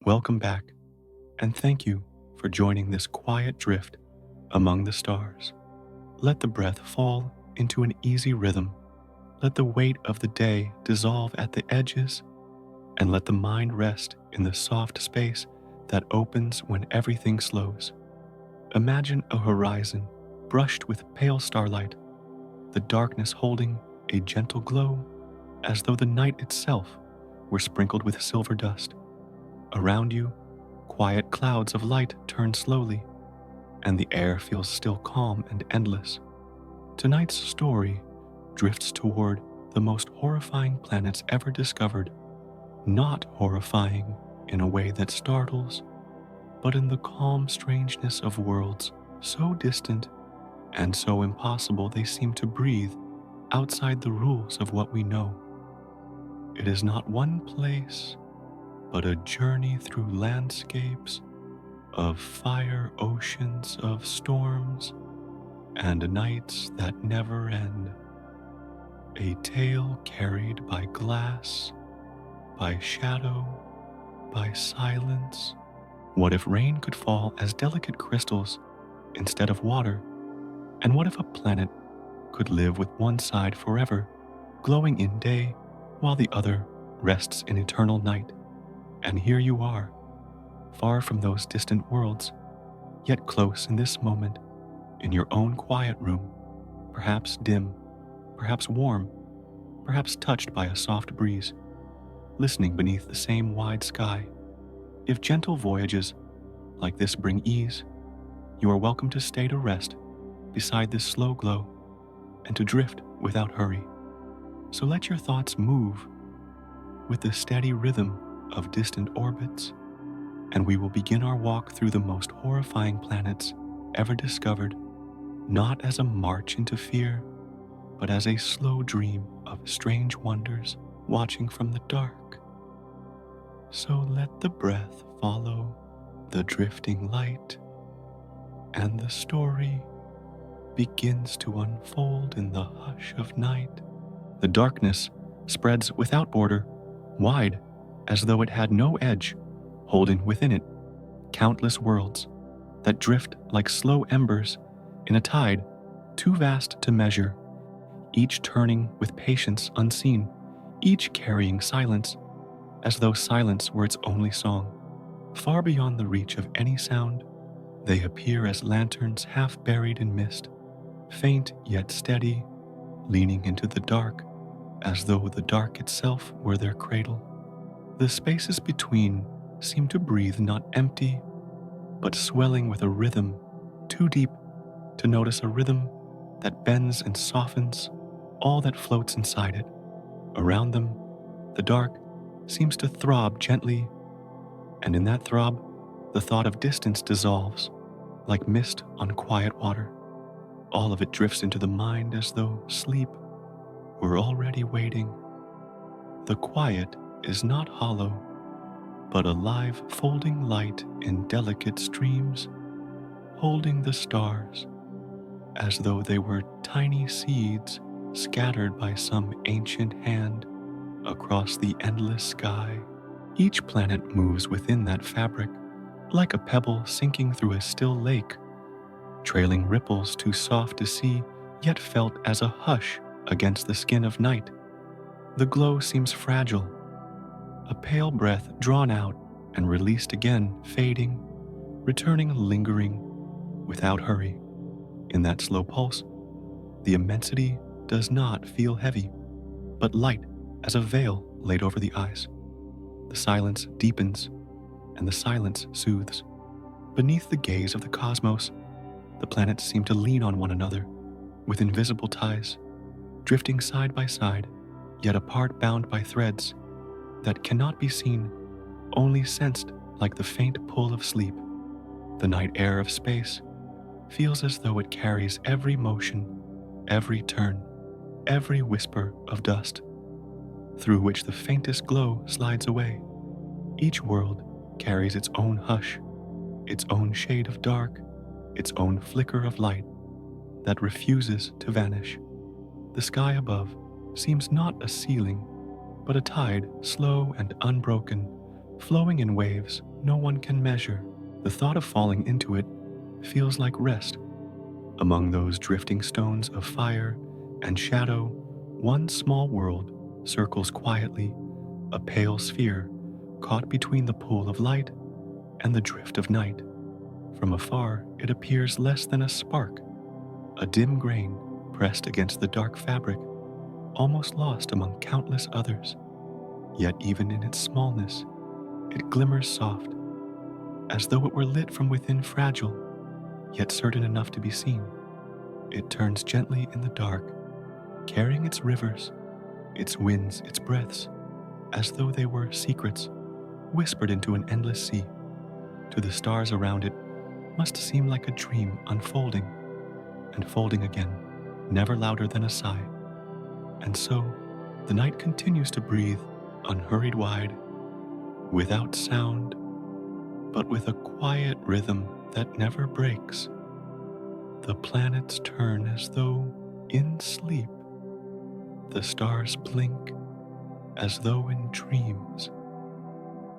Welcome back, and thank you for joining this quiet drift among the stars. Let the breath fall into an easy rhythm. Let the weight of the day dissolve at the edges, and let the mind rest in the soft space that opens when everything slows. Imagine a horizon brushed with pale starlight, the darkness holding a gentle glow, as though the night itself were sprinkled with silver dust. Around you, quiet clouds of light turn slowly, and the air feels still calm and endless. Tonight's story drifts toward the most horrifying planets ever discovered, not horrifying in a way that startles, but in the calm strangeness of worlds so distant and so impossible they seem to breathe outside the rules of what we know. It is not one place, but a journey through landscapes of fire, oceans of storms, and nights that never end. A tale carried by glass, by shadow, by silence. What if rain could fall as delicate crystals instead of water? And what if a planet could live with one side forever, glowing in day while the other rests in eternal night? And here you are, far from those distant worlds, yet close in this moment, in your own quiet room, perhaps dim, perhaps warm, perhaps touched by a soft breeze, listening beneath the same wide sky. If gentle voyages like this bring ease, you are welcome to stay to rest beside this slow glow and to drift without hurry. So let your thoughts move with the steady rhythm of distant orbits, and we will begin our walk through the most horrifying planets ever discovered, not as a march into fear, but as a slow dream of strange wonders watching from the dark. So let the breath follow the drifting light, and the story begins to unfold in the hush of night. The darkness spreads without border, wide as though it had no edge, holding within it countless worlds that drift like slow embers in a tide too vast to measure, each turning with patience unseen, each carrying silence as though silence were its only song. Far beyond the reach of any sound, they appear as lanterns half buried in mist, faint yet steady, leaning into the dark as though the dark itself were their cradle. The spaces between seem to breathe not empty, but swelling with a rhythm too deep to notice, a rhythm that bends and softens all that floats inside it. Around them, the dark seems to throb gently, and in that throb, the thought of distance dissolves like mist on quiet water. All of it drifts into the mind as though sleep were already waiting. The quiet is not hollow, but a live folding light in delicate streams, holding the stars as though they were tiny seeds scattered by some ancient hand across the endless sky. Each planet moves within that fabric, like a pebble sinking through a still lake, trailing ripples too soft to see, yet felt as a hush against the skin of night. The glow seems fragile, a pale breath drawn out and released again, fading, returning lingering, without hurry. In that slow pulse, the immensity does not feel heavy, but light as a veil laid over the eyes. The silence deepens, and the silence soothes. Beneath the gaze of the cosmos, the planets seem to lean on one another, with invisible ties, drifting side by side, yet apart, bound by threads that cannot be seen, only sensed like the faint pull of sleep. The night air of space feels as though it carries every motion, every turn, every whisper of dust, through which the faintest glow slides away. Each world carries its own hush, its own shade of dark, its own flicker of light that refuses to vanish. The sky above seems not a ceiling, but a tide, slow and unbroken, flowing in waves no one can measure. The thought of falling into it feels like rest. Among those drifting stones of fire and shadow, one small world circles quietly, a pale sphere caught between the pool of light and the drift of night. From afar, it appears less than a spark, a dim grain pressed against the dark fabric, almost lost among countless others. Yet even in its smallness, it glimmers soft, as though it were lit from within, fragile, yet certain enough to be seen. It turns gently in the dark, carrying its rivers, its winds, its breaths, as though they were secrets whispered into an endless sea. To the stars around it must seem like a dream unfolding and folding again, never louder than a sigh. And so, the night continues to breathe, unhurried wide, without sound, but with a quiet rhythm that never breaks. The planets turn as though in sleep. The stars blink as though in dreams,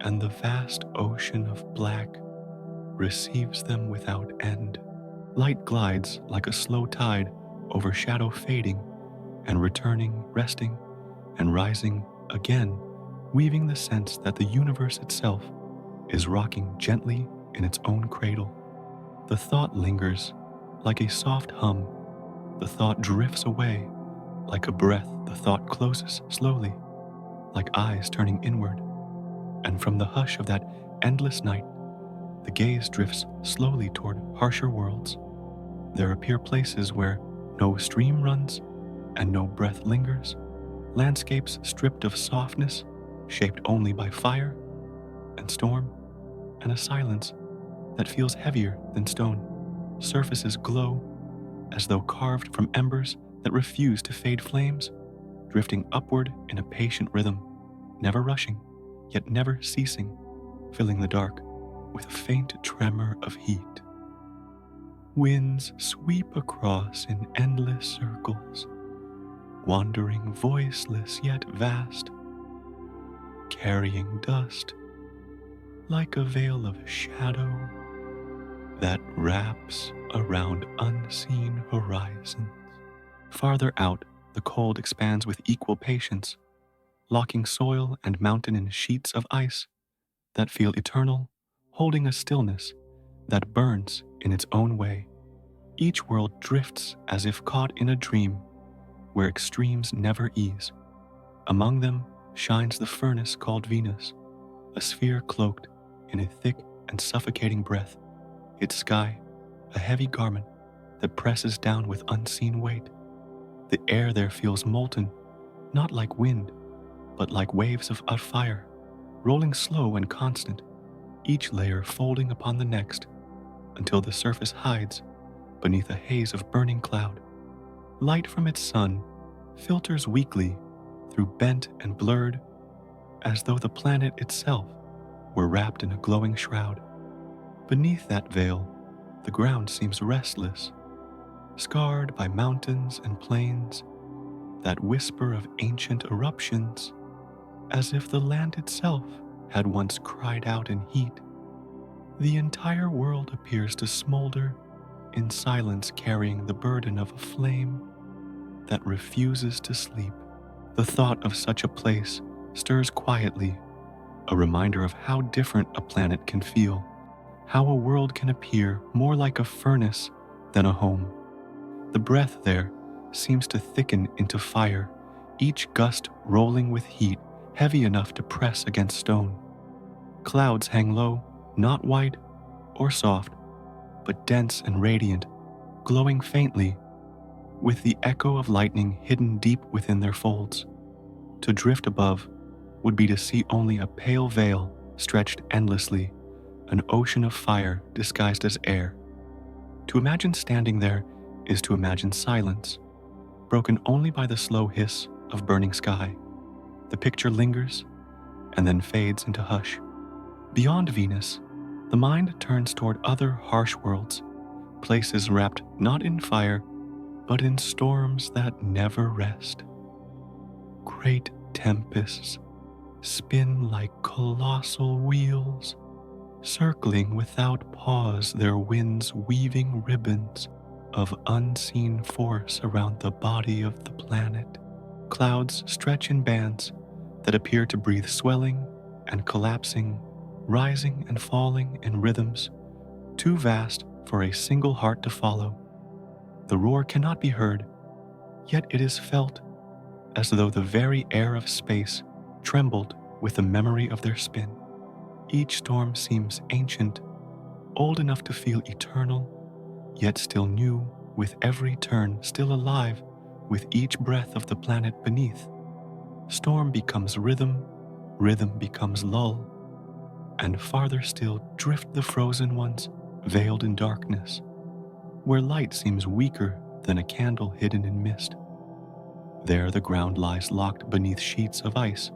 and the vast ocean of black receives them without end. Light glides like a slow tide over shadow, fading and returning, resting and rising again, weaving the sense that the universe itself is rocking gently in its own cradle. The thought lingers like a soft hum. The thought drifts away like a breath. The thought closes slowly, like eyes turning inward. And from the hush of that endless night, the gaze drifts slowly toward harsher worlds. There appear places where no stream runs and no breath lingers, landscapes stripped of softness, shaped only by fire and storm, and a silence that feels heavier than stone. Surfaces glow as though carved from embers that refuse to fade, flames drifting upward in a patient rhythm, never rushing, yet never ceasing, filling the dark with a faint tremor of heat. Winds sweep across in endless circles, wandering voiceless yet vast, carrying dust like a veil of shadow that wraps around unseen horizons. Farther out, the cold expands with equal patience, locking soil and mountain in sheets of ice that feel eternal, holding a stillness that burns in its own way. Each world drifts as if caught in a dream where extremes never ease. Among them shines the furnace called Venus, a sphere cloaked in a thick and suffocating breath, its sky a heavy garment that presses down with unseen weight. The air there feels molten, not like wind, but like waves of fire, rolling slow and constant, each layer folding upon the next, until the surface hides beneath a haze of burning cloud. Light from its sun filters weakly through bent and blurred, as though the planet itself were wrapped in a glowing shroud. Beneath that veil, the ground seems restless, scarred by mountains and plains that whisper of ancient eruptions, as if the land itself had once cried out in heat. The entire world appears to smolder in silence, carrying the burden of a flame that refuses to sleep. The thought of such a place stirs quietly, a reminder of how different a planet can feel, how a world can appear more like a furnace than a home. The breath there seems to thicken into fire, each gust rolling with heat heavy enough to press against stone. Clouds hang low, not white or soft, but dense and radiant, glowing faintly, with the echo of lightning hidden deep within their folds. To drift above would be to see only a pale veil stretched endlessly, an ocean of fire disguised as air. To imagine standing there is to imagine silence, broken only by the slow hiss of burning sky. The picture lingers and then fades into hush. Beyond Venus, the mind turns toward other harsh worlds, places wrapped not in fire, but in storms that never rest. Great tempests spin like colossal wheels, circling without pause, their winds weaving ribbons of unseen force around the body of the planet. Clouds stretch in bands that appear to breathe, swelling and collapsing, rising and falling in rhythms too vast for a single heart to follow. The roar cannot be heard, yet it is felt as though the very air of space trembled with the memory of their spin. Each storm seems ancient, old enough to feel eternal, yet still new with every turn, still alive with each breath of the planet beneath. Storm becomes rhythm, rhythm becomes lull, and farther still drift the frozen ones, veiled in darkness, where light seems weaker than a candle hidden in mist. There the ground lies locked beneath sheets of ice,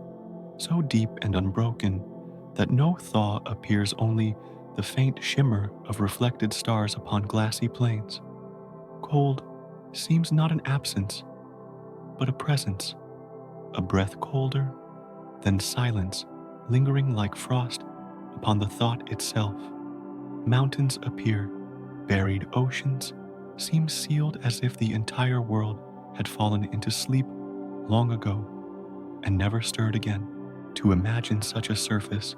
so deep and unbroken that no thaw appears, only the faint shimmer of reflected stars upon glassy plains. Cold seems not an absence, but a presence, a breath colder than silence, lingering like frost upon the thought itself. Mountains appear, buried oceans seem sealed, as if the entire world had fallen into sleep long ago and never stirred again. To imagine such a surface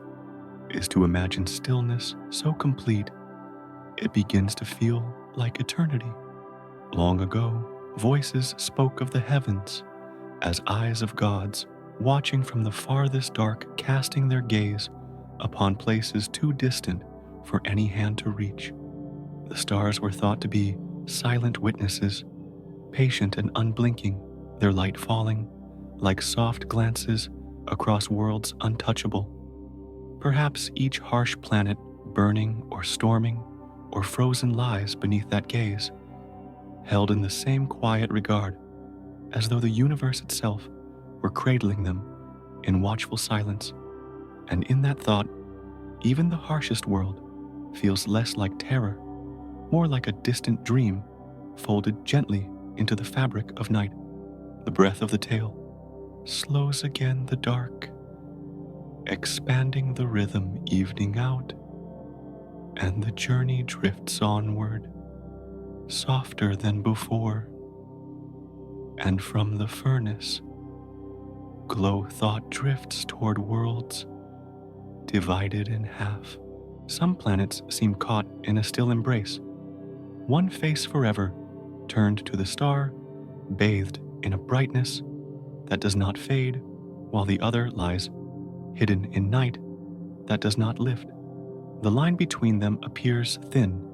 is to imagine stillness so complete it begins to feel like eternity. Long ago, voices spoke of the heavens as eyes of gods, watching from the farthest dark, casting their gaze upon places too distant for any hand to reach. The stars were thought to be silent witnesses, patient and unblinking, their light falling like soft glances across worlds untouchable. Perhaps each harsh planet burning or storming or frozen lies beneath that gaze, held in the same quiet regard, as though the universe itself were cradling them in watchful silence. And in that thought, even the harshest world feels less like terror, more like a distant dream folded gently into the fabric of night. The breath of the tale slows again the dark, expanding the rhythm evening out, and the journey drifts onward, softer than before. And from the furnace, glow thought drifts toward worlds divided in half. Some planets seem caught in a still embrace, one face forever turned to the star, bathed in a brightness that does not fade, while the other lies hidden in night that does not lift. The line between them appears thin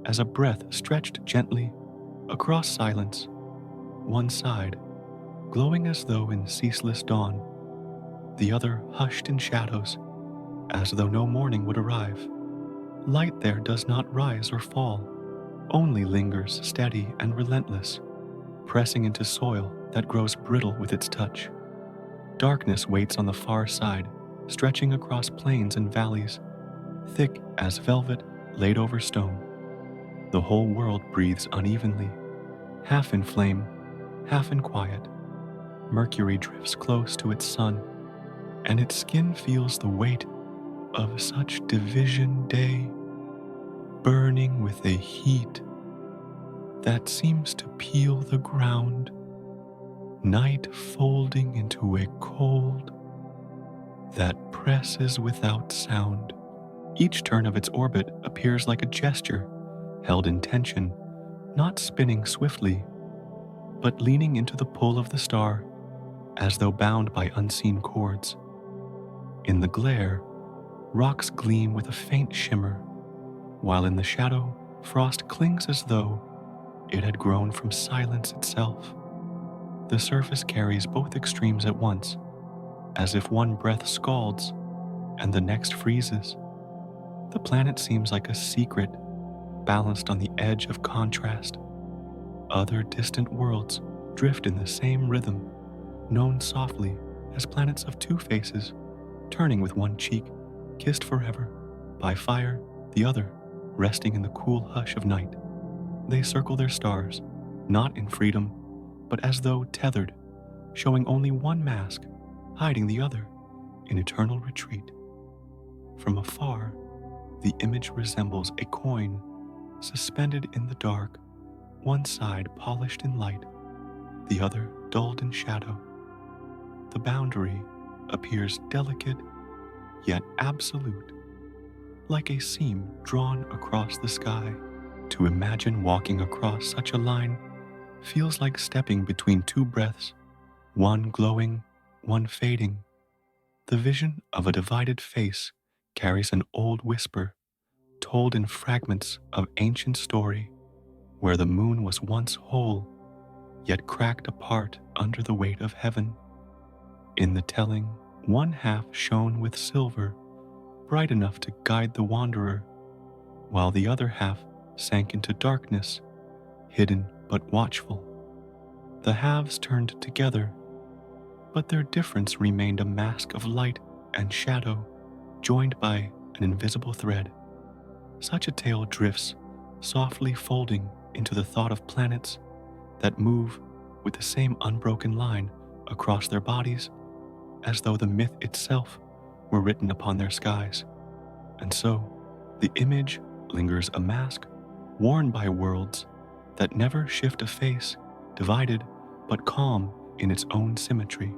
as a breath stretched gently across silence, one side glowing as though in ceaseless dawn, the other hushed in shadows as though no morning would arrive. Light there does not rise or fall, only lingers steady and relentless, pressing into soil that grows brittle with its touch. Darkness waits on the far side, stretching across plains and valleys, thick as velvet laid over stone. The whole world breathes unevenly, half in flame, half in quiet. Mercury drifts close to its sun, and its skin feels the weight of such division day, burning with a heat that seems to peel the ground, night folding into a cold that presses without sound. Each turn of its orbit appears like a gesture, held in tension, not spinning swiftly, but leaning into the pull of the star, as though bound by unseen cords. In the glare, rocks gleam with a faint shimmer, while in the shadow, frost clings as though it had grown from silence itself. The surface carries both extremes at once, as if one breath scalds and the next freezes. The planet seems like a secret balanced on the edge of contrast. Other distant worlds drift in the same rhythm, known softly as planets of two faces, turning with one cheek, kissed forever by fire, the other resting in the cool hush of night. They circle their stars, not in freedom, but as though tethered, showing only one mask, hiding the other in eternal retreat. From afar, The image resembles a coin suspended in the dark, one side polished in light, the other dulled in shadow. The boundary appears delicate yet absolute, like a seam drawn across the sky. To imagine walking across such a line feels like stepping between two breaths, one glowing, one fading. The vision of a divided face carries an old whisper, told in fragments of ancient story, where the moon was once whole, yet cracked apart under the weight of heaven. In the telling, one half shone with silver, bright enough to guide the wanderer, while the other half sank into darkness, hidden but watchful. The halves turned together, but their difference remained a mask of light and shadow, joined by an invisible thread. Such a tale drifts, softly folding into the thought of planets that move with the same unbroken line across their bodies, as though the myth itself were written upon their skies. And so, the image lingers a mask worn by worlds that never shift a face, divided but calm in its own symmetry.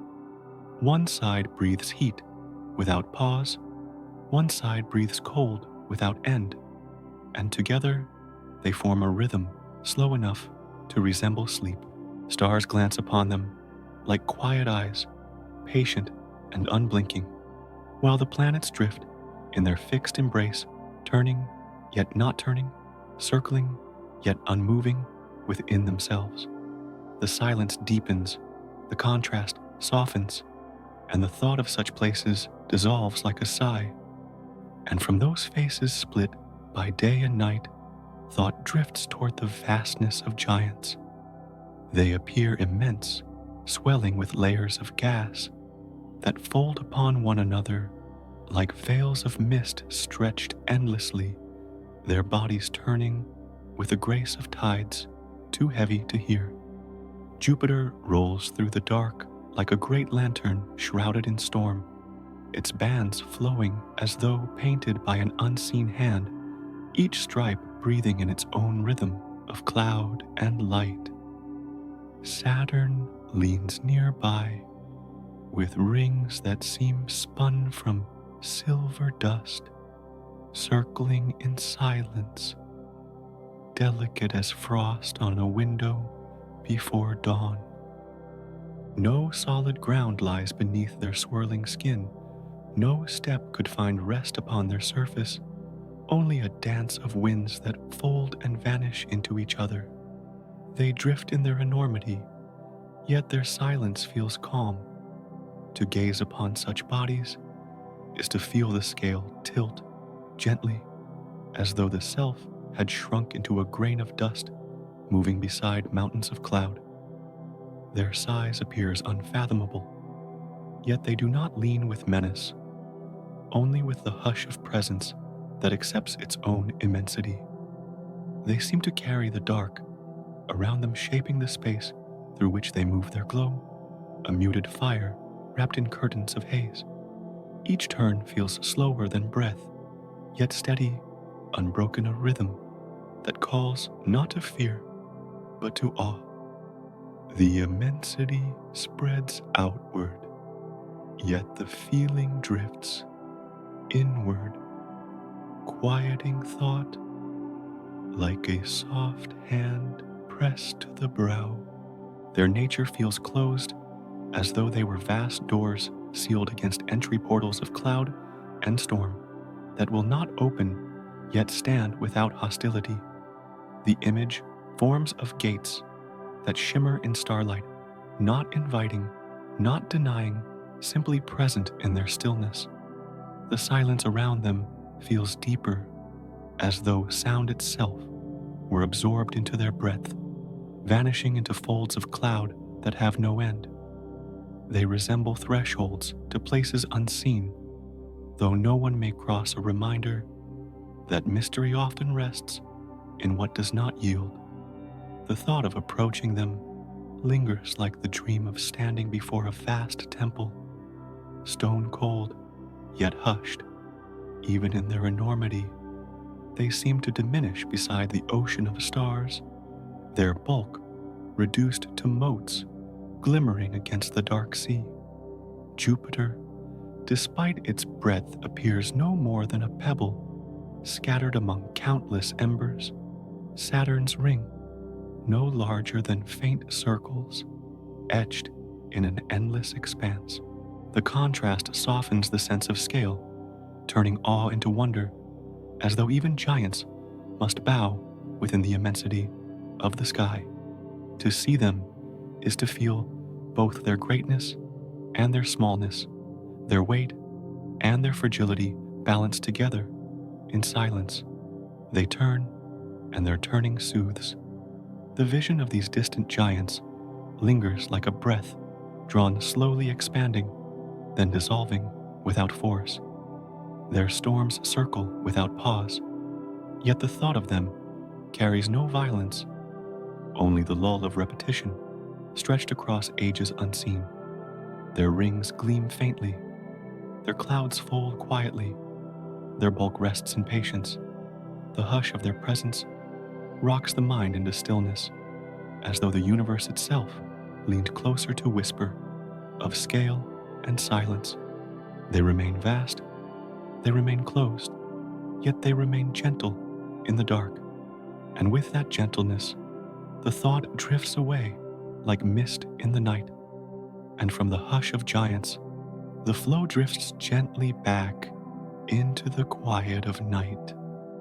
One side breathes heat without pause, one side breathes cold without end, and together they form a rhythm slow enough to resemble sleep. Stars glance upon them like quiet eyes, patient and unblinking, while the planets drift in their fixed embrace, turning yet not turning, circling yet unmoving within themselves. The silence deepens, the contrast softens, and the thought of such places dissolves like a sigh. And from those faces split by day and night, thought drifts toward the vastness of giants. They appear immense, swelling with layers of gas that fold upon one another like veils of mist stretched endlessly, their bodies turning with the grace of tides too heavy to hear. Jupiter rolls through the dark like a great lantern shrouded in storm, its bands flowing as though painted by an unseen hand, each stripe breathing in its own rhythm of cloud and light. Saturn leans nearby, with rings that seem spun from silver dust, circling in silence, delicate as frost on a window before dawn. No solid ground lies beneath their swirling skin. No step could find rest upon their surface, only a dance of winds that fold and vanish into each other. They drift in their enormity, yet their silence feels calm. To gaze upon such bodies is to feel the scale tilt gently, as though the self had shrunk into a grain of dust moving beside mountains of cloud. Their size appears unfathomable, yet they do not lean with menace, only with the hush of presence that accepts its own immensity. They seem to carry the dark, around them shaping the space through which they move their glow, a muted fire wrapped in curtains of haze. Each turn feels slower than breath, yet steady, unbroken a rhythm that calls not to fear, but to awe. The immensity spreads outward, yet the feeling drifts inward, quieting thought like a soft hand pressed to the brow. Their nature feels closed, as though they were vast doors sealed against entry portals of cloud and storm that will not open, yet stand without hostility. The image forms of gates that shimmer in starlight, not inviting, not denying, simply present in their stillness. The silence around them feels deeper, as though sound itself were absorbed into their breadth, vanishing into folds of cloud that have no end. They resemble thresholds to places unseen, though no one may cross a reminder that mystery often rests in what does not yield. The thought of approaching them lingers like the dream of standing before a vast temple, stone cold, yet hushed, even in their enormity, they seem to diminish beside the ocean of stars, their bulk reduced to motes glimmering against the dark sea. Jupiter, despite its breadth, appears no more than a pebble scattered among countless embers. Saturn's ring, no larger than faint circles, etched in an endless expanse. The contrast softens the sense of scale, turning awe into wonder, as though even giants must bow within the immensity of the sky. To see them is to feel both their greatness and their smallness, their weight and their fragility balanced together in silence. They turn, and their turning soothes. The vision of these distant giants lingers like a breath drawn slowly expanding, then dissolving without force. Their storms circle without pause, yet the thought of them carries no violence, only the lull of repetition stretched across ages unseen. Their rings gleam faintly, their clouds fold quietly, their bulk rests in patience. The hush of their presence rocks the mind into stillness, as though the universe itself leaned closer to whisper of scale and silence. They remain vast, they remain closed, yet they remain gentle in the dark. And with that gentleness, the thought drifts away like mist in the night. And from the hush of giants, the flow drifts gently back into the quiet of night.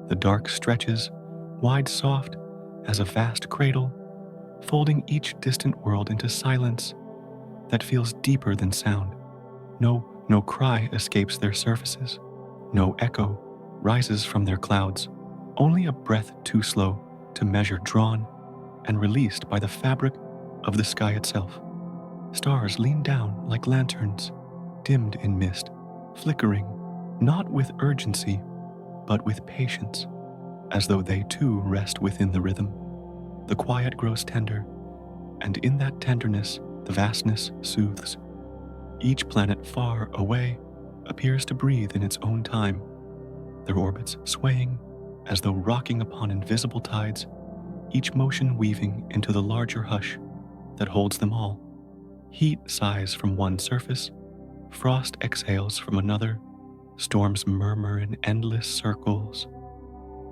The dark stretches, wide soft as a vast cradle, folding each distant world into silence that feels deeper than sound. No cry escapes their surfaces. No echo rises from their clouds. Only a breath too slow to measure drawn and released by the fabric of the sky itself. Stars lean down like lanterns, dimmed in mist, flickering, not with urgency, but with patience, as though they too rest within the rhythm. The quiet grows tender, and in that tenderness, the vastness soothes. Each planet far away appears to breathe in its own time, their orbits swaying as though rocking upon invisible tides, each motion weaving into the larger hush that holds them all. Heat sighs from one surface, frost exhales from another, storms murmur in endless circles,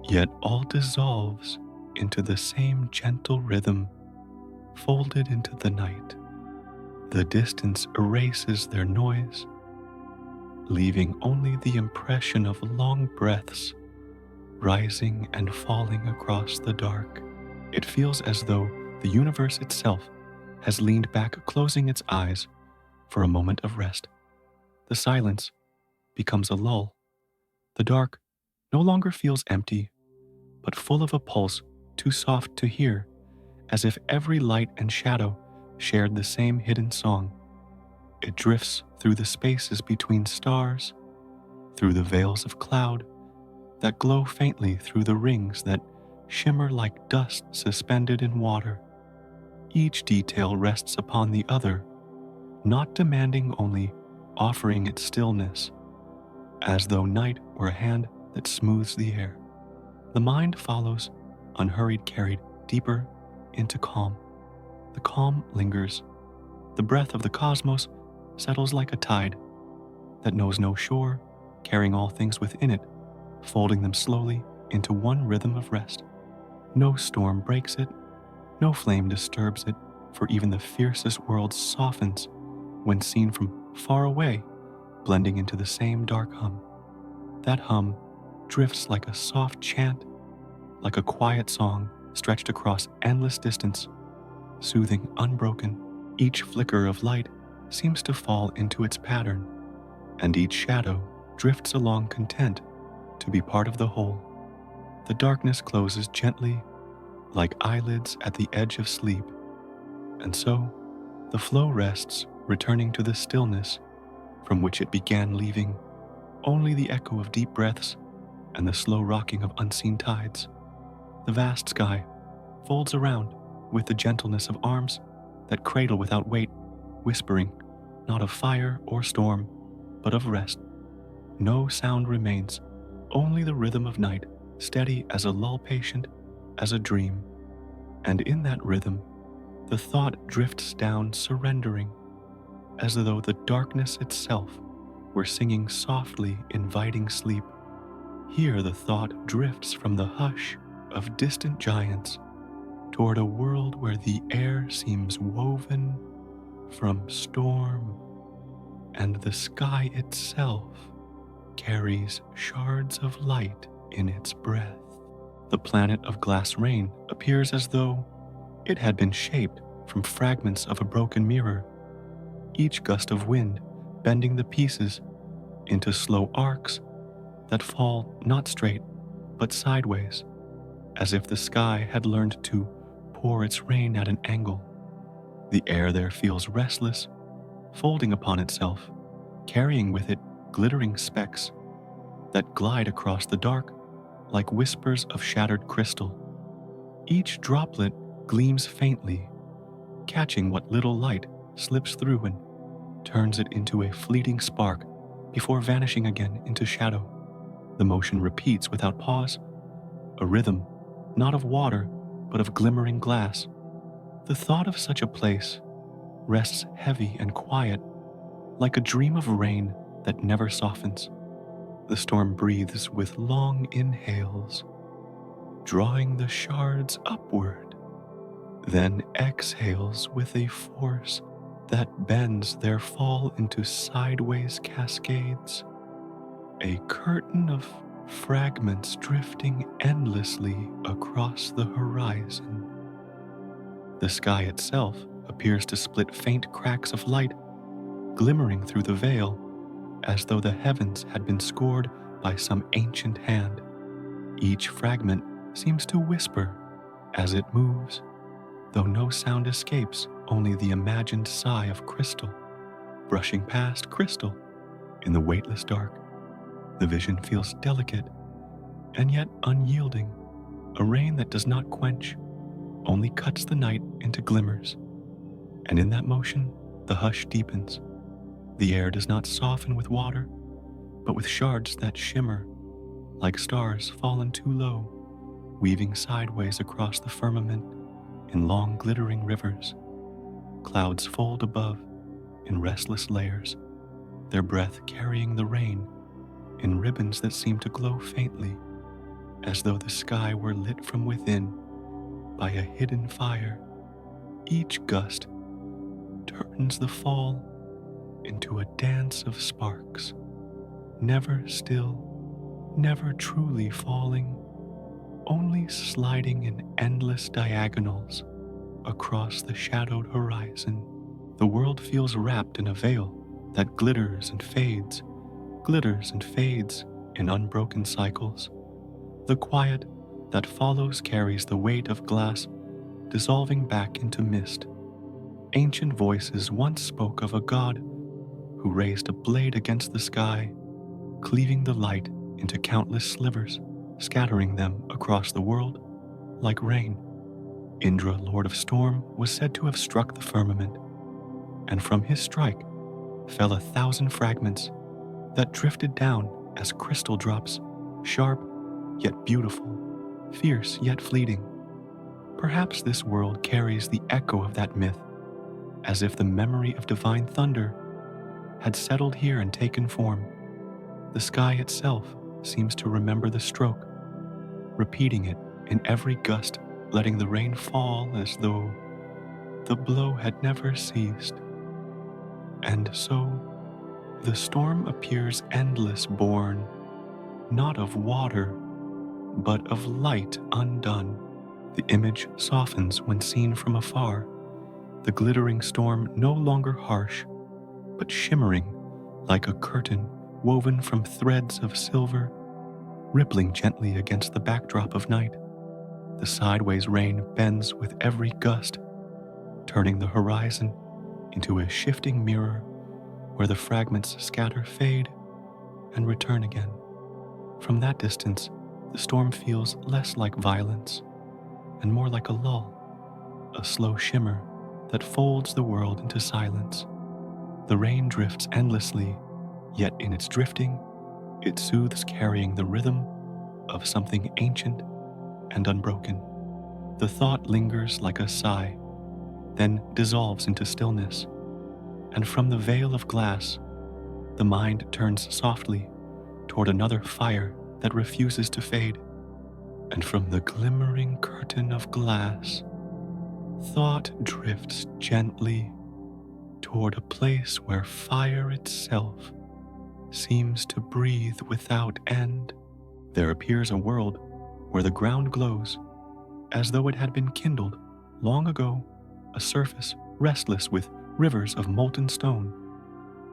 yet all dissolves into the same gentle rhythm, folded into the night. The distance erases their noise, leaving only the impression of long breaths rising and falling across the dark. It feels as though the universe itself has leaned back, closing its eyes for a moment of rest. The silence becomes a lull. The dark no longer feels empty, but full of a pulse too soft to hear, as if every light and shadow shared the same hidden song. It drifts through the spaces between stars, through the veils of cloud that glow faintly through the rings that shimmer like dust suspended in water. Each detail rests upon the other, not demanding, only offering its stillness, as though night were a hand that smooths the air. The mind follows, unhurried, carried deeper into calm. The calm lingers. The breath of the cosmos settles like a tide that knows no shore, carrying all things within it, folding them slowly into one rhythm of rest. No storm breaks it, no flame disturbs it, for even the fiercest world softens when seen from far away, blending into the same dark hum. That hum drifts like a soft chant, like a quiet song stretched across endless distance, soothing, unbroken. Each flicker of light seems to fall into its pattern, and each shadow drifts along content to be part of the whole. The darkness closes gently, like eyelids at the edge of sleep, and so the flow rests, returning to the stillness from which it began, leaving only the echo of deep breaths and the slow rocking of unseen tides. The vast sky folds around with the gentleness of arms that cradle without weight, whispering not of fire or storm, but of rest. No sound remains, only the rhythm of night steady as a lull, patient as a dream. And in that rhythm, the thought drifts down, surrendering, as though the darkness itself were singing softly, inviting sleep. Here the thought drifts from the hush of distant giants toward a world where the air seems woven from storm, and the sky itself carries shards of light in its breath. The planet of glass rain appears as though it had been shaped from fragments of a broken mirror, each gust of wind bending the pieces into slow arcs that fall not straight but sideways, as if the sky had learned to pour its rain at an angle. The air there feels restless, folding upon itself, carrying with it glittering specks that glide across the dark like whispers of shattered crystal. Each droplet gleams faintly, catching what little light slips through and turns it into a fleeting spark before vanishing again into shadow. The motion repeats without pause, a rhythm not of water but of glimmering glass. The thought of such a place rests heavy and quiet, like a dream of rain that never softens. The storm breathes with long inhales, drawing the shards upward, then exhales with a force that bends their fall into sideways cascades, a curtain of fragments drifting endlessly across the horizon. The sky itself appears to split faint cracks of light, glimmering through the veil, as though the heavens had been scored by some ancient hand. Each fragment seems to whisper as it moves, though no sound escapes, only the imagined sigh of crystal, brushing past crystal in the weightless dark. The vision feels delicate and yet unyielding, a rain that does not quench, only cuts the night into glimmers. And in that motion, the hush deepens. The air does not soften with water, but with shards that shimmer like stars fallen too low, weaving sideways across the firmament in long glittering rivers. Clouds fold above in restless layers, their breath carrying the rain in ribbons that seem to glow faintly, as though the sky were lit from within by a hidden fire. Each gust turns the fall into a dance of sparks, never still, never truly falling, only sliding in endless diagonals across the shadowed horizon. The world feels wrapped in a veil that glitters and fades in unbroken cycles. The quiet that follows carries the weight of glass dissolving back into mist. Ancient voices once spoke of a god who raised a blade against the sky, cleaving the light into countless slivers, scattering them across the world like rain. Indra, Lord of Storm, was said to have struck the firmament, and from his strike fell 1,000 fragments that drifted down as crystal drops, sharp yet beautiful, fierce yet fleeting. Perhaps this world carries the echo of that myth, as if the memory of divine thunder had settled here and taken form. The sky itself seems to remember the stroke, repeating it in every gust, letting the rain fall as though the blow had never ceased. And so the storm appears endless, born not of water, but of light undone. The image softens when seen from afar, the glittering storm no longer harsh, but shimmering like a curtain woven from threads of silver, rippling gently against the backdrop of night. The sideways rain bends with every gust, turning the horizon into a shifting mirror where the fragments scatter, fade, and return again. From that distance, the storm feels less like violence and more like a lull, a slow shimmer that folds the world into silence. The rain drifts endlessly, yet in its drifting, it soothes, carrying the rhythm of something ancient and unbroken. The thought lingers like a sigh, then dissolves into stillness, and from the veil of glass, the mind turns softly toward another fire that refuses to fade. And from the glimmering curtain of glass, thought drifts gently toward a place where fire itself seems to breathe without end. There appears a world where the ground glows as though it had been kindled long ago, a surface restless with rivers of molten stone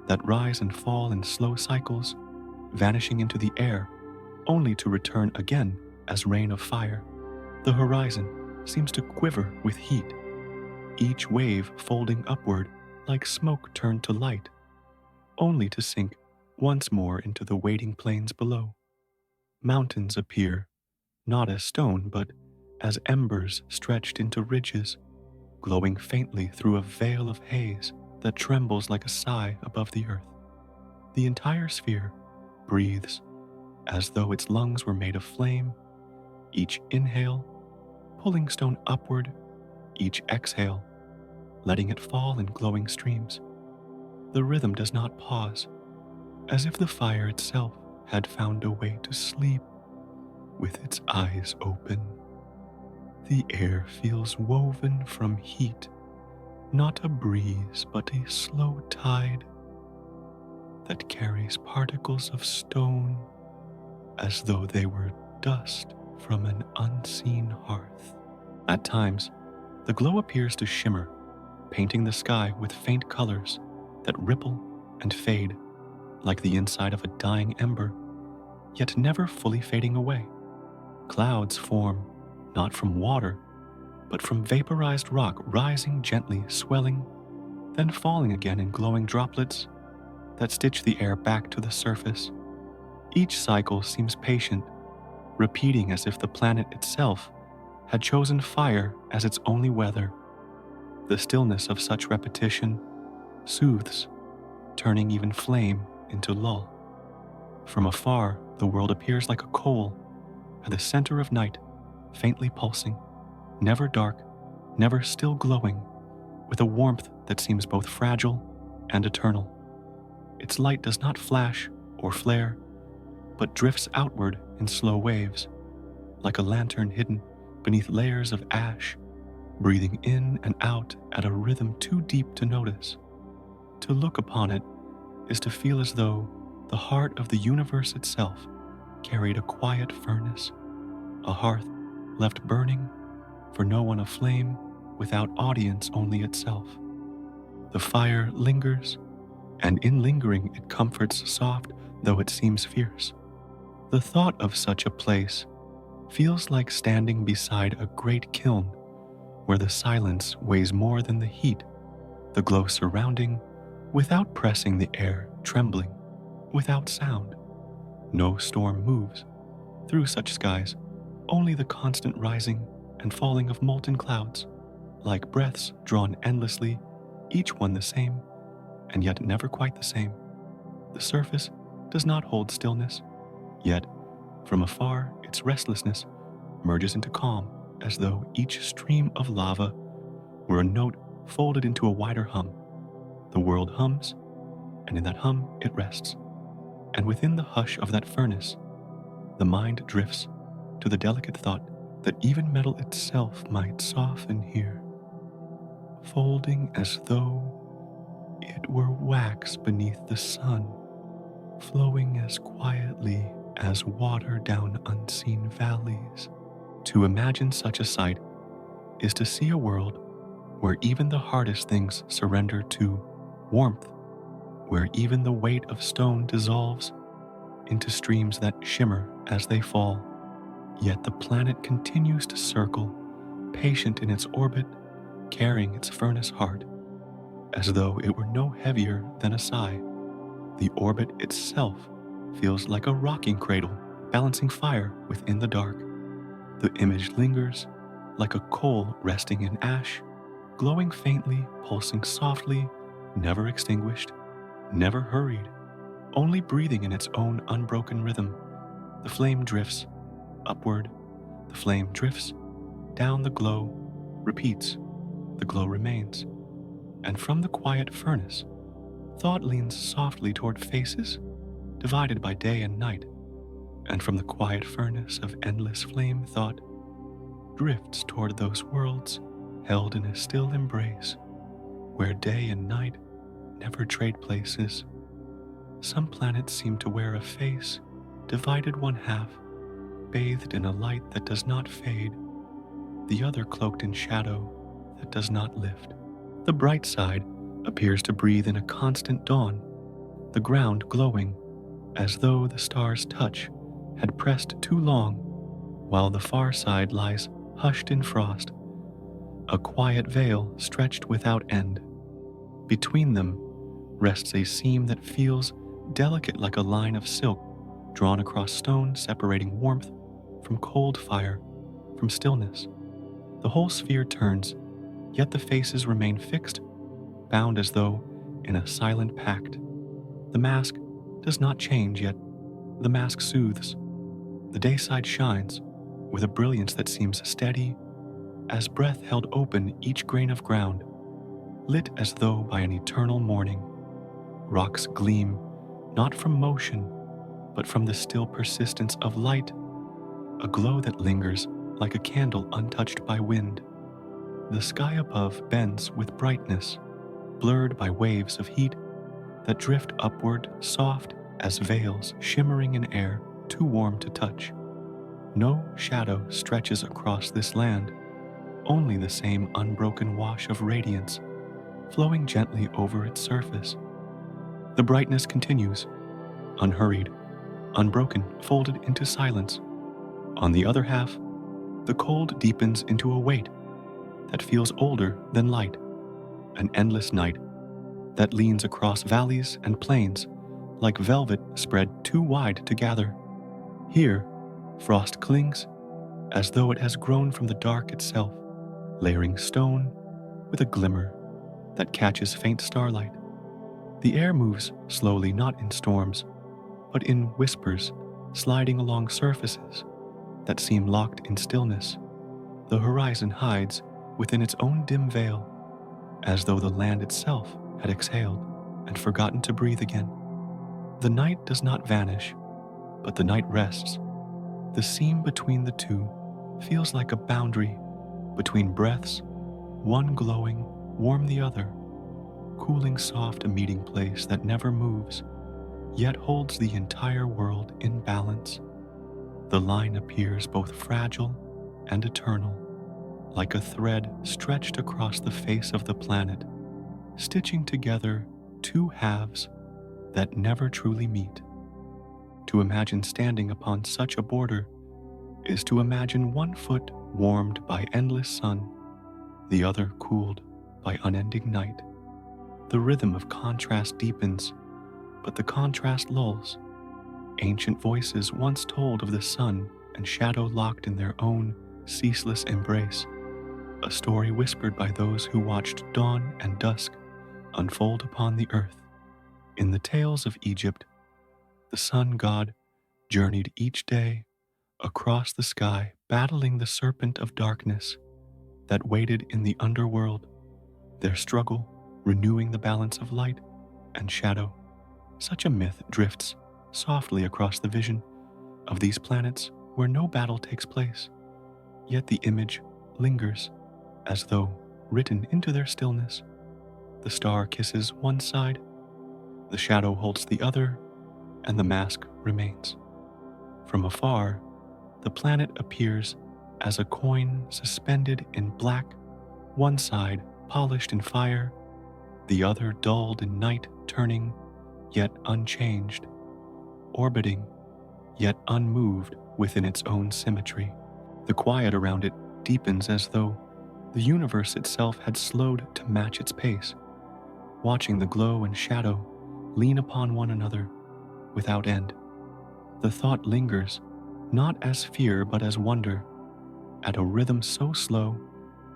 that rise and fall in slow cycles, vanishing into the air only to return again as rain of fire. The horizon seems to quiver with heat, each wave folding upward like smoke turned to light, only to sink once more into the waiting plains below. Mountains appear, not as stone, but as embers stretched into ridges, glowing faintly through a veil of haze that trembles like a sigh above the earth. The entire sphere breathes as though its lungs were made of flame, each inhale pulling stone upward, each exhale letting it fall in glowing streams. The rhythm does not pause, as if the fire itself had found a way to sleep with its eyes open. The air feels woven from heat, not a breeze, but a slow tide that carries particles of stone as though they were dust from an unseen hearth. At times, the glow appears to shimmer, painting the sky with faint colors that ripple and fade like the inside of a dying ember, yet never fully fading away. Clouds form not from water, but from vaporized rock rising gently, swelling, then falling again in glowing droplets that stitch the air back to the surface. Each cycle seems patient, repeating as if the planet itself had chosen fire as its only weather. The stillness of such repetition soothes, turning even flame into lull. From afar, the world appears like a coal at the center of night, faintly pulsing, never dark, never still glowing, with a warmth that seems both fragile and eternal. Its light does not flash or flare, but drifts outward in slow waves, like a lantern hidden beneath layers of ash, breathing in and out at a rhythm too deep to notice. To look upon it is to feel as though the heart of the universe itself carried a quiet furnace, a hearth left burning for no one aflame, without audience, only itself. The fire lingers, and in lingering it comforts soft though it seems fierce. The thought of such a place feels like standing beside a great kiln where the silence weighs more than the heat, the glow surrounding without pressing the air, trembling without sound. No storm moves through such skies, only the constant rising and falling of molten clouds, like breaths drawn endlessly, each one the same, and yet never quite the same. The surface does not hold stillness, yet from afar its restlessness merges into calm, as though each stream of lava were a note folded into a wider hum. The world hums, and in that hum it rests. And within the hush of that furnace, the mind drifts to the delicate thought that even metal itself might soften here, folding as though it were wax beneath the sun, flowing as quietly as water down unseen valleys. To imagine such a sight is to see a world where even the hardest things surrender to warmth, where even the weight of stone dissolves into streams that shimmer as they fall. Yet the planet continues to circle, patient in its orbit, carrying its furnace heart, as though it were no heavier than a sigh. The orbit itself feels like a rocking cradle, balancing fire within the dark. The image lingers like a coal resting in ash, glowing faintly, pulsing softly, never extinguished, never hurried, only breathing in its own unbroken rhythm. The flame drifts, upward, the flame drifts, down the glow, repeats, the glow remains, and from the quiet furnace, thought leans softly toward faces divided by day and night, and from the quiet furnace of endless flame, thought drifts toward those worlds held in a still embrace, where day and night never trade places. Some planets seem to wear a face, divided one half, bathed in a light that does not fade, the other cloaked in shadow that does not lift. The bright side appears to breathe in a constant dawn, the ground glowing as though the star's touch had pressed too long, while the far side lies hushed in frost, a quiet veil stretched without end. Between them rests a seam that feels delicate like a line of silk drawn across stone, separating warmth from cold, fire from stillness. The whole sphere turns, yet the faces remain fixed, bound as though in a silent pact. The mask does not change, yet the mask soothes. The dayside shines with a brilliance that seems steady as breath held open each grain of ground, lit as though by an eternal morning. Rocks gleam not from motion, but from the still persistence of light, a glow that lingers like a candle untouched by wind. The sky above bends with brightness, blurred by waves of heat that drift upward, soft as veils shimmering in air too warm to touch. No shadow stretches across this land, only the same unbroken wash of radiance flowing gently over its surface. The brightness continues, unhurried, unbroken, folded into silence. On the other half, the cold deepens into a weight that feels older than light, an endless night that leans across valleys and plains like velvet spread too wide to gather. Here, frost clings as though it has grown from the dark itself, layering stone with a glimmer that catches faint starlight. The air moves slowly, not in storms, but in whispers, sliding along surfaces that seem locked in stillness. The horizon hides within its own dim veil, as though the land itself had exhaled and forgotten to breathe again. The night does not vanish, but the night rests. The seam between the two feels like a boundary between breaths, one glowing, warm the other, cooling soft, a meeting place that never moves, yet holds the entire world in balance. The line appears both fragile and eternal, like a thread stretched across the face of the planet, stitching together two halves that never truly meet. To imagine standing upon such a border is to imagine one foot warmed by endless sun, the other cooled by unending night. The rhythm of contrast deepens, but the contrast lulls. Ancient voices once told of the sun and shadow locked in their own ceaseless embrace, a story whispered by those who watched dawn and dusk unfold upon the earth. In the tales of Egypt, the sun god journeyed each day across the sky, battling the serpent of darkness that waited in the underworld, their struggle renewing the balance of light and shadow. Such a myth drifts softly across the vision of these planets where no battle takes place, yet the image lingers as though written into their stillness. The star kisses one side, the shadow holds the other, and the mask remains. From afar, the planet appears as a coin suspended in black, one side polished in fire, the other dulled in night, turning, yet unchanged, orbiting, yet unmoved within its own symmetry. The quiet around it deepens as though the universe itself had slowed to match its pace, watching the glow and shadow lean upon one another without end. The thought lingers, not as fear but as wonder, at a rhythm so slow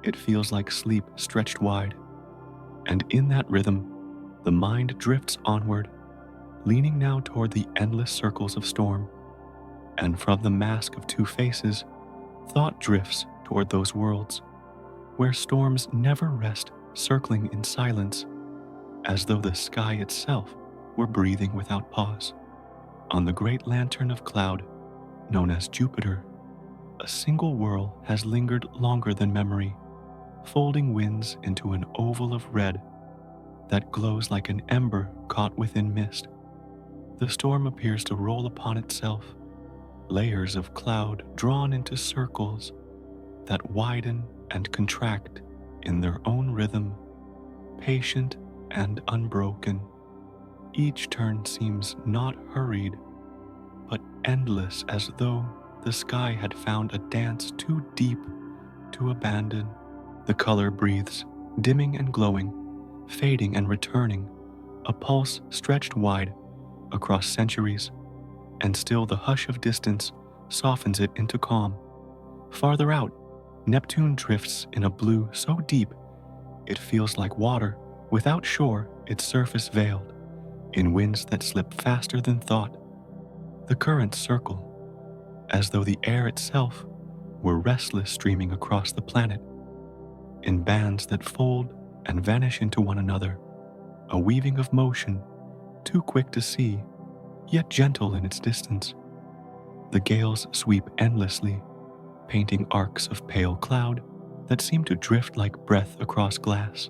it feels like sleep stretched wide. And in that rhythm, the mind drifts onward, leaning now toward the endless circles of storm, And from the mask of two faces, thought drifts toward those worlds where storms never rest, circling in silence, as though the sky itself were breathing without pause. On the great lantern of cloud, known as Jupiter, a single whirl has lingered longer than memory, folding winds into an oval of red that glows like an ember caught within mist. The storm appears to roll upon itself, layers of cloud drawn into circles that widen and contract in their own rhythm, patient and unbroken. Each turn seems not hurried, but endless, as though the sky had found a dance too deep to abandon. The color breathes, dimming and glowing, fading and returning, a pulse stretched wide across centuries, and still the hush of distance softens it into calm. Farther out, Neptune drifts in a blue so deep it feels like water without shore, its surface veiled in winds that slip faster than thought. The currents circle, as though the air itself were restless, streaming across the planet in bands that fold and vanish into one another, a weaving of motion too quick to see, yet gentle in its distance. The gales sweep endlessly, painting arcs of pale cloud that seem to drift like breath across glass.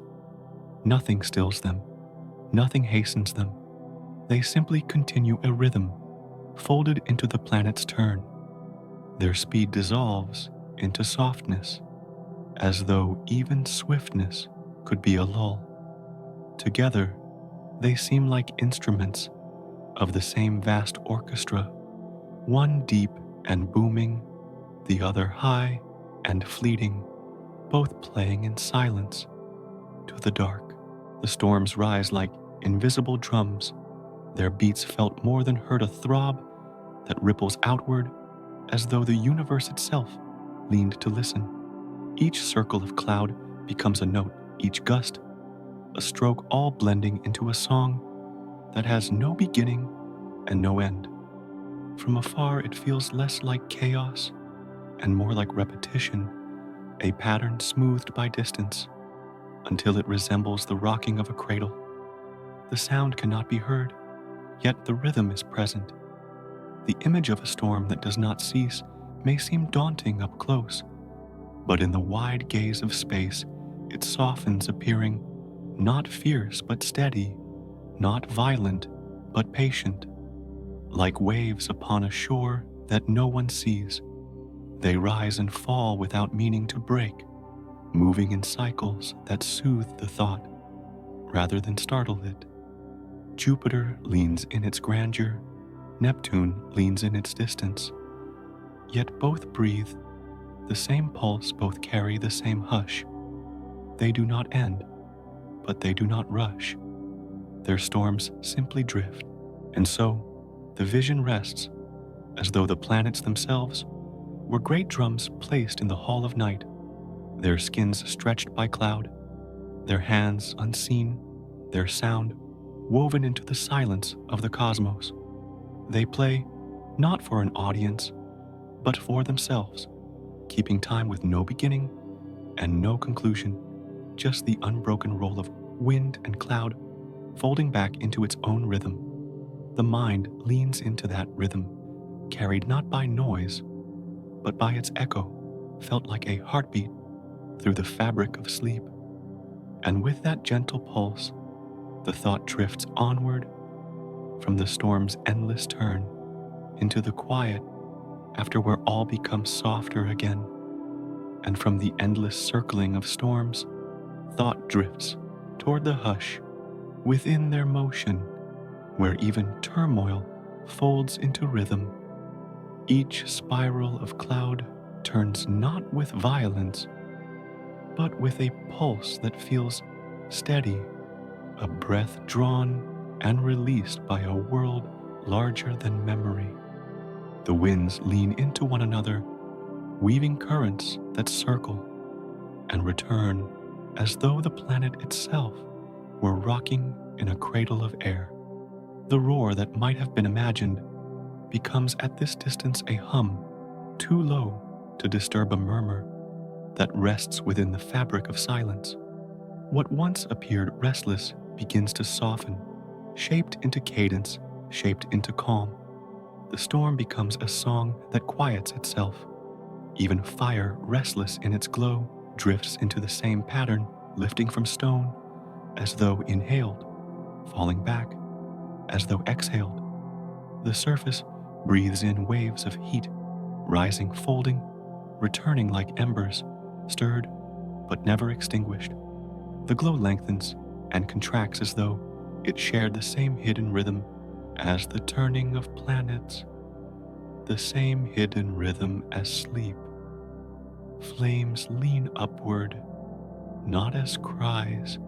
Nothing stills them, nothing hastens them. They simply continue a rhythm, folded into the planet's turn. Their speed dissolves into softness, as though even swiftness could be a lull. Together, they seem like instruments of the same vast orchestra, one deep and booming, the other high and fleeting, both playing in silence. To the dark, the storms rise like invisible drums, their beats felt more than heard, a throb that ripples outward as though the universe itself leaned to listen. Each circle of cloud becomes a note, each gust a stroke, all blending into a song that has no beginning and no end. From afar, it feels less like chaos and more like repetition, a pattern smoothed by distance, until it resembles the rocking of a cradle. The sound cannot be heard, yet the rhythm is present. The image of a storm that does not cease may seem daunting up close, but in the wide gaze of space, it softens, appearing not fierce but steady, not violent but patient. Like waves upon a shore that no one sees, they rise and fall without meaning to break, moving in cycles that soothe the thought rather than startle it. Jupiter leans in its grandeur, Neptune leans in its distance, yet both breathe the same pulse, both carry the same hush. They do not end, but they do not rush. Their storms simply drift, and so the vision rests, as though the planets themselves were great drums placed in the hall of night, their skins stretched by cloud, their hands unseen, their sound woven into the silence of the cosmos. They play not for an audience, but for themselves, keeping time with no beginning and no conclusion, just the unbroken roll of wind and cloud folding back into its own rhythm. The mind leans into that rhythm, carried not by noise, but by its echo, felt like a heartbeat through the fabric of sleep. And with that gentle pulse, the thought drifts onward from the storm's endless turn into the quiet after where all becomes softer again. And from the endless circling of storms, thought drifts toward the hush within their motion, where even turmoil folds into rhythm. Each spiral of cloud turns not with violence, but with a pulse that feels steady, a breath drawn and released by a world larger than memory. The winds lean into one another, weaving currents that circle and return as though the planet itself were rocking in a cradle of air. The roar that might have been imagined becomes at this distance a hum, too low to disturb a murmur that rests within the fabric of silence. What once appeared restless begins to soften, shaped into cadence, shaped into calm. The storm becomes a song that quiets itself. Even fire, restless in its glow, drifts into the same pattern, lifting from stone, as though inhaled, falling back, as though exhaled. The surface breathes in waves of heat, rising, folding, returning like embers, stirred but never extinguished. The glow lengthens and contracts as though it shared the same hidden rhythm as the turning of planets, the same hidden rhythm as sleep. Flames lean upward, not as cries,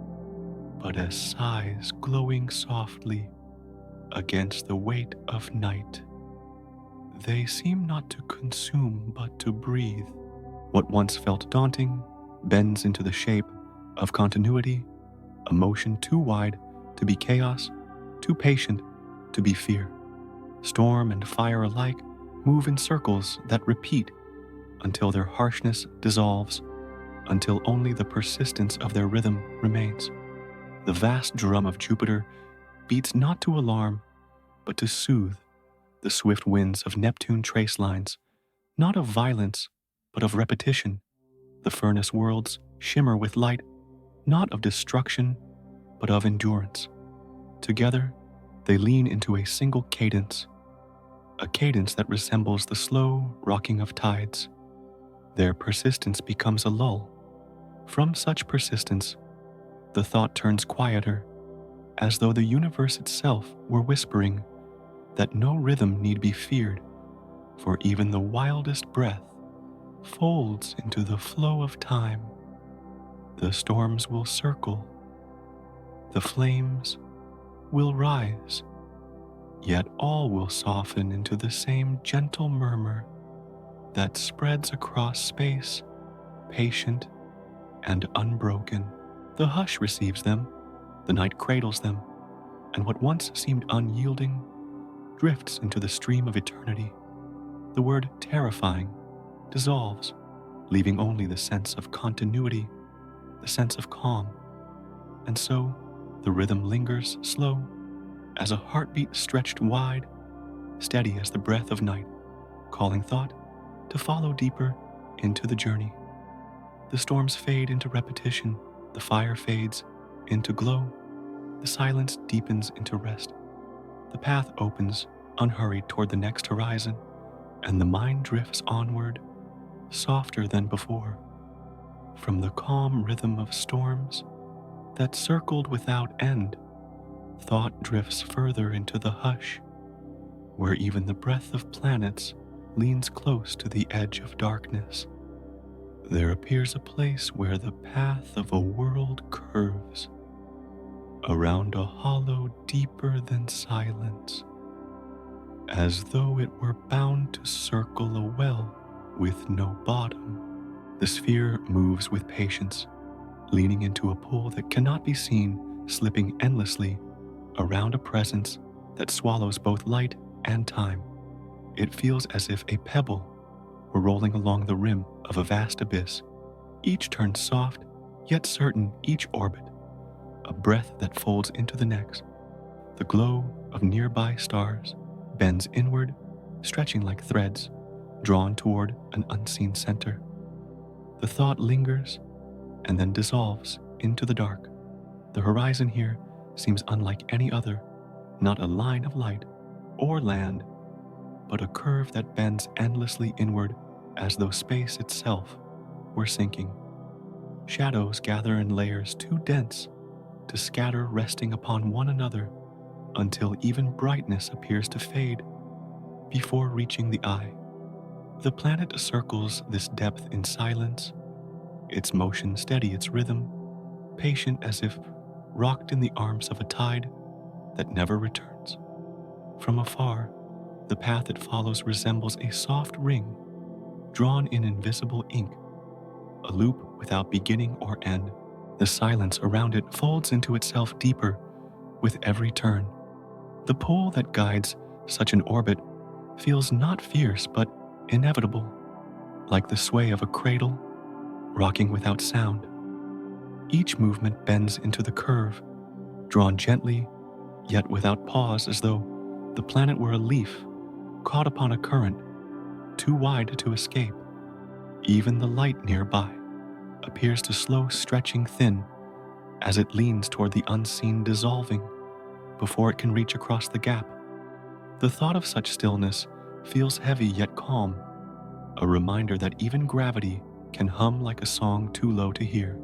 but as sighs glowing softly against the weight of night. They seem not to consume, but to breathe. What once felt daunting bends into the shape of continuity, a motion too wide to be chaos, too patient to be fear. Storm and fire alike move in circles that repeat until their harshness dissolves, until only the persistence of their rhythm remains. The vast drum of Jupiter beats not to alarm, but to soothe. The swift winds of Neptune trace lines, not of violence, but of repetition. The furnace worlds shimmer with light, not of destruction, but of endurance. Together, they lean into a single cadence, a cadence that resembles the slow rocking of tides. Their persistence becomes a lull. From such persistence, the thought turns quieter, as though the universe itself were whispering that no rhythm need be feared, for even the wildest breath folds into the flow of time. The storms will circle, the flames will rise, yet all will soften into the same gentle murmur that spreads across space, patient and unbroken. The hush receives them, the night cradles them, and what once seemed unyielding drifts into the stream of eternity. The word terrifying dissolves, leaving only the sense of continuity, the sense of calm. And so the rhythm lingers slow, as a heartbeat stretched wide, steady as the breath of night, calling thought to follow deeper into the journey. The storms fade into repetition, the fire fades into glow, the silence deepens into rest. The path opens, unhurried toward the next horizon, and the mind drifts onward, softer than before. From the calm rhythm of storms that circled without end, thought drifts further into the hush, where even the breath of planets leans close to the edge of darkness. There appears a place where the path of a world curves around a hollow deeper than silence, as though it were bound to circle a well with no bottom. The sphere moves with patience, leaning into a pool that cannot be seen, slipping endlessly around a presence that swallows both light and time. It feels as if a pebble were rolling along the rim of a vast abyss, each turn soft, yet certain, each orbit, a breath that folds into the next. The glow of nearby stars bends inward, stretching like threads, drawn toward an unseen center. The thought lingers and then dissolves into the dark. The horizon here seems unlike any other, not a line of light or land, but a curve that bends endlessly inward as though space itself were sinking. Shadows gather in layers too dense to scatter, resting upon one another until even brightness appears to fade before reaching the eye. The planet circles this depth in silence, its motion steady, its rhythm patient as if rocked in the arms of a tide that never returns. From afar, the path it follows resembles a soft ring drawn in invisible ink, a loop without beginning or end. The silence around it folds into itself deeper with every turn. The pull that guides such an orbit feels not fierce but inevitable, like the sway of a cradle rocking without sound. Each movement bends into the curve, drawn gently yet without pause, as though the planet were a leaf caught upon a current too wide to escape. Even the light nearby appears to slow stretching thin as it leans toward the unseen, dissolving before it can reach across the gap. The thought of such stillness feels heavy yet calm, a reminder that even gravity can hum like a song too low to hear.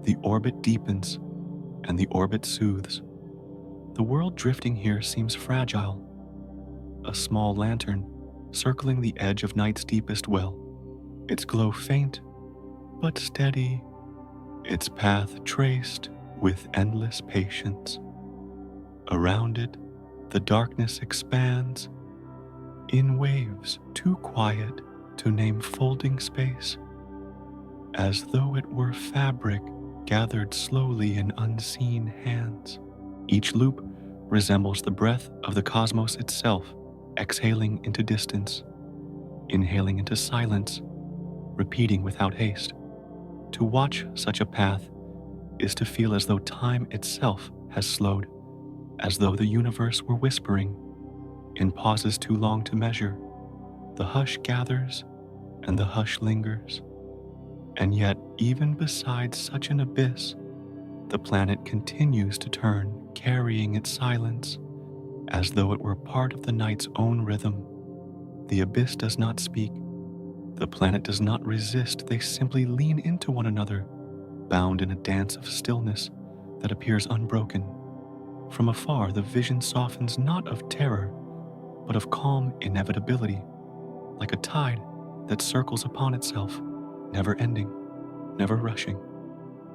The orbit deepens, and the orbit soothes. The world drifting here seems fragile, a small lantern circling the edge of night's deepest well, its glow faint but steady, its path traced with endless patience. Around it, the darkness expands in waves too quiet to name folding space, as though it were fabric gathered slowly in unseen hands. Each loop resembles the breath of the cosmos itself, exhaling into distance, inhaling into silence, repeating without haste. To watch such a path is to feel as though time itself has slowed, as though the universe were whispering in pauses too long to measure. The hush gathers and the hush lingers. And yet, even beside such an abyss, the planet continues to turn, carrying its silence, as though it were part of the night's own rhythm. The abyss does not speak. The planet does not resist. They simply lean into one another, bound in a dance of stillness that appears unbroken. From afar, the vision softens not of terror, but of calm inevitability, like a tide that circles upon itself, never ending, never rushing.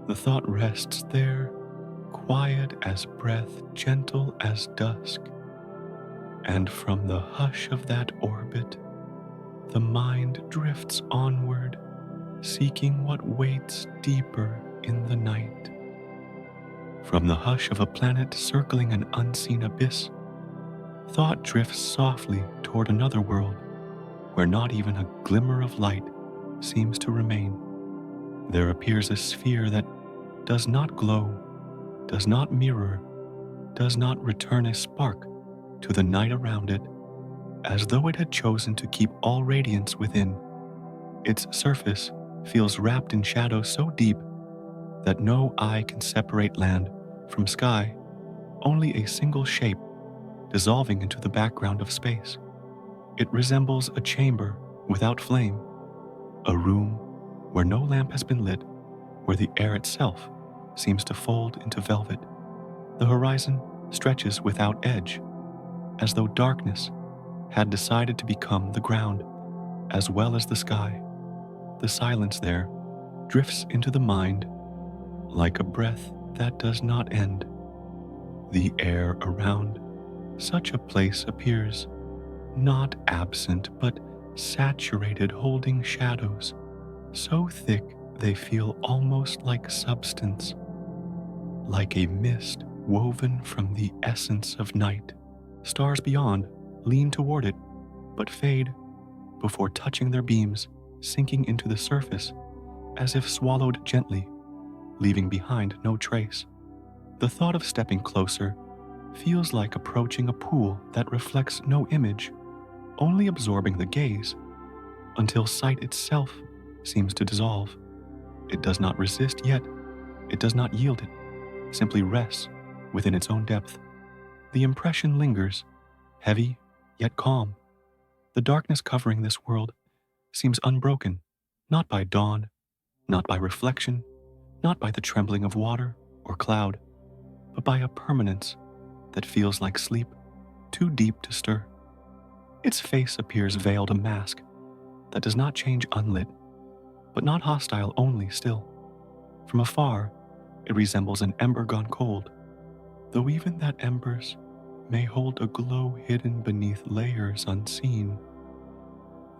The thought rests there, quiet as breath, gentle as dusk. And from the hush of that orbit, the mind drifts onward, seeking what waits deeper in the night. From the hush of a planet circling an unseen abyss, thought drifts softly toward another world where not even a glimmer of light seems to remain. There appears a sphere that does not glow, does not mirror, does not return a spark to the night around it, as though it had chosen to keep all radiance within. Its surface feels wrapped in shadow so deep that no eye can separate land from sky, only a single shape dissolving into the background of space. It resembles a chamber without flame, a room where no lamp has been lit, where the air itself seems to fold into velvet. The horizon stretches without edge, as though darkness had decided to become the ground as well as the sky. The silence there drifts into the mind like a breath that does not end. The air around such a place appears not absent but saturated, holding shadows so thick they feel almost like substance, like a mist woven from the essence of night. Stars beyond lean toward it, but fade before touching their beams, sinking into the surface as if swallowed gently, leaving behind no trace. The thought of stepping closer feels like approaching a pool that reflects no image, only absorbing the gaze, until sight itself seems to dissolve. It does not resist, yet it does not yield it, simply rests within its own depth. The impression lingers, heavy yet calm. The darkness covering this world seems unbroken, not by dawn, not by reflection, not by the trembling of water or cloud, but by a permanence that feels like sleep, too deep to stir. Its face appears veiled, a mask that does not change unlit, but not hostile, only still. From afar, it resembles an ember gone cold, though even that embers may hold a glow hidden beneath layers unseen.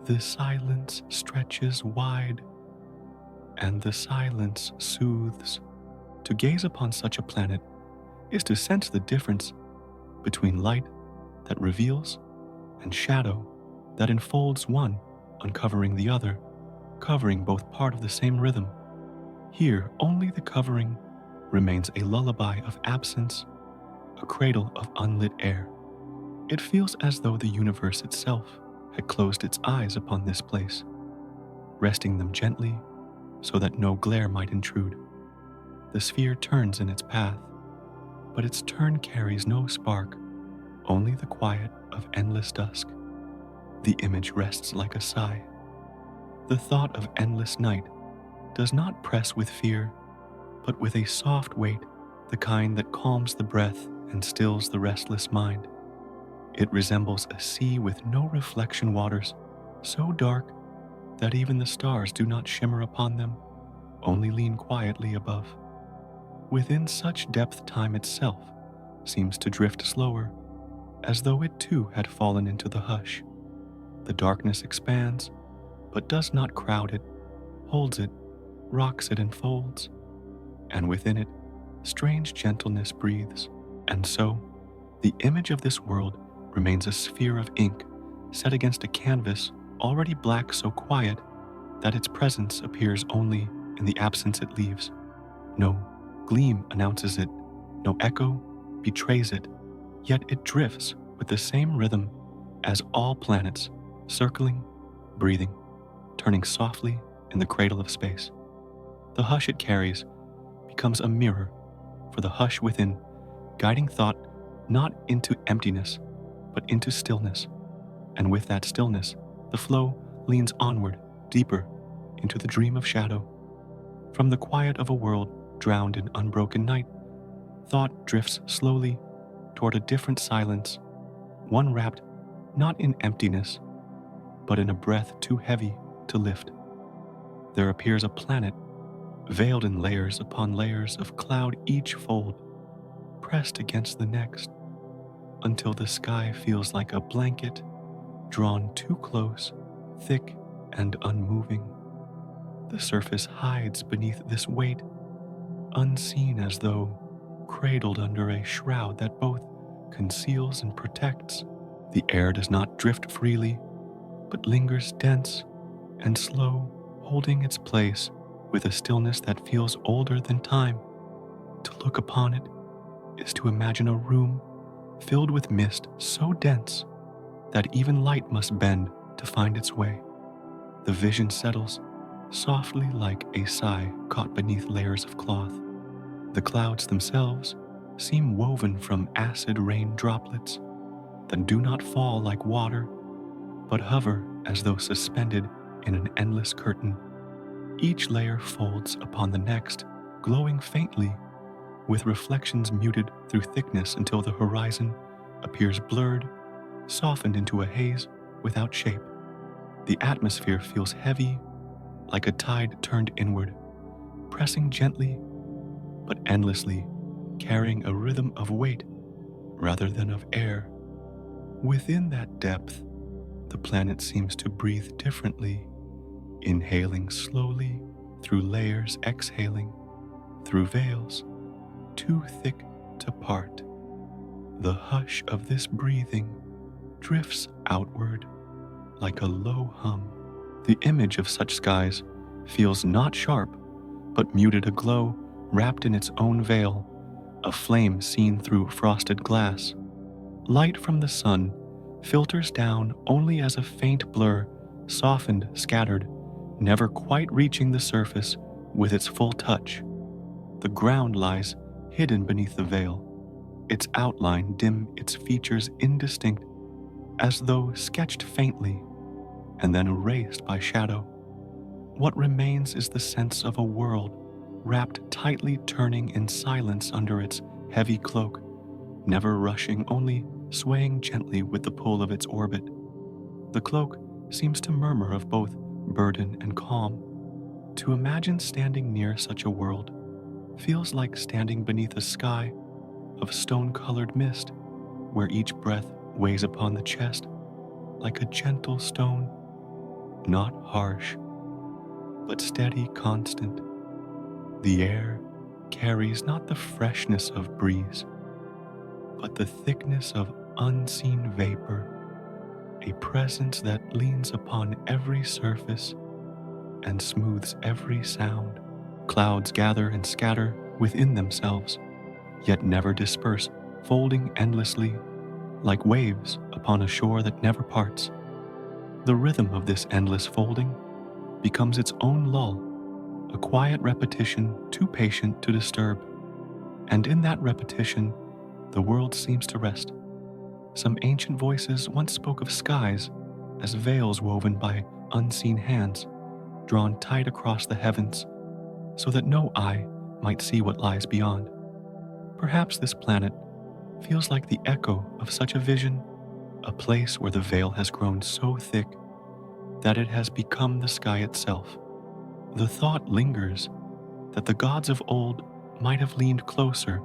The silence stretches wide, and the silence soothes. To gaze upon such a planet is to sense the difference between light that reveals and shadow that enfolds one, uncovering the other, covering both part of the same rhythm. Here, only the covering remains a lullaby of absence, a cradle of unlit air. It feels as though the universe itself had closed its eyes upon this place, resting them gently so that no glare might intrude. The sphere turns in its path, but its turn carries no spark, only the quiet of endless dusk. The image rests like a sigh. The thought of endless night does not press with fear, but with a soft weight, the kind that calms the breath and stills the restless mind. It resembles a sea with no reflection waters, so dark that even the stars do not shimmer upon them, only lean quietly above. Within such depth, time itself seems to drift slower, as though it too had fallen into the hush. The darkness expands, but does not crowd it, holds it, rocks it, and folds. And within it, strange gentleness breathes. And so, the image of this world remains a sphere of ink set against a canvas already black, so quiet that its presence appears only in the absence it leaves. No gleam announces it, no echo betrays it, yet it drifts with the same rhythm as all planets, circling, breathing, turning softly in the cradle of space. The hush it carries becomes a mirror for the hush within, guiding thought not into emptiness, but into stillness. And with that stillness, the flow leans onward, deeper, into the dream of shadow. From the quiet of a world drowned in unbroken night, thought drifts slowly toward a different silence, one wrapped not in emptiness, but in a breath too heavy to lift. There appears a planet, veiled in layers upon layers of cloud, each fold pressed against the next, until the sky feels like a blanket drawn too close, thick and unmoving. The surface hides beneath this weight, unseen, as though cradled under a shroud that both conceals and protects. The air does not drift freely, but lingers dense and slow, holding its place with a stillness that feels older than time. To look upon it is to imagine a room filled with mist so dense that even light must bend to find its way. The vision settles softly like a sigh caught beneath layers of cloth. The clouds themselves seem woven from acid rain droplets that do not fall like water, but hover as though suspended in an endless curtain. Each layer folds upon the next, glowing faintly, with reflections muted through thickness until the horizon appears blurred, softened into a haze without shape. The atmosphere feels heavy, like a tide turned inward, pressing gently but endlessly, carrying a rhythm of weight rather than of air. Within that depth, the planet seems to breathe differently, inhaling slowly through layers, exhaling through veils too thick to part. The hush of this breathing drifts outward like a low hum. The image of such skies feels not sharp, but muted, a glow wrapped in its own veil, a flame seen through frosted glass. Light from the sun filters down only as a faint blur, softened, scattered, never quite reaching the surface with its full touch. The ground lies hidden beneath the veil, its outline dim, its features indistinct, as though sketched faintly and then erased by shadow. What remains is the sense of a world wrapped tightly, turning in silence under its heavy cloak, never rushing, only swaying gently with the pull of its orbit. The cloak seems to murmur of both burden and calm. To imagine standing near such a world feels like standing beneath a sky of stone-colored mist, where each breath weighs upon the chest like a gentle stone, not harsh, but steady, constant. The air carries not the freshness of breeze, but the thickness of unseen vapor, a presence that leans upon every surface and smooths every sound. Clouds gather and scatter within themselves, yet never disperse, folding endlessly like waves upon a shore that never parts. The rhythm of this endless folding becomes its own lull, a quiet repetition too patient to disturb. And in that repetition, the world seems to rest. Some ancient voices once spoke of skies as veils woven by unseen hands, drawn tight across the heavens so that no eye might see what lies beyond. Perhaps this planet feels like the echo of such a vision, a place where the veil has grown so thick that it has become the sky itself. The thought lingers that the gods of old might have leaned closer,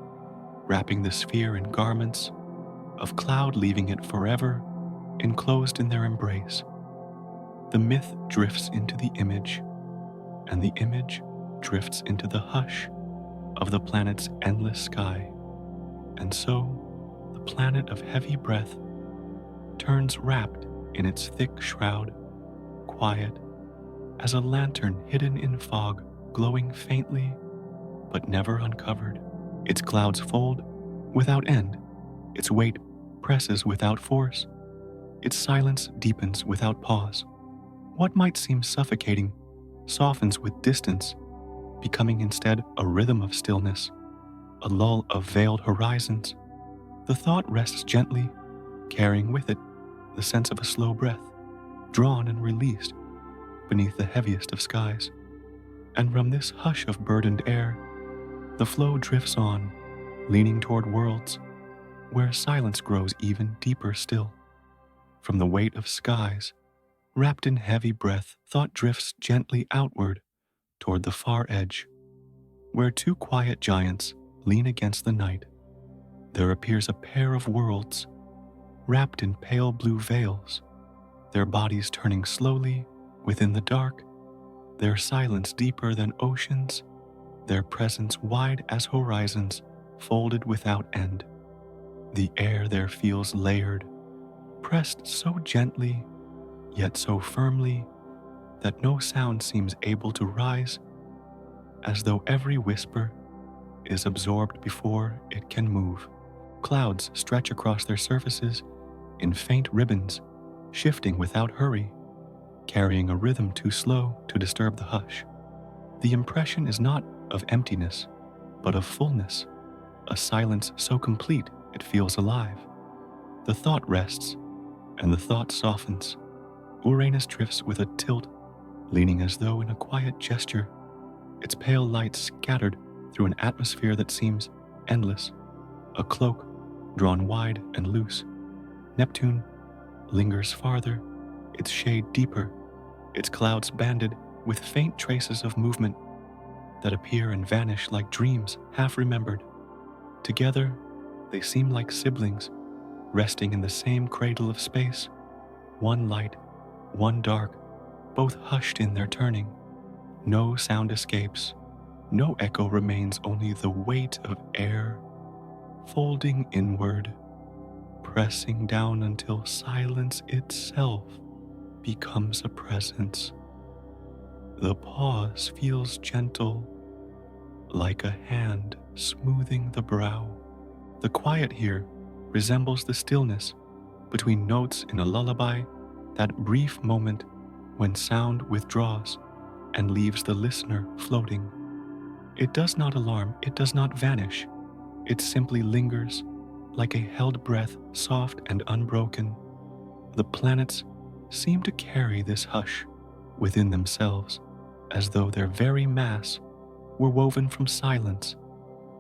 wrapping the sphere in garments of cloud, leaving it forever enclosed in their embrace. The myth drifts into the image, and the image drifts into the hush of the planet's endless sky. And so, the planet of heavy breath turns wrapped in its thick shroud, quiet as a lantern hidden in fog, glowing faintly but never uncovered. Its clouds fold without end, its weight presses without force, its silence deepens without pause. What might seem suffocating softens with distance, becoming instead a rhythm of stillness, a lull of veiled horizons. The thought rests gently, carrying with it the sense of a slow breath, drawn and released beneath the heaviest of skies. And from this hush of burdened air, the flow drifts on, leaning toward worlds where silence grows even deeper still. From the weight of skies, wrapped in heavy breath, thought drifts gently outward toward the far edge, where two quiet giants lean against the night. There appears a pair of worlds, wrapped in pale blue veils, their bodies turning slowly within the dark, their silence deeper than oceans, their presence wide as horizons, folded without end. The air there feels layered, pressed so gently, yet so firmly, that no sound seems able to rise, as though every whisper is absorbed before it can move. Clouds stretch across their surfaces in faint ribbons, shifting without hurry, carrying a rhythm too slow to disturb the hush. The impression is not of emptiness, but of fullness, a silence so complete it feels alive. The thought rests, and the thought softens. Uranus drifts with a tilt, leaning as though in a quiet gesture, its pale light scattered through an atmosphere that seems endless, a cloak drawn wide and loose. Neptune lingers farther, its shade deeper, its clouds banded with faint traces of movement that appear and vanish like dreams half remembered. Together, they seem like siblings, resting in the same cradle of space, one light, one dark, both hushed in their turning. No sound escapes, no echo remains, only the weight of air, folding inward, pressing down until silence itself becomes a presence. The pause feels gentle, like a hand smoothing the brow. The quiet here resembles the stillness between notes in a lullaby, that brief moment when sound withdraws and leaves the listener floating. It does not alarm, it does not vanish, it simply lingers like a held breath, soft and unbroken. The planets seem to carry this hush within themselves, as though their very mass were woven from silence,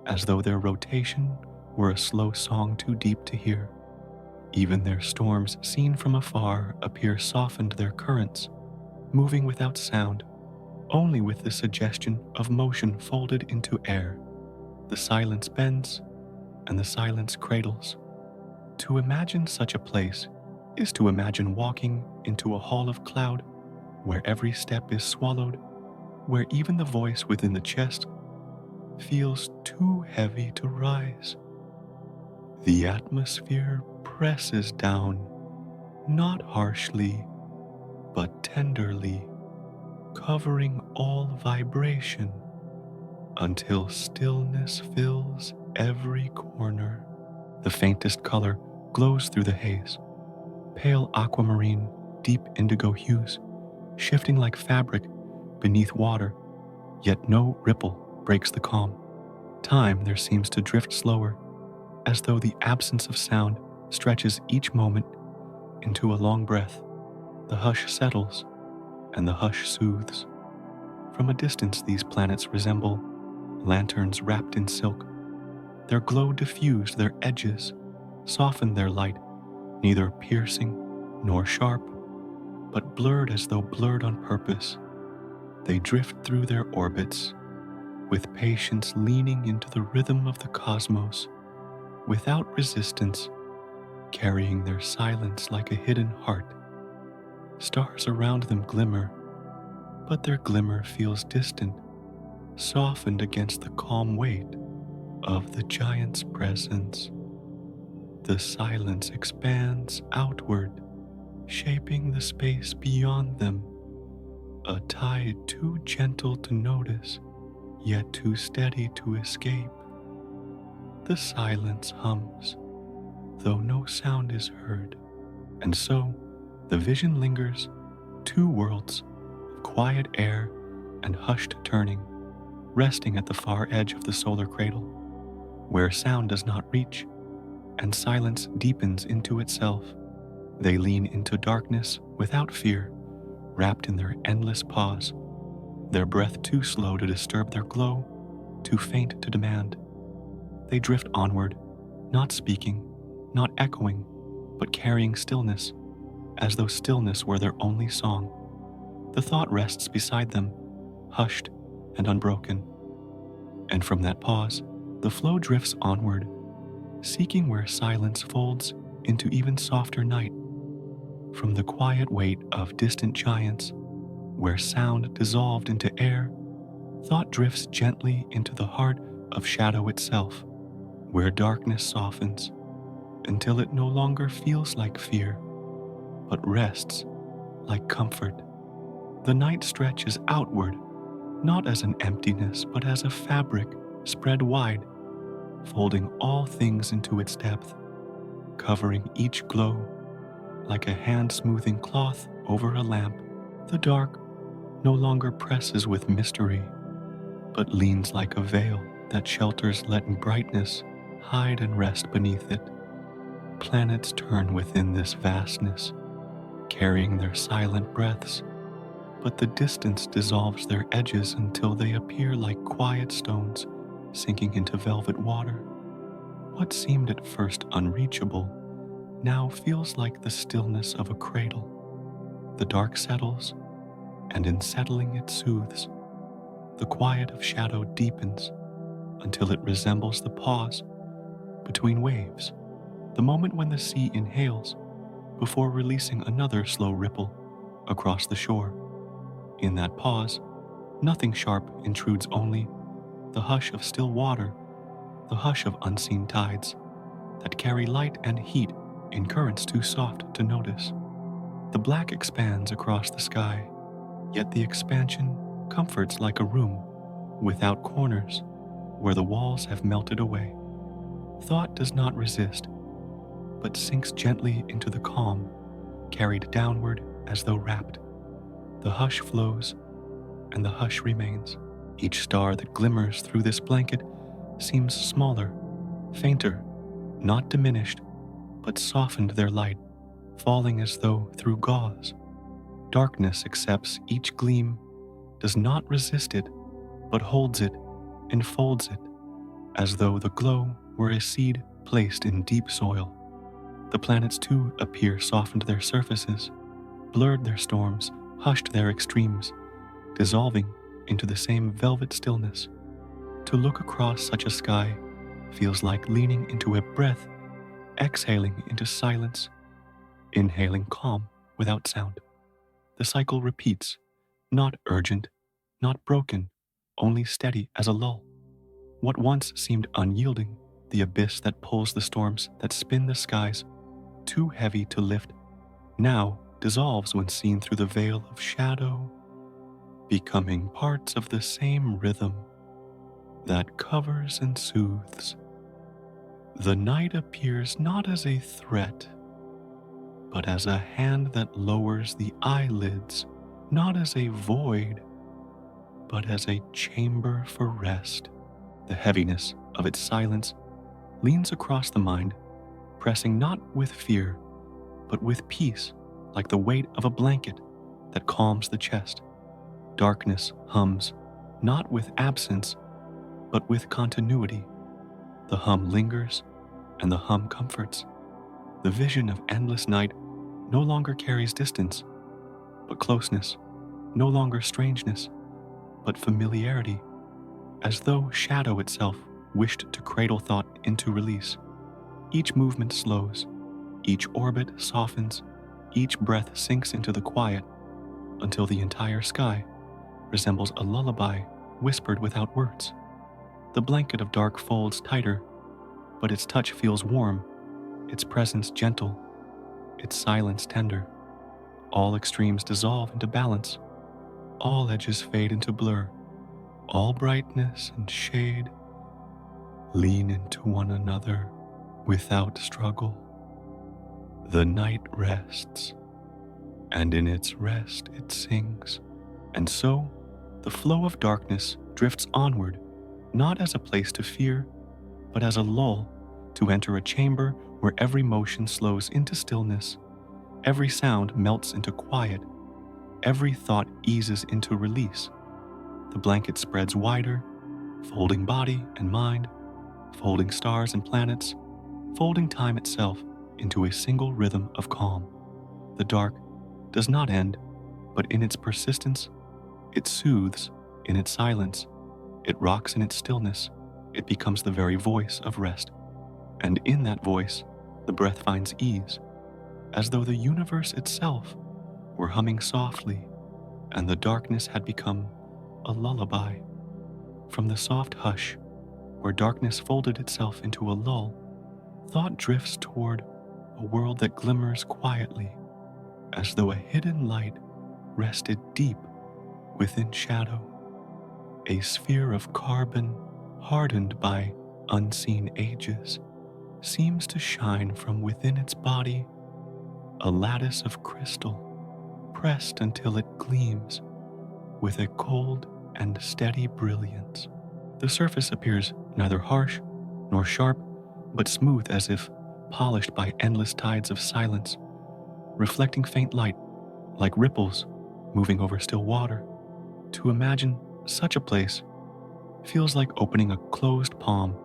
as though their rotation were a slow song too deep to hear. Even their storms, seen from afar, appear softened, their currents, moving without sound, only with the suggestion of motion folded into air. The silence bends, and the silence cradles. To imagine such a place is to imagine walking into a hall of cloud, where every step is swallowed, where even the voice within the chest feels too heavy to rise. The atmosphere presses down, not harshly, but tenderly, covering all vibration until stillness fills every corner. The faintest color glows through the haze, pale aquamarine, deep indigo hues, shifting like fabric beneath water, yet no ripple breaks the calm. Time there seems to drift slower, as though the absence of sound stretches each moment into a long breath. The hush settles, and the hush soothes. From a distance, these planets resemble lanterns wrapped in silk. Their glow diffused, their edges softened their light, neither piercing nor sharp, but blurred as though blurred on purpose. They drift through their orbits, with patience leaning into the rhythm of the cosmos, without resistance, carrying their silence like a hidden heart. Stars around them glimmer, but their glimmer feels distant, softened against the calm weight of the giant's presence. The silence expands outward, shaping the space beyond them, a tide too gentle to notice, yet too steady to escape. The silence hums, though no sound is heard, and so the vision lingers, two worlds of quiet air and hushed turning, resting at the far edge of the solar cradle, where sound does not reach and silence deepens into itself. They lean into darkness without fear, wrapped in their endless pause, their breath too slow to disturb their glow, too faint to demand. They drift onward, not speaking, not echoing, but carrying stillness, as though stillness were their only song. The thought rests beside them, hushed and unbroken. And from that pause, the flow drifts onward, seeking where silence folds into even softer night. From the quiet weight of distant giants, where sound dissolved into air, thought drifts gently into the heart of shadow itself, where darkness softens until it no longer feels like fear, but rests like comfort. The night stretches outward, not as an emptiness, but as a fabric spread wide, folding all things into its depth, covering each glow like a hand smoothing cloth over a lamp. The dark no longer presses with mystery, but leans like a veil that shelters, letting brightness hide and rest beneath it. Planets turn within this vastness, carrying their silent breaths, but the distance dissolves their edges until they appear like quiet stones sinking into velvet water. What seemed at first unreachable now feels like the stillness of a cradle. The dark settles, and in settling it soothes. The quiet of shadow deepens until it resembles the pause between waves, the moment when the sea inhales before releasing another slow ripple across the shore. In that pause, nothing sharp intrudes, only the hush of still water, the hush of unseen tides that carry light and heat in currents too soft to notice. The black expands across the sky, yet the expansion comforts like a room without corners where the walls have melted away. Thought does not resist, but sinks gently into the calm, carried downward as though wrapped. The hush flows, and the hush remains. Each star that glimmers through this blanket seems smaller, fainter, not diminished, but softened their light, falling as though through gauze. Darkness accepts each gleam, does not resist it, but holds it, enfolds it, as though the glow were a seed placed in deep soil. The planets too appear softened their surfaces, blurred their storms, hushed their extremes, dissolving into the same velvet stillness. To look across such a sky feels like leaning into a breath, exhaling into silence, inhaling calm without sound. The cycle repeats, not urgent, not broken, only steady as a lull. What once seemed unyielding, the abyss that pulls the storms that spin the skies, too heavy to lift, now dissolves when seen through the veil of shadow, becoming parts of the same rhythm that covers and soothes. The night appears not as a threat, but as a hand that lowers the eyelids, not as a void, but as a chamber for rest. The heaviness of its silence leans across the mind, pressing not with fear, but with peace, like the weight of a blanket that calms the chest. Darkness hums, not with absence, but with continuity. The hum lingers, and the hum comforts. The vision of endless night no longer carries distance, but closeness, no longer strangeness, but familiarity, as though shadow itself wished to cradle thought into release. Each movement slows, each orbit softens, each breath sinks into the quiet, until the entire sky resembles a lullaby whispered without words. The blanket of dark folds tighter, but its touch feels warm, its presence gentle, its silence tender. All extremes dissolve into balance, all edges fade into blur, all brightness and shade lean into one another without struggle. The night rests, and in its rest it sings. And so, the flow of darkness drifts onward, not as a place to fear, but as a lull to enter a chamber where every motion slows into stillness, every sound melts into quiet, every thought eases into release. The blanket spreads wider, folding body and mind, folding stars and planets, folding time itself into a single rhythm of calm. The dark does not end, but in its persistence, it soothes in its silence, it rocks in its stillness, it becomes the very voice of rest. And in that voice, the breath finds ease, as though the universe itself were humming softly, and the darkness had become a lullaby. From the soft hush, where darkness folded itself into a lull, thought drifts toward a world that glimmers quietly, as though a hidden light rested deep within shadow. A sphere of carbon, hardened by unseen ages, seems to shine from within its body, a lattice of crystal, pressed until it gleams with a cold and steady brilliance. The surface appears neither harsh nor sharp, but smooth as if polished by endless tides of silence, reflecting faint light like ripples moving over still water. To imagine such a place feels like opening a closed palm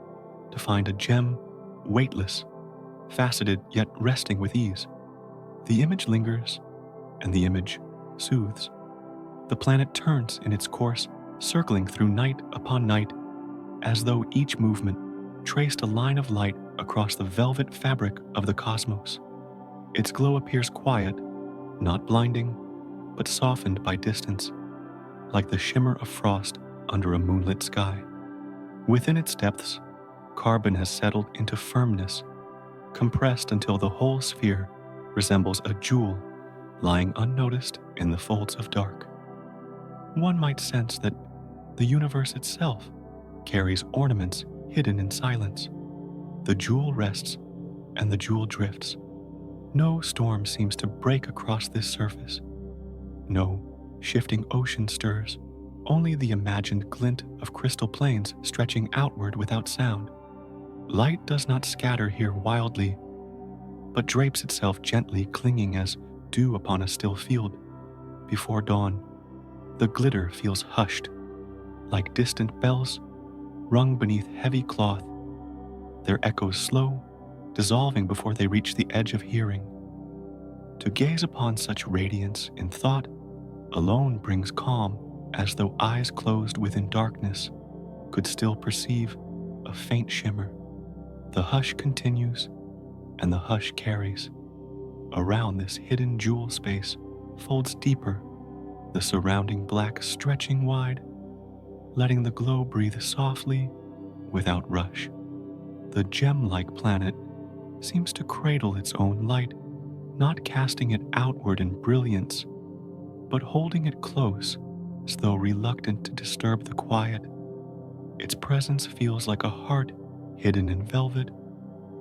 to find a gem weightless, faceted yet resting with ease. The image lingers, and the image soothes. The planet turns in its course, circling through night upon night, as though each movement traced a line of light across the velvet fabric of the cosmos. Its glow appears quiet, not blinding, but softened by distance, like the shimmer of frost under a moonlit sky. Within its depths, carbon has settled into firmness, compressed until the whole sphere resembles a jewel lying unnoticed in the folds of dark. One might sense that the universe itself carries ornaments hidden in silence. The jewel rests, and the jewel drifts. No storm seems to break across this surface. No shifting ocean stirs, only the imagined glint of crystal plains stretching outward without sound. Light does not scatter here wildly, but drapes itself gently, clinging as dew upon a still field. Before dawn, the glitter feels hushed, like distant bells rung beneath heavy cloth, their echoes slow, dissolving before they reach the edge of hearing. To gaze upon such radiance in thought alone brings calm, as though eyes closed within darkness could still perceive a faint shimmer. The hush continues, and the hush carries. Around this hidden jewel space folds deeper, the surrounding black stretching wide, letting the glow breathe softly without rush. The gem-like planet seems to cradle its own light, not casting it outward in brilliance, but holding it close as though reluctant to disturb the quiet. Its presence feels like a heart hidden in velvet,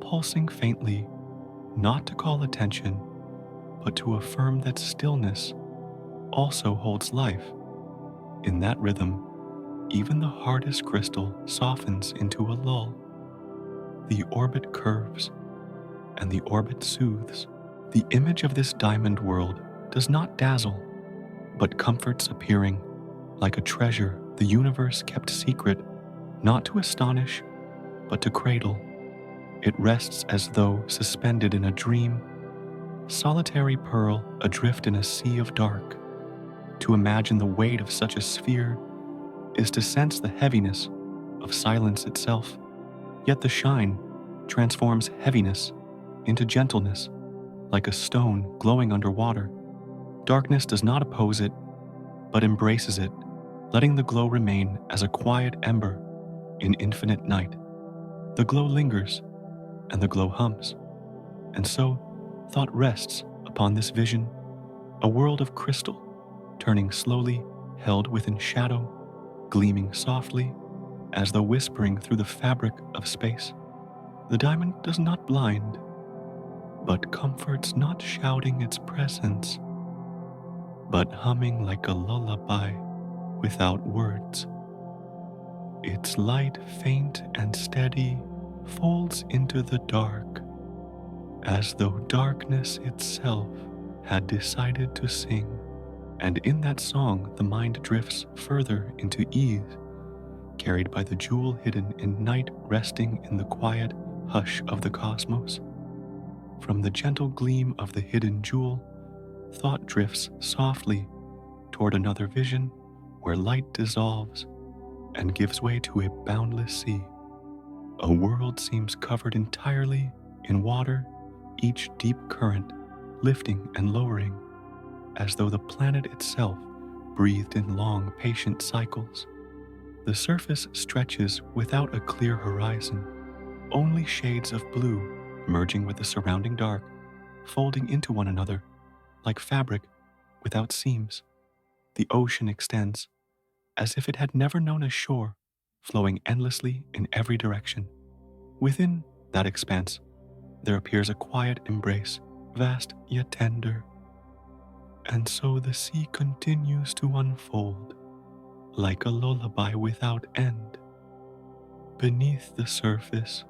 pulsing faintly, not to call attention, but to affirm that stillness also holds life. In that rhythm, even the hardest crystal softens into a lull. The orbit curves, and the orbit soothes. The image of this diamond world does not dazzle, but comforts appearing like a treasure the universe kept secret, not to astonish, but to cradle. It rests as though suspended in a dream, solitary pearl adrift in a sea of dark. To imagine the weight of such a sphere is to sense the heaviness of silence itself, yet the shine transforms heaviness into gentleness, like a stone glowing under water. Darkness does not oppose it, but embraces it, letting the glow remain as a quiet ember in infinite night. The glow lingers, and the glow hums, and so thought rests upon this vision, a world of crystal, turning slowly, held within shadow, gleaming softly, as though whispering through the fabric of space. The diamond does not blind, but comforts, not shouting its presence, but humming like a lullaby without words. Its light, faint and steady, folds into the dark, as though darkness itself had decided to sing. And in that song, the mind drifts further into ease, carried by the jewel hidden in night, resting in the quiet hush of the cosmos. From the gentle gleam of the hidden jewel, thought drifts softly toward another vision where light dissolves and gives way to a boundless sea. A world seems covered entirely in water, each deep current lifting and lowering, as though the planet itself breathed in long, patient cycles. The surface stretches without a clear horizon, only shades of blue merging with the surrounding dark, folding into one another like fabric without seams. The ocean extends, as if it had never known a shore, flowing endlessly in every direction. Within that expanse, there appears a quiet embrace, vast yet tender. And so the sea continues to unfold, like a lullaby without end. Beneath the surface,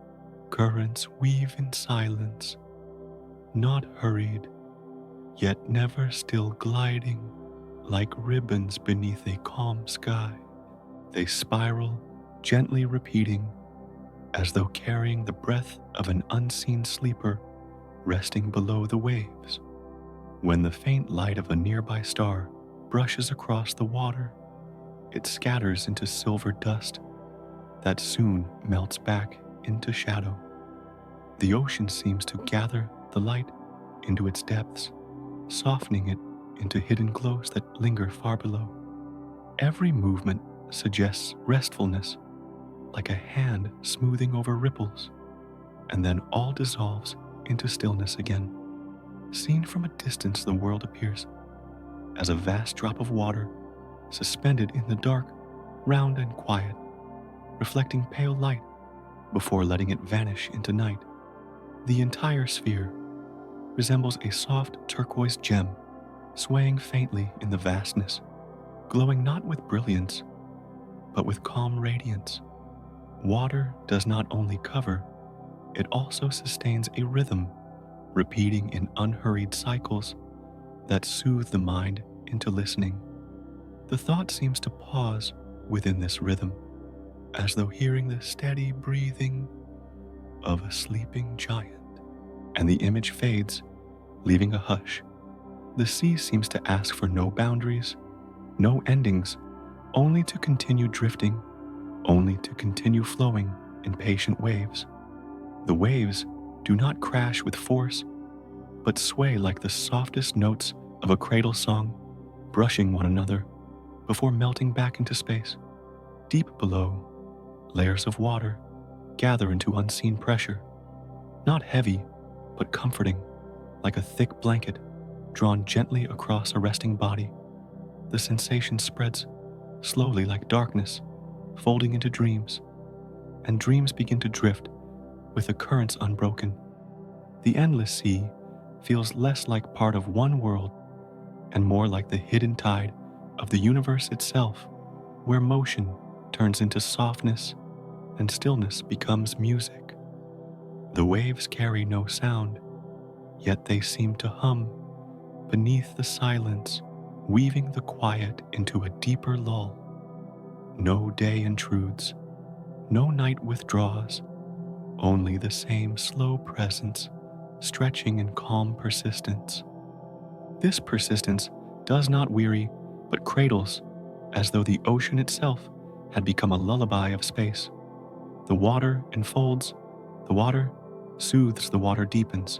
currents weave in silence, not hurried, yet never still gliding, like ribbons beneath a calm sky. They spiral, gently repeating, as though carrying the breath of an unseen sleeper resting below the waves. When the faint light of a nearby star brushes across the water, it scatters into silver dust that soon melts back into shadow. The ocean seems to gather the light into its depths, softening it into hidden glows that linger far below. Every movement suggests restfulness, like a hand smoothing over ripples, and then all dissolves into stillness again. Seen from a distance, the world appears as a vast drop of water suspended in the dark, round and quiet, reflecting pale light before letting it vanish into night. The entire sphere resembles a soft turquoise gem, swaying faintly in the vastness, glowing not with brilliance, but with calm radiance. Water does not only cover, it also sustains a rhythm, repeating in unhurried cycles that soothe the mind into listening. The thought seems to pause within this rhythm, as though hearing the steady breathing of a sleeping giant. And the image fades, leaving a hush. The sea seems to ask for no boundaries, no endings, only to continue drifting, only to continue flowing in patient waves. The waves do not crash with force, but sway like the softest notes of a cradle song, brushing one another before melting back into space. Deep below, layers of water gather into unseen pressure, not heavy, but comforting, like a thick blanket drawn gently across a resting body. The sensation spreads slowly like darkness, folding into dreams, and dreams begin to drift with the currents unbroken. The endless sea feels less like part of one world and more like the hidden tide of the universe itself, where motion turns into softness and stillness becomes music. The waves carry no sound, yet they seem to hum beneath the silence, weaving the quiet into a deeper lull. No day intrudes, no night withdraws, only the same slow presence stretching in calm persistence. This persistence does not weary, but cradles, as though the ocean itself had become a lullaby of space. The water enfolds, the water soothes, the water deepens,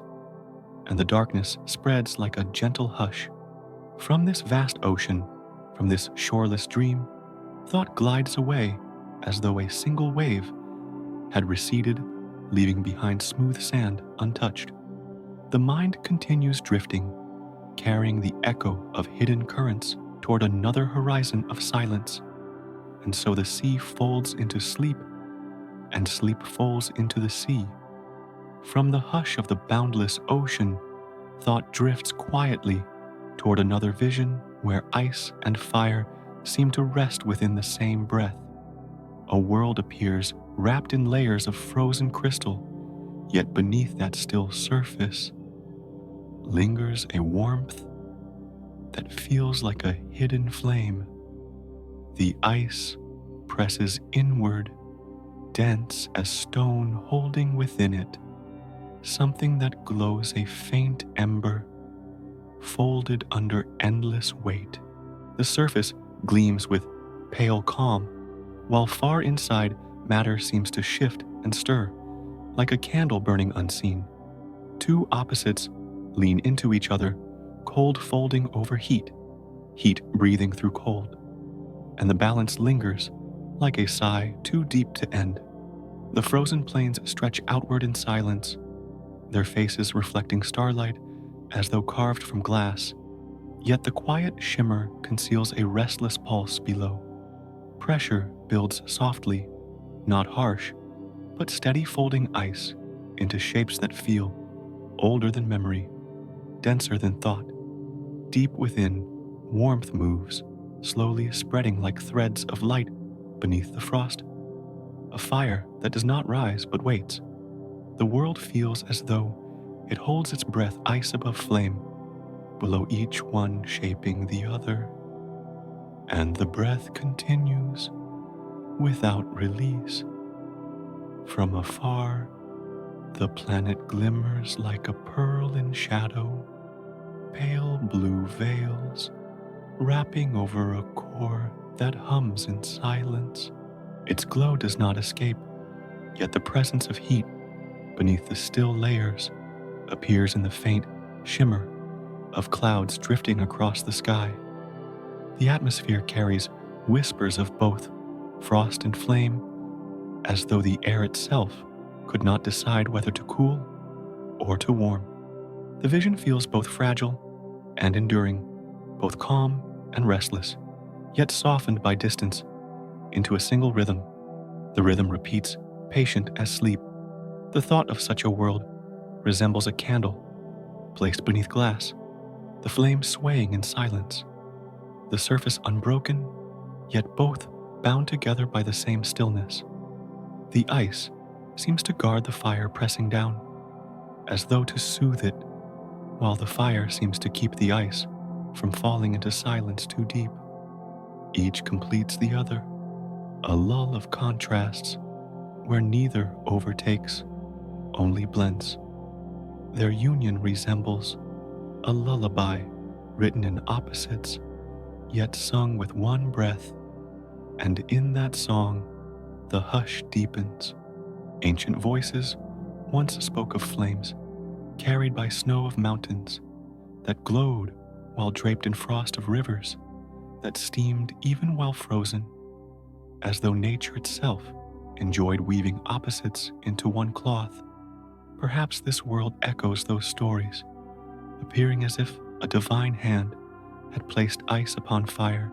and the darkness spreads like a gentle hush. From this vast ocean, from this shoreless dream, thought glides away as though a single wave had receded, leaving behind smooth sand untouched. The mind continues drifting, carrying the echo of hidden currents toward another horizon of silence. And so the sea folds into sleep, and sleep folds into the sea. From the hush of the boundless ocean, thought drifts quietly toward another vision where ice and fire seem to rest within the same breath. A world appears wrapped in layers of frozen crystal, yet beneath that still surface lingers a warmth that feels like a hidden flame. The ice presses inward, dense as stone, holding within it something that glows a faint ember, folded under endless weight. The surface gleams with pale calm, while far inside matter seems to shift and stir, like a candle burning unseen. Two opposites lean into each other, cold folding over heat, heat breathing through cold, and the balance lingers like a sigh too deep to end. The frozen plains stretch outward in silence, their faces reflecting starlight as though carved from glass, yet the quiet shimmer conceals a restless pulse below. Pressure builds softly, not harsh, but steady, folding ice into shapes that feel older than memory, denser than thought. Deep within, warmth moves, slowly spreading like threads of light beneath the frost. A fire that does not rise but waits. The world feels as though it holds its breath ice above flame, below each one shaping the other. And the breath continues without release. From afar, the planet glimmers like a pearl in shadow, pale blue veils wrapping over a core that hums in silence. Its glow does not escape, yet the presence of heat beneath the still layers appears in the faint shimmer of clouds drifting across the sky. The atmosphere carries whispers of both frost and flame, as though the air itself could not decide whether to cool or to warm. The vision feels both fragile and enduring, both calm and restless, yet softened by distance into a single rhythm. The rhythm repeats, patient as sleep. The thought of such a world resembles a candle placed beneath glass, the flame swaying in silence, the surface unbroken, yet both bound together by the same stillness. The ice seems to guard the fire pressing down, as though to soothe it, while the fire seems to keep the ice from falling into silence too deep. Each completes the other, a lull of contrasts where neither overtakes, only blends. Their union resembles a lullaby written in opposites, yet sung with one breath, and in that song the hush deepens. Ancient voices once spoke of flames carried by snow of mountains that glowed while draped in frost of rivers that steamed even while frozen, as though nature itself enjoyed weaving opposites into one cloth. Perhaps this world echoes those stories, appearing as if a divine hand had placed ice upon fire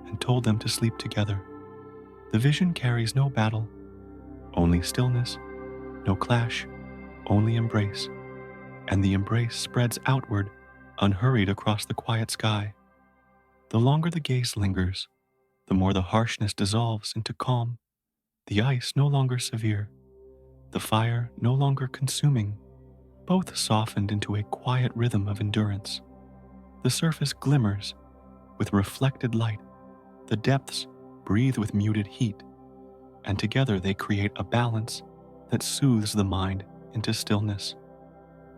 and told them to sleep together. The vision carries no battle, only stillness, no clash, only embrace, and the embrace spreads outward, unhurried across the quiet sky. The longer the gaze lingers, the more the harshness dissolves into calm, the ice no longer severe, the fire no longer consuming, both softened into a quiet rhythm of endurance. The surface glimmers with reflected light, the depths breathe with muted heat, and together they create a balance that soothes the mind into stillness.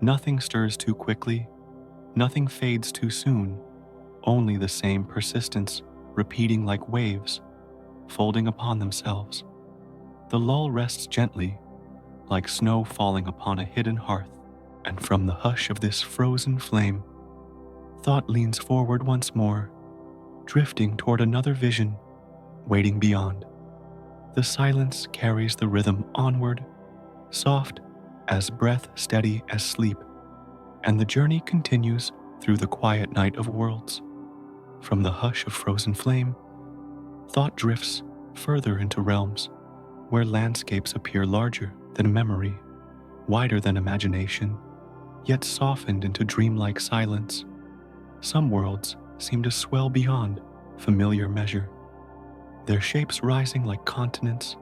Nothing stirs too quickly, nothing fades too soon, only the same persistence repeating like waves, folding upon themselves. The lull rests gently, like snow falling upon a hidden hearth, and from the hush of this frozen flame, thought leans forward once more, drifting toward another vision, waiting beyond. The silence carries the rhythm onward, soft as breath, steady as sleep, and the journey continues through the quiet night of worlds. From the hush of frozen flame, thought drifts further into realms where landscapes appear larger than memory, wider than imagination, yet softened into dreamlike silence. Some worlds seem to swell beyond familiar measure, their shapes rising like continents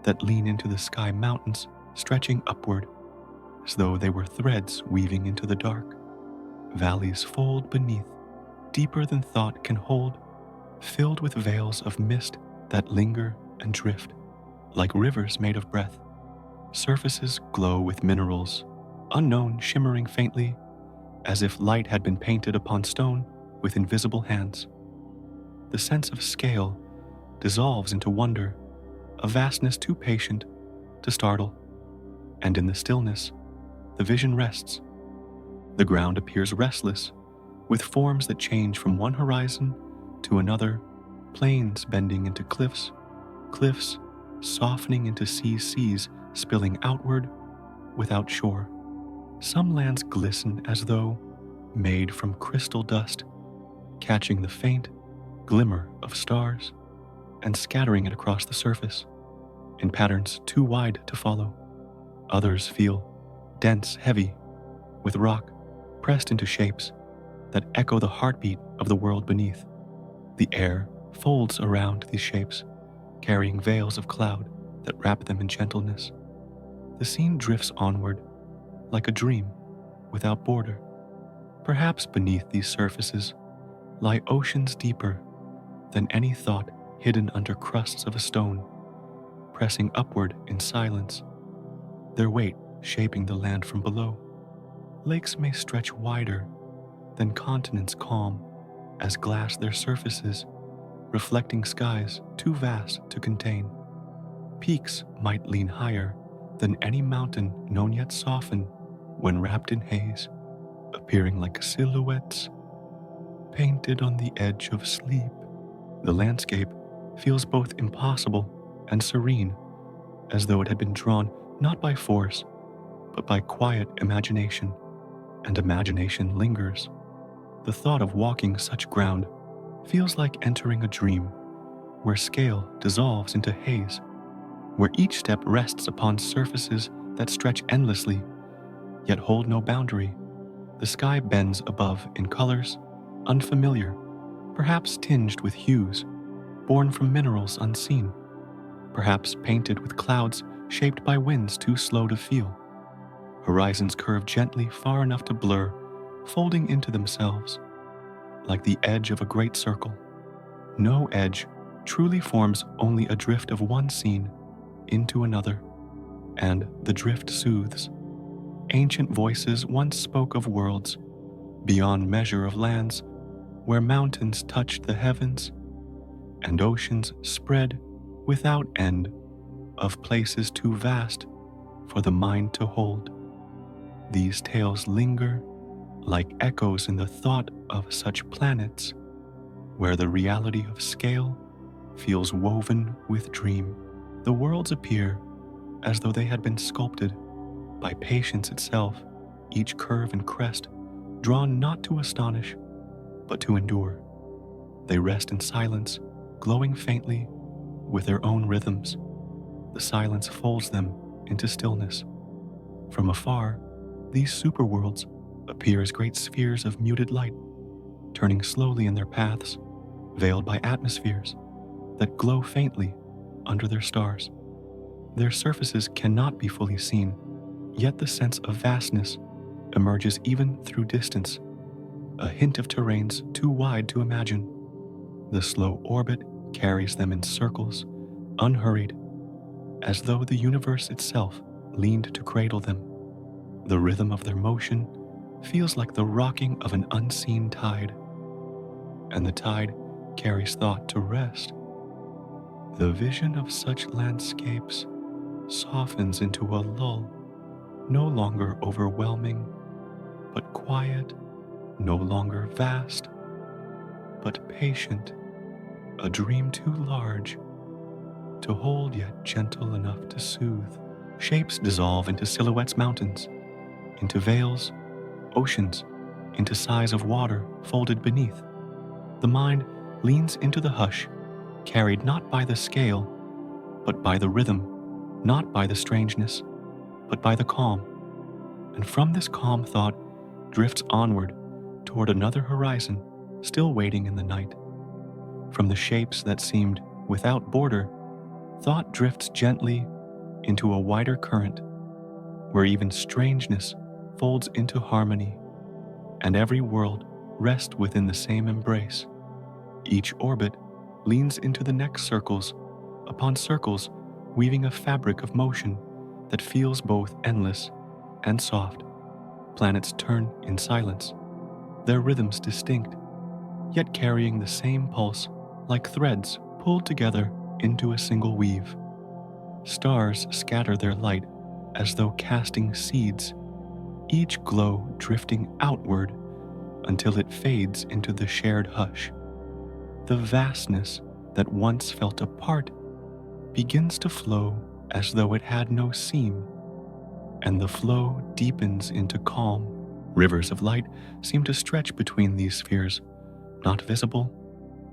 that lean into the sky, mountains stretching upward as though they were threads weaving into the dark. Valleys fold beneath, deeper than thought can hold, filled with veils of mist that linger and drift, like rivers made of breath. Surfaces glow with minerals, unknown, shimmering faintly, as if light had been painted upon stone with invisible hands. The sense of scale dissolves into wonder, a vastness too patient to startle, and in the stillness, the vision rests. The ground appears restless, with forms that change from one horizon to another, plains bending into cliffs, cliffs softening into seas spilling outward without shore. Some lands glisten as though made from crystal dust, catching the faint glimmer of stars and scattering it across the surface in patterns too wide to follow. Others feel dense, heavy, with rock pressed into shapes that echo the heartbeat of the world beneath. The air folds around these shapes, carrying veils of cloud that wrap them in gentleness. The scene drifts onward, like a dream without border. Perhaps beneath these surfaces lie oceans deeper than any thought, hidden under crusts of a stone, pressing upward in silence, their weight shaping the land from below. Lakes may stretch wider than continents, calm as glass their surfaces, reflecting skies too vast to contain. Peaks might lean higher than any mountain known, yet soften when wrapped in haze, appearing like silhouettes painted on the edge of sleep. The landscape feels both impossible and serene, as though it had been drawn not by force, but by quiet imagination, and imagination lingers. The thought of walking such ground feels like entering a dream, where scale dissolves into haze, where each step rests upon surfaces that stretch endlessly, yet hold no boundary. The sky bends above in colors unfamiliar, perhaps tinged with hues born from minerals unseen, perhaps painted with clouds shaped by winds too slow to feel. Horizons curve gently far enough to blur, folding into themselves, like the edge of a great circle. No edge truly forms, only a drift of one scene into another, and the drift soothes. Ancient voices once spoke of worlds, beyond measure of lands, where mountains touched the heavens, and oceans spread without end, of places too vast for the mind to hold. These tales linger like echoes in the thought of such planets, where the reality of scale feels woven with dream. The worlds appear as though they had been sculpted by patience itself, each curve and crest drawn not to astonish, but to endure. They rest in silence, glowing faintly with their own rhythms. The silence folds them into stillness. From afar, these superworlds appear as great spheres of muted light, turning slowly in their paths, veiled by atmospheres that glow faintly under their stars. Their surfaces cannot be fully seen, yet the sense of vastness emerges even through distance, a hint of terrains too wide to imagine. The slow orbit carries them in circles, unhurried, as though the universe itself leaned to cradle them. The rhythm of their motion feels like the rocking of an unseen tide, and the tide carries thought to rest. The vision of such landscapes softens into a lull, no longer overwhelming, but quiet, no longer vast, but patient, a dream too large to hold yet gentle enough to soothe. Shapes dissolve into silhouettes, mountains, into vales, oceans, into sighs of water folded beneath. The mind leans into the hush, carried not by the scale, but by the rhythm, not by the strangeness, but by the calm. And from this calm thought drifts onward toward another horizon, still waiting in the night. From the shapes that seemed without border, thought drifts gently into a wider current, where even strangeness folds into harmony, and every world rests within the same embrace. Each orbit leans into the next, circles upon circles, weaving a fabric of motion that feels both endless and soft. Planets turn in silence, their rhythms distinct, yet carrying the same pulse like threads pulled together into a single weave. Stars scatter their light as though casting seeds, each glow drifting outward until it fades into the shared hush. The vastness that once felt apart begins to flow as though it had no seam, and the flow deepens into calm. Rivers of light seem to stretch between these spheres, not visible,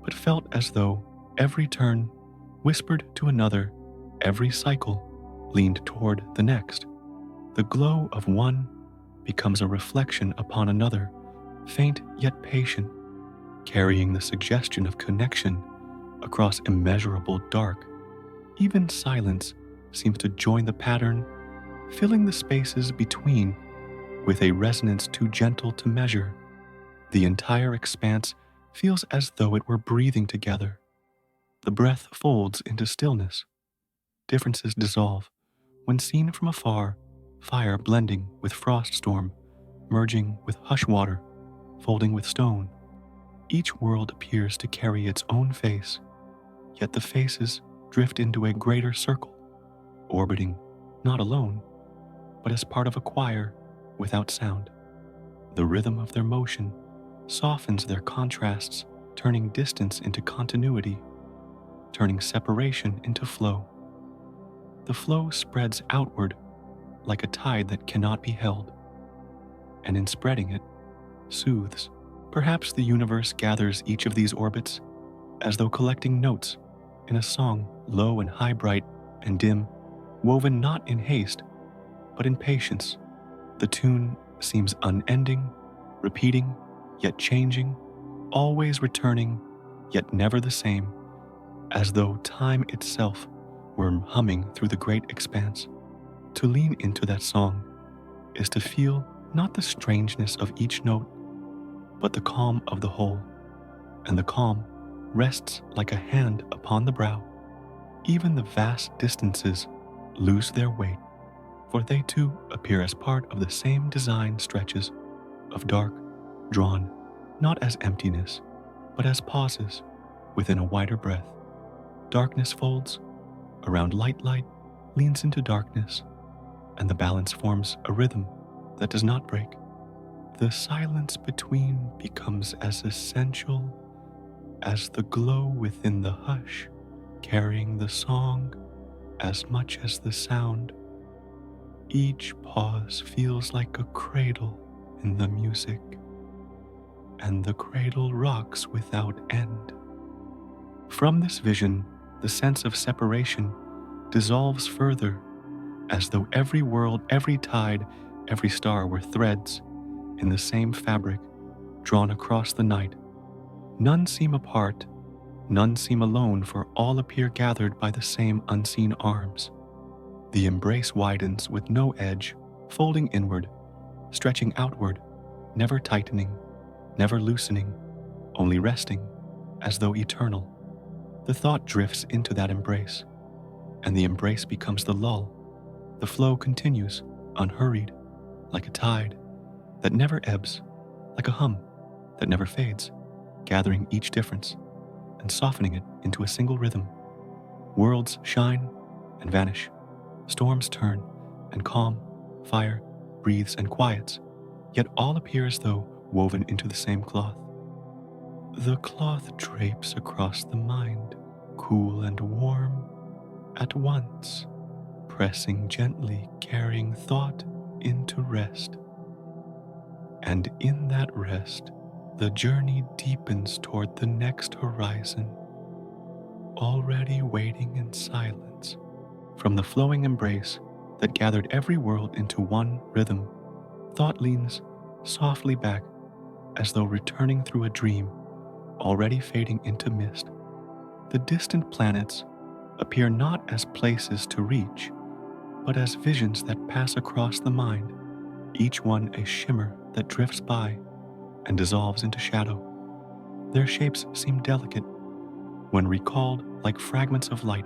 but felt as though every turn whispered to another, every cycle leaned toward the next. The glow of one becomes a reflection upon another, faint yet patient, carrying the suggestion of connection across immeasurable dark. Even silence seems to join the pattern, filling the spaces between with a resonance too gentle to measure. The entire expanse feels as though it were breathing together. The breath folds into stillness. Differences dissolve. When seen from afar, fire blending with frost storm, merging with hush water, folding with stone. Each world appears to carry its own face, yet the faces drift into a greater circle, orbiting not alone, but as part of a choir without sound. The rhythm of their motion softens their contrasts, turning distance into continuity, turning separation into flow. The flow spreads outward like a tide that cannot be held, and in spreading it, soothes. Perhaps the universe gathers each of these orbits as though collecting notes in a song, low and high, bright and dim, woven not in haste, but in patience. The tune seems unending, repeating, yet changing, always returning, yet never the same, as though time itself were humming through the great expanse. To lean into that song is to feel not the strangeness of each note, but the calm of the whole, and the calm rests like a hand upon the brow. Even the vast distances lose their weight, for they too appear as part of the same design stretches of dark, drawn not as emptiness, but as pauses within a wider breath. Darkness folds around light leans into darkness, and the balance forms a rhythm that does not break. The silence between becomes as essential as the glow within the hush, carrying the song as much as the sound. Each pause feels like a cradle in the music, and the cradle rocks without end. From this vision, the sense of separation dissolves further, as though every world, every tide, every star were threads in the same fabric drawn across the night. None seem apart, none seem alone, for all appear gathered by the same unseen arms. The embrace widens with no edge, folding inward, stretching outward, never tightening, never loosening, only resting, as though eternal. The thought drifts into that embrace, and the embrace becomes the lull. The flow continues, unhurried, like a tide that never ebbs, like a hum that never fades, gathering each difference and softening it into a single rhythm. Worlds shine and vanish, storms turn and calm, fire breathes and quiets, yet all appear as though woven into the same cloth. The cloth drapes across the mind, cool and warm at once, pressing gently, carrying thought into rest. And in that rest, the journey deepens toward the next horizon, already waiting in silence. From the flowing embrace that gathered every world into one rhythm, thought leans softly back, as though returning through a dream, already fading into mist. The distant planets appear not as places to reach, but as visions that pass across the mind, each one a shimmer that drifts by and dissolves into shadow. Their shapes seem delicate when recalled, like fragments of light,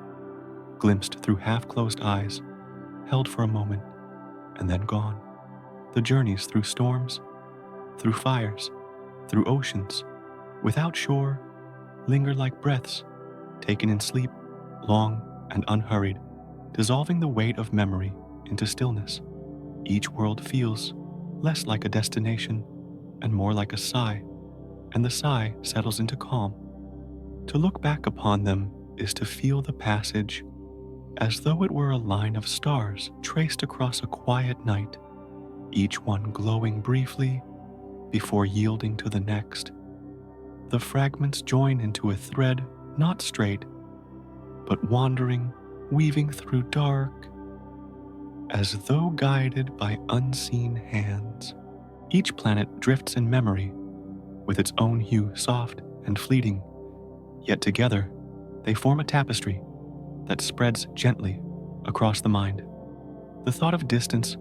glimpsed through half-closed eyes, held for a moment, and then gone. The journeys through storms, through fires, through oceans, without shore, linger like breaths, taken in sleep, long and unhurried, dissolving the weight of memory into stillness. Each world feels less like a destination and more like a sigh, and the sigh settles into calm. To look back upon them is to feel the passage as though it were a line of stars traced across a quiet night, each one glowing briefly before yielding to the next. The fragments join into a thread, not straight, but wandering, weaving through dark, as though guided by unseen hands. Each planet drifts in memory, with its own hue soft and fleeting, yet together they form a tapestry that spreads gently across the mind. The thought of distance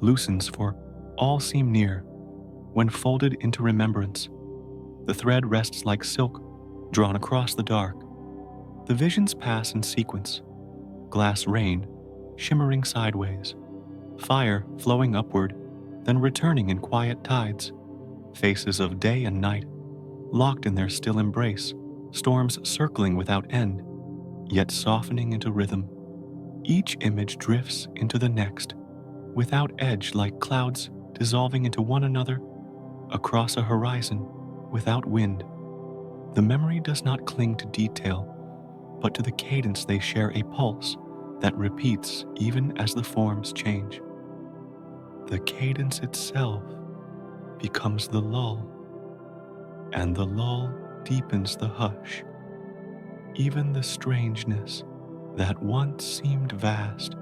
loosens, for all seem near when folded into remembrance. The thread rests like silk drawn across the dark. The visions pass in sequence: glass rain shimmering sideways, fire flowing upward, then returning in quiet tides, faces of day and night locked in their still embrace, storms circling without end, yet softening into rhythm. Each image drifts into the next, without edge, like clouds dissolving into one another across a horizon without wind. The memory does not cling to detail, but to the cadence they share, a pulse that repeats even as the forms change. The cadence itself becomes the lull, and the lull deepens the hush. Even the strangeness that once seemed vast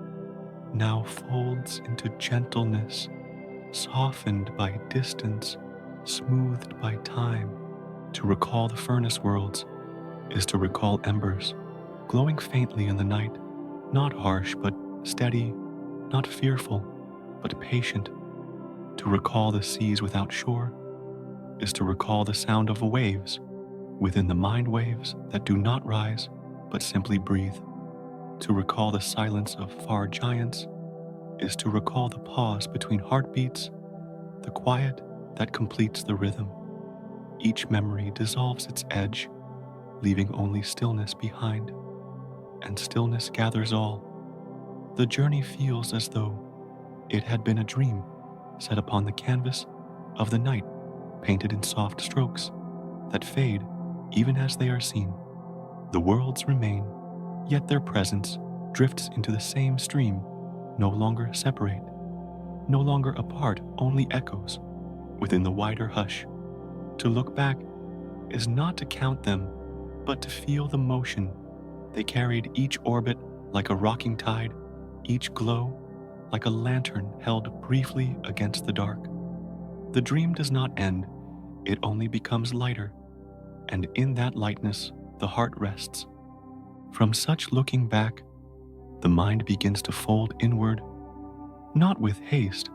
now folds into gentleness, softened by distance, smoothed by time. To recall the furnace worlds is to recall embers, glowing faintly in the night, not harsh but steady, not fearful but patient. To recall the seas without shore is to recall the sound of waves within the mind waves that do not rise but simply breathe. To recall the silence of far giants is to recall the pause between heartbeats, the quiet that completes the rhythm. Each memory dissolves its edge, leaving only stillness behind, and stillness gathers all. The journey feels as though it had been a dream set upon the canvas of the night, painted in soft strokes that fade even as they are seen. The worlds remain, yet their presence drifts into the same stream, no longer separate, no longer apart, only echoes within the wider hush. To look back is not to count them, but to feel the motion they carried, each orbit like a rocking tide, each glow like a lantern held briefly against the dark. The dream does not end, it only becomes lighter, and in that lightness the heart rests. From such looking back, the mind begins to fold inward, not with haste,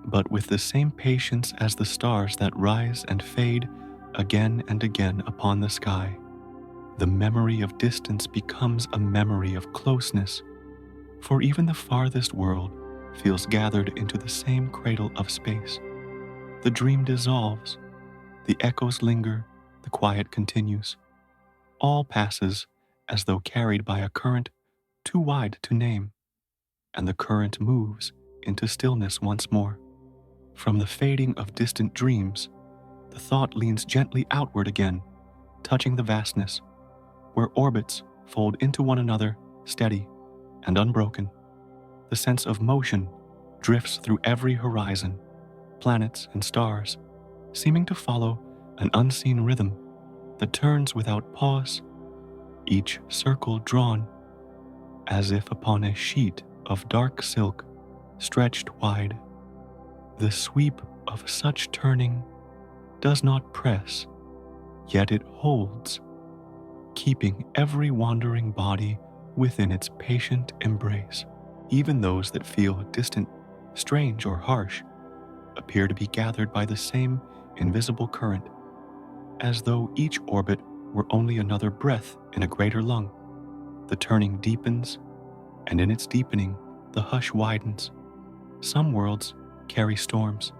but with the same patience as the stars that rise and fade again and again upon the sky. The memory of distance becomes a memory of closeness, for even the farthest world feels gathered into the same cradle of space. The dream dissolves, the echoes linger, the quiet continues. All passes as though carried by a current too wide to name, and the current moves into stillness once more. From the fading of distant dreams, the thought leans gently outward again, touching the vastness, where orbits fold into one another, steady and unbroken. The sense of motion drifts through every horizon, planets and stars, seeming to follow an unseen rhythm that turns without pause, each circle drawn as if upon a sheet of dark silk stretched wide. The sweep of such turning does not press, yet it holds, keeping every wandering body within its patient embrace. Even those that feel distant, strange, or harsh appear to be gathered by the same invisible current, as though each orbit were only another breath in a greater lung. The turning deepens, and in its deepening, the hush widens. Some worlds carry storms,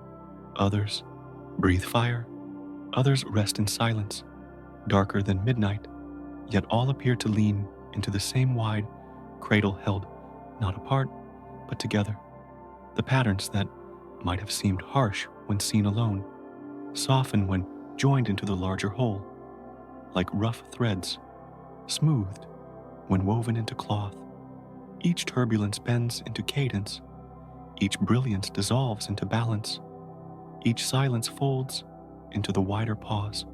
others breathe fire, others rest in silence, darker than midnight, yet all appear to lean into the same wide cradle held, not apart, but together. The patterns that might have seemed harsh when seen alone soften when joined into the larger whole, like rough threads, smoothed when woven into cloth. Each turbulence bends into cadence, each brilliance dissolves into balance, each silence folds into the wider pause.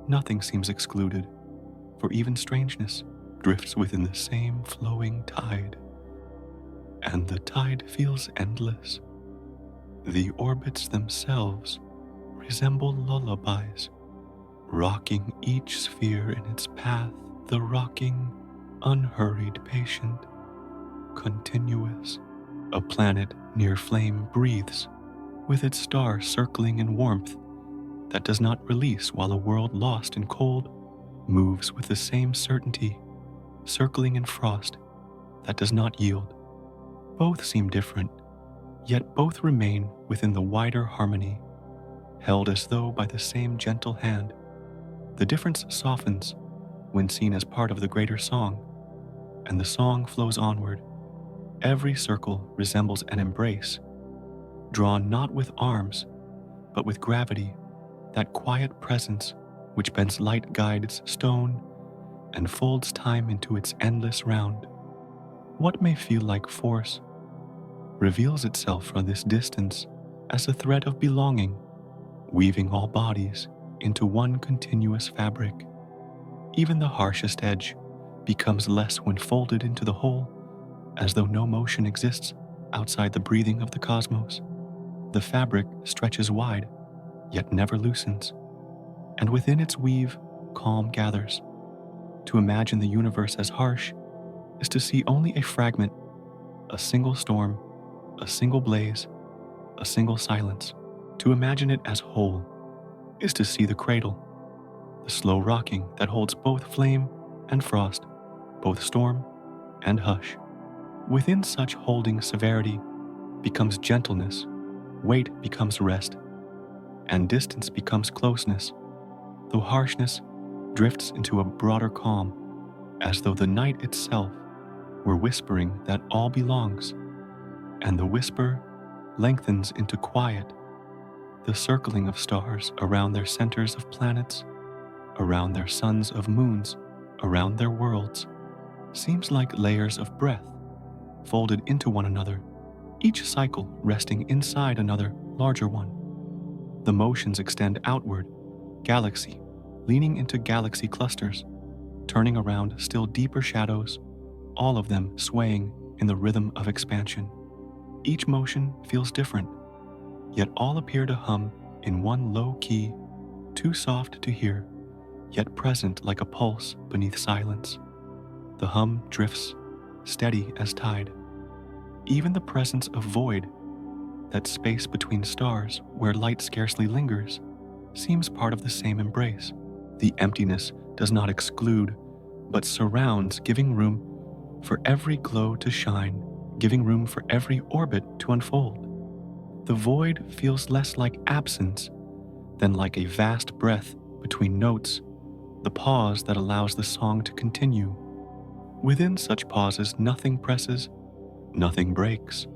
Nothing seems excluded, for even strangeness drifts within the same flowing tide. And the tide feels endless. The orbits themselves resemble lullabies, rocking each sphere in its path, the rocking, unhurried, patient, continuous. A planet near flame breathes, with its star circling in warmth that does not release, while a world lost in cold moves with the same certainty, circling in frost that does not yield. Both seem different, yet both remain within the wider harmony, held as though by the same gentle hand. The difference softens when seen as part of the greater song, and the song flows onward. Every circle resembles an embrace, drawn not with arms, but with gravity, that quiet presence which bends light guides stone and folds time into its endless round. What may feel like force reveals itself from this distance as a thread of belonging, weaving all bodies into one continuous fabric. Even the harshest edge becomes less when folded into the whole, as though no motion exists outside the breathing of the cosmos. The fabric stretches wide, yet never loosens, and within its weave, calm gathers. To imagine the universe as harsh is to see only a fragment, a single storm, a single blaze, a single silence. To imagine it as whole is to see the cradle, the slow rocking that holds both flame and frost, both storm and hush. Within such holding, severity becomes gentleness, weight becomes rest, and distance becomes closeness, though harshness drifts into a broader calm, as though the night itself were whispering that all belongs, and the whisper lengthens into quiet, the circling of stars around their centers of planets, around their suns of moons, around their worlds, seems like layers of breath folded into one another, each cycle resting inside another larger one. The motions extend outward, galaxy, leaning into galaxy clusters, turning around still deeper shadows, all of them swaying in the rhythm of expansion. Each motion feels different, yet all appear to hum in one low key, too soft to hear, yet present like a pulse beneath silence. The hum drifts, steady as tide. Even the presence of void, that space between stars where light scarcely lingers, seems part of the same embrace. The emptiness does not exclude, but surrounds, giving room for every glow to shine, giving room for every orbit to unfold. The void feels less like absence than like a vast breath between notes, the pause that allows the song to continue. Within such pauses, nothing presses, nothing breaks.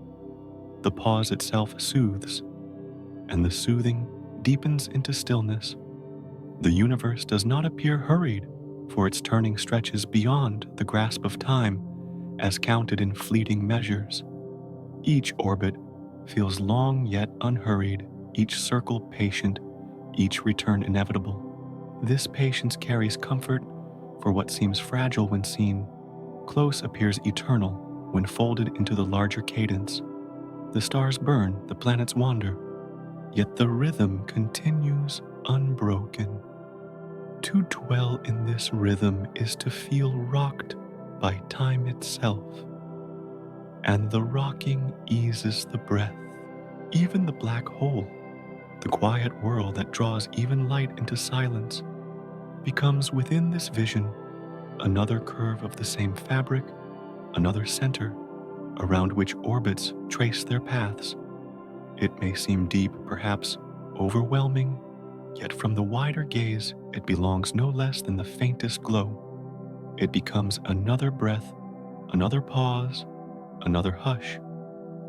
The pause itself soothes, and the soothing deepens into stillness. The universe does not appear hurried, for its turning stretches beyond the grasp of time as counted in fleeting measures. Each orbit feels long yet unhurried, each circle patient, each return inevitable. This patience carries comfort, for what seems fragile when seen, close appears eternal when folded into the larger cadence. The stars burn, the planets wander, yet the rhythm continues unbroken. To dwell in this rhythm is to feel rocked by time itself, and the rocking eases the breath. Even the black hole, the quiet whirl that draws even light into silence, becomes within this vision another curve of the same fabric, another center around which orbits trace their paths. It may seem deep, perhaps overwhelming, yet from the wider gaze it belongs no less than the faintest glow. It becomes another breath, another pause, another hush.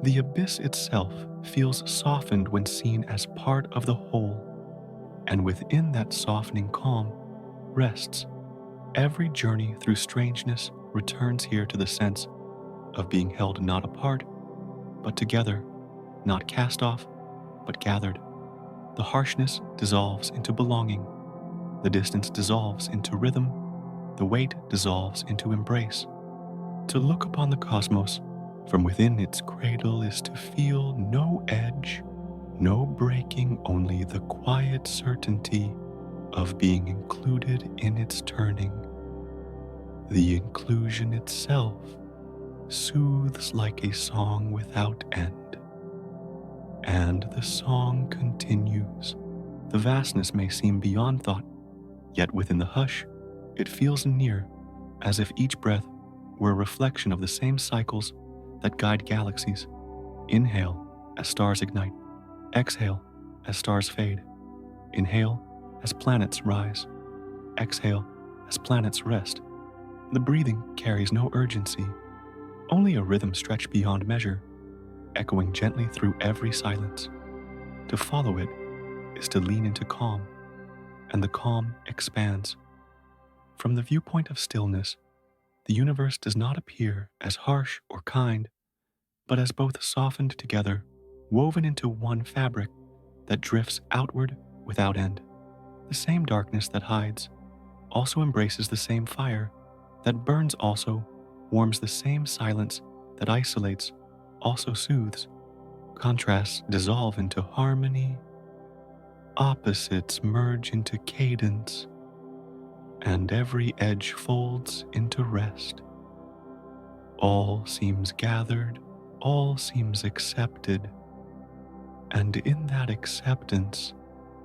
The abyss itself feels softened when seen as part of the whole, and within that softening calm rests. Every journey through strangeness returns here to the sense of being held not apart, but together, not cast off, but gathered. The harshness dissolves into belonging. The distance dissolves into rhythm. The weight dissolves into embrace. To look upon the cosmos from within its cradle is to feel no edge, no breaking, only the quiet certainty of being included in its turning. The inclusion itself soothes like a song without end. And the song continues. The vastness may seem beyond thought, yet within the hush, it feels near, as if each breath were a reflection of the same cycles that guide galaxies. Inhale as stars ignite, exhale as stars fade, inhale as planets rise, exhale as planets rest. The breathing carries no urgency, only a rhythm stretched beyond measure, echoing gently through every silence. To follow it is to lean into calm, and the calm expands. From the viewpoint of stillness, the universe does not appear as harsh or kind, but as both softened together, woven into one fabric that drifts outward without end. The same darkness that hides also embraces the same fire that burns, also warms the same silence that isolates, also soothes. Contrasts dissolve into harmony, opposites merge into cadence, and every edge folds into rest. All seems gathered, all seems accepted, and in that acceptance,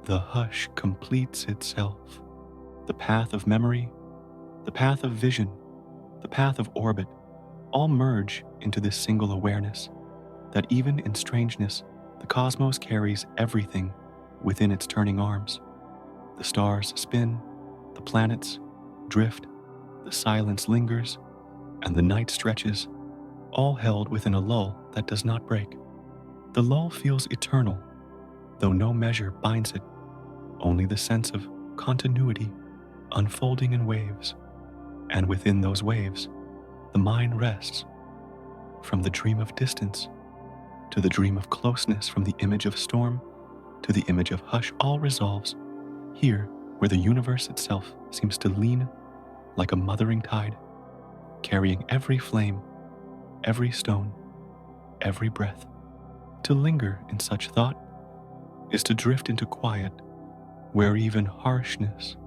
the hush completes itself. The path of memory, the path of vision, the path of orbit, all merge into this single awareness that even in strangeness, the cosmos carries everything within its turning arms. The stars spin, the planets drift, the silence lingers, and the night stretches, all held within a lull that does not break. The lull feels eternal, though no measure binds it, only the sense of continuity unfolding in waves. And within those waves, the mind rests. From the dream of distance to the dream of closeness, from the image of storm to the image of hush, all resolves here where the universe itself seems to lean like a mothering tide, carrying every flame, every stone, every breath. To linger in such thought is to drift into quiet, where even harshness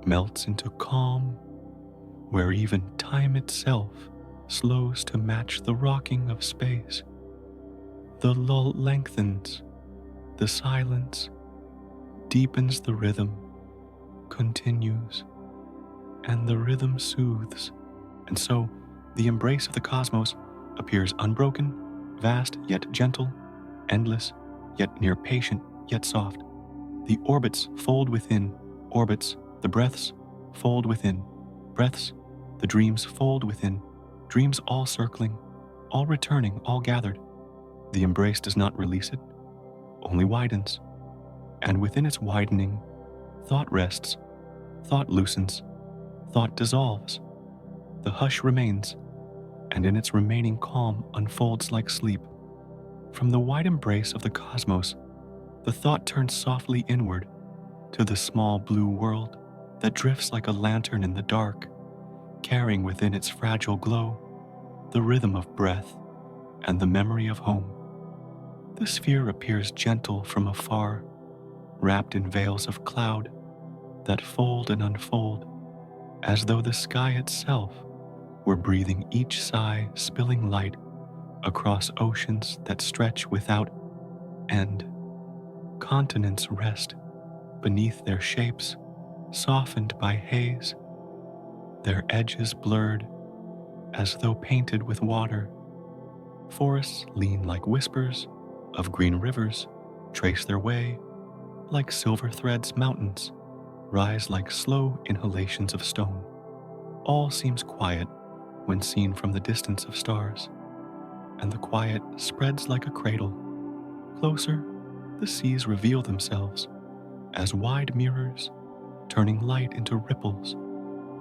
melts into calm, where even time itself slows to match the rocking of space. The lull lengthens, the silence deepens, the rhythm continues, and the rhythm soothes. And so the embrace of the cosmos appears unbroken, vast yet gentle, endless yet near patient yet soft. The orbits fold within orbits, the breaths fold within breaths, the dreams fold within dreams, all circling, all returning, all gathered. The embrace does not release it, only widens. And within its widening, thought rests, thought loosens, thought dissolves. The hush remains, and in its remaining calm unfolds like sleep. From the wide embrace of the cosmos, the thought turns softly inward to the small blue world that drifts like a lantern in the dark, carrying within its fragile glow the rhythm of breath and the memory of home. The sphere appears gentle from afar, wrapped in veils of cloud that fold and unfold, as though the sky itself were breathing each sigh, spilling light across oceans that stretch without end. Continents rest beneath their shapes, softened by haze, their edges blurred as though painted with water. Forests lean like whispers of green rivers, trace their way like silver threads. Mountains rise like slow inhalations of stone. All seems quiet when seen from the distance of stars, and the quiet spreads like a cradle. Closer, the seas reveal themselves as wide mirrors, turning light into ripples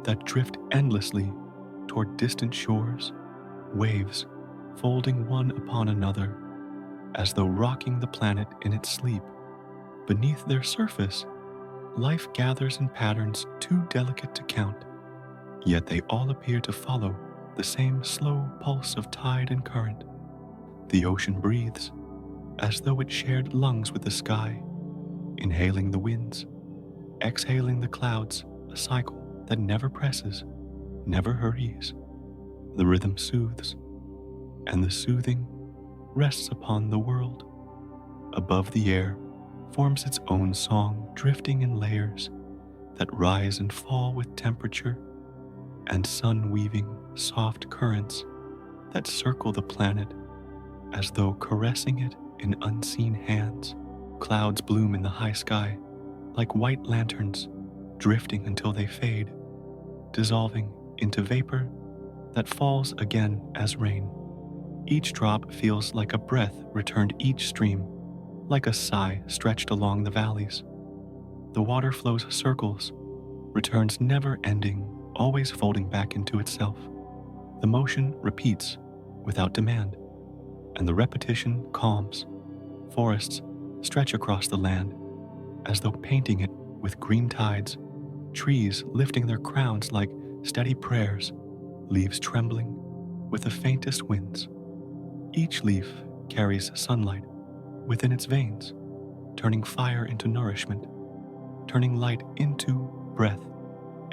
that drift endlessly toward distant shores, waves folding one upon another, as though rocking the planet in its sleep. Beneath their surface, life gathers in patterns too delicate to count, yet they all appear to follow the same slow pulse of tide and current. The ocean breathes as though it shared lungs with the sky, inhaling the winds, exhaling the clouds, a cycle that never presses, never hurries. The rhythm soothes, and the soothing rests upon the world. Above the air forms its own song, drifting in layers that rise and fall with temperature, and sun-weaving soft currents that circle the planet as though caressing it in unseen hands. Clouds bloom in the high sky like white lanterns, drifting until they fade, dissolving into vapor that falls again as rain. Each drop feels like a breath returned each stream, like a sigh stretched along the valleys. The water flows circles, returns never ending, always folding back into itself. The motion repeats without demand, and the repetition calms. Forests stretch across the land as though painting it with green tides, trees lifting their crowns like steady prayers, leaves trembling with the faintest winds. Each leaf carries sunlight within its veins, turning fire into nourishment, turning light into breath,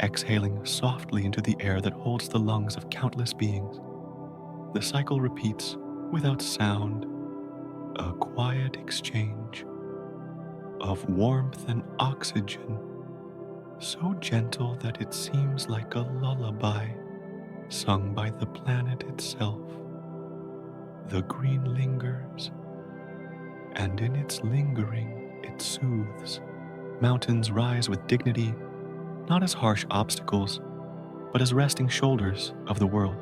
exhaling softly into the air that holds the lungs of countless beings. The cycle repeats without sound, a quiet exchange of warmth and oxygen, so gentle that it seems like a lullaby sung by the planet itself. The green lingers, and in its lingering it soothes. Mountains rise with dignity, not as harsh obstacles, but as resting shoulders of the world,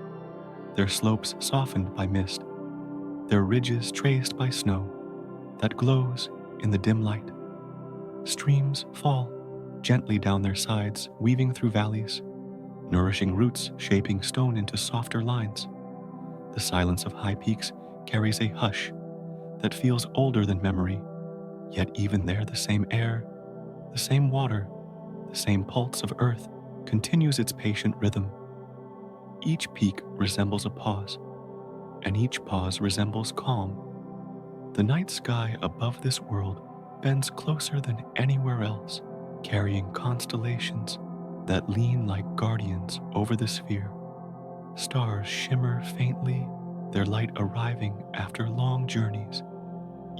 their slopes softened by mist, their ridges traced by snow that glows in the dim light. Streams fall gently down their sides, weaving through valleys, nourishing roots shaping stone into softer lines. The silence of high peaks carries a hush that feels older than memory, yet even there the same air, the same water, The same pulse of earth continues its patient rhythm. Each peak resembles a pause, and each pause resembles calm. The night sky above this world bends closer than anywhere else, carrying constellations that lean like guardians over the sphere. Stars shimmer faintly, their light arriving after long journeys,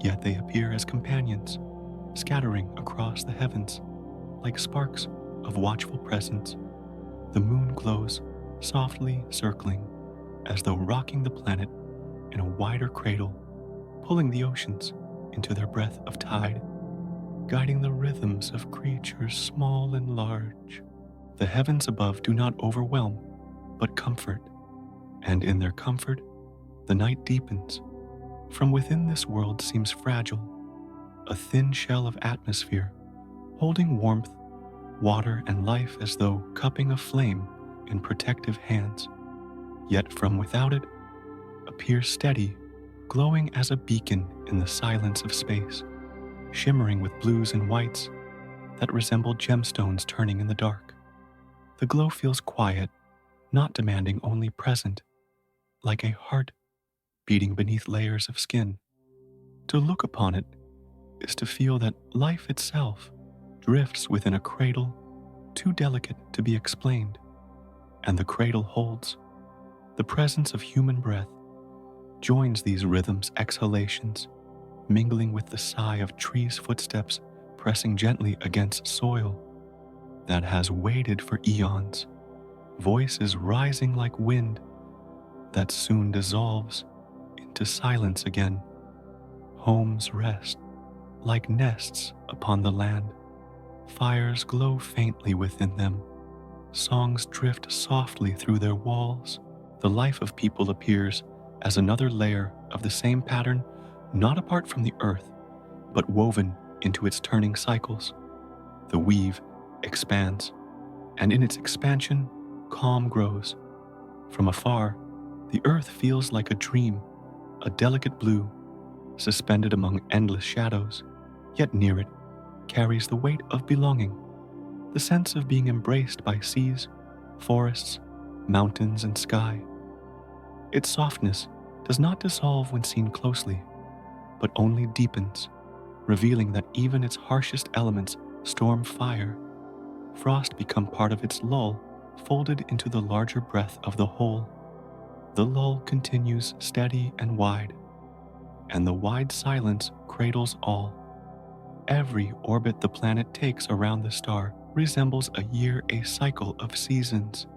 yet they appear as companions, scattering across the heavens like sparks of watchful presence. The moon glows, softly circling, as though rocking the planet in a wider cradle, pulling the oceans into their breath of tide, guiding the rhythms of creatures small and large. The heavens above do not overwhelm, but comfort, and in their comfort, the night deepens. From within this world seems fragile, a thin shell of atmosphere, holding warmth, water, and life as though cupping a flame in protective hands. Yet from without it appears steady, glowing as a beacon in the silence of space, shimmering with blues and whites that resemble gemstones turning in the dark. The glow feels quiet, not demanding, only present, like a heart beating beneath layers of skin. To look upon it is to feel that life itself drifts within a cradle too delicate to be explained, and the cradle holds. The presence of human breath joins these rhythms' exhalations, mingling with the sigh of trees' footsteps pressing gently against soil that has waited for eons, voices rising like wind that soon dissolves into silence again. Homes rest like nests upon the land. Fires glow faintly within them. Songs drift softly through their walls. The life of people appears as another layer of the same pattern, not apart from the earth, but woven into its turning cycles. The weave expands, and in its expansion, calm grows. From afar, the earth feels like a dream, a delicate blue, suspended among endless shadows, yet near it carries the weight of belonging, the sense of being embraced by seas, forests, mountains, and sky. Its softness does not dissolve when seen closely, but only deepens, revealing that even its harshest elements, storm, fire, frost, become part of its lull, folded into the larger breath of the whole. The lull continues steady and wide, and the wide silence cradles all. Every orbit the planet takes around the star resembles a year, a cycle of seasons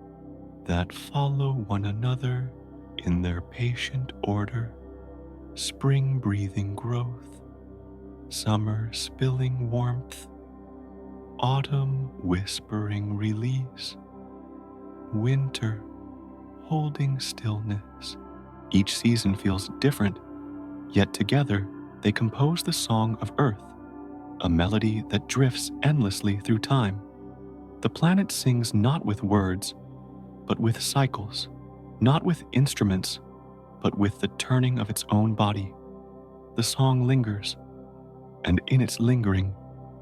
that follow one another in their patient order. Spring breathing growth, summer spilling warmth, autumn whispering release, winter holding stillness. Each season feels different, yet together they compose the song of Earth, a melody that drifts endlessly through time. The planet sings not with words, but with cycles, not with instruments, but with the turning of its own body. The song lingers, and in its lingering,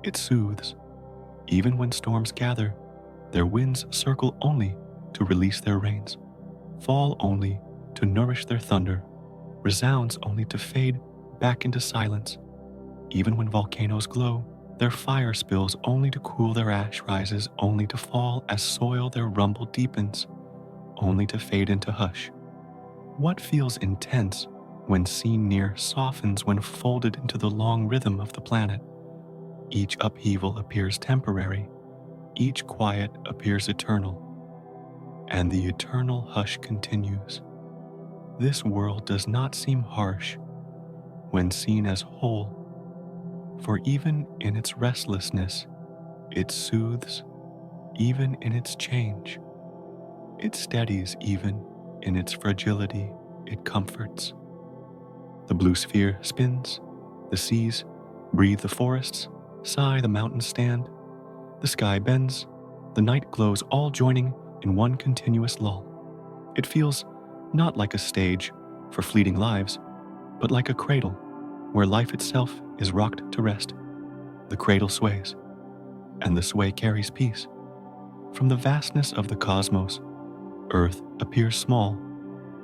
it soothes. Even when storms gather, their winds circle only to release their rains, fall only to nourish their thunder, resounds only to fade back into silence. Even when volcanoes glow, their fire spills only to cool, their ash rises only to fall as soil, their rumble deepens, only to fade into hush. What feels intense when seen near softens when folded into the long rhythm of the planet. Each upheaval appears temporary, each quiet appears eternal, and the eternal hush continues. This world does not seem harsh when seen as whole, for even in its restlessness, it soothes. Even in its change, it steadies. Even in its fragility, it comforts. The blue sphere spins, the seas breathe, the forests sigh, the mountains stand, the sky bends, the night glows, all joining in one continuous lull. It feels not like a stage for fleeting lives, but like a cradle where life itself is rocked to rest. The cradle sways, and the sway carries peace. From the vastness of the cosmos, Earth appears small,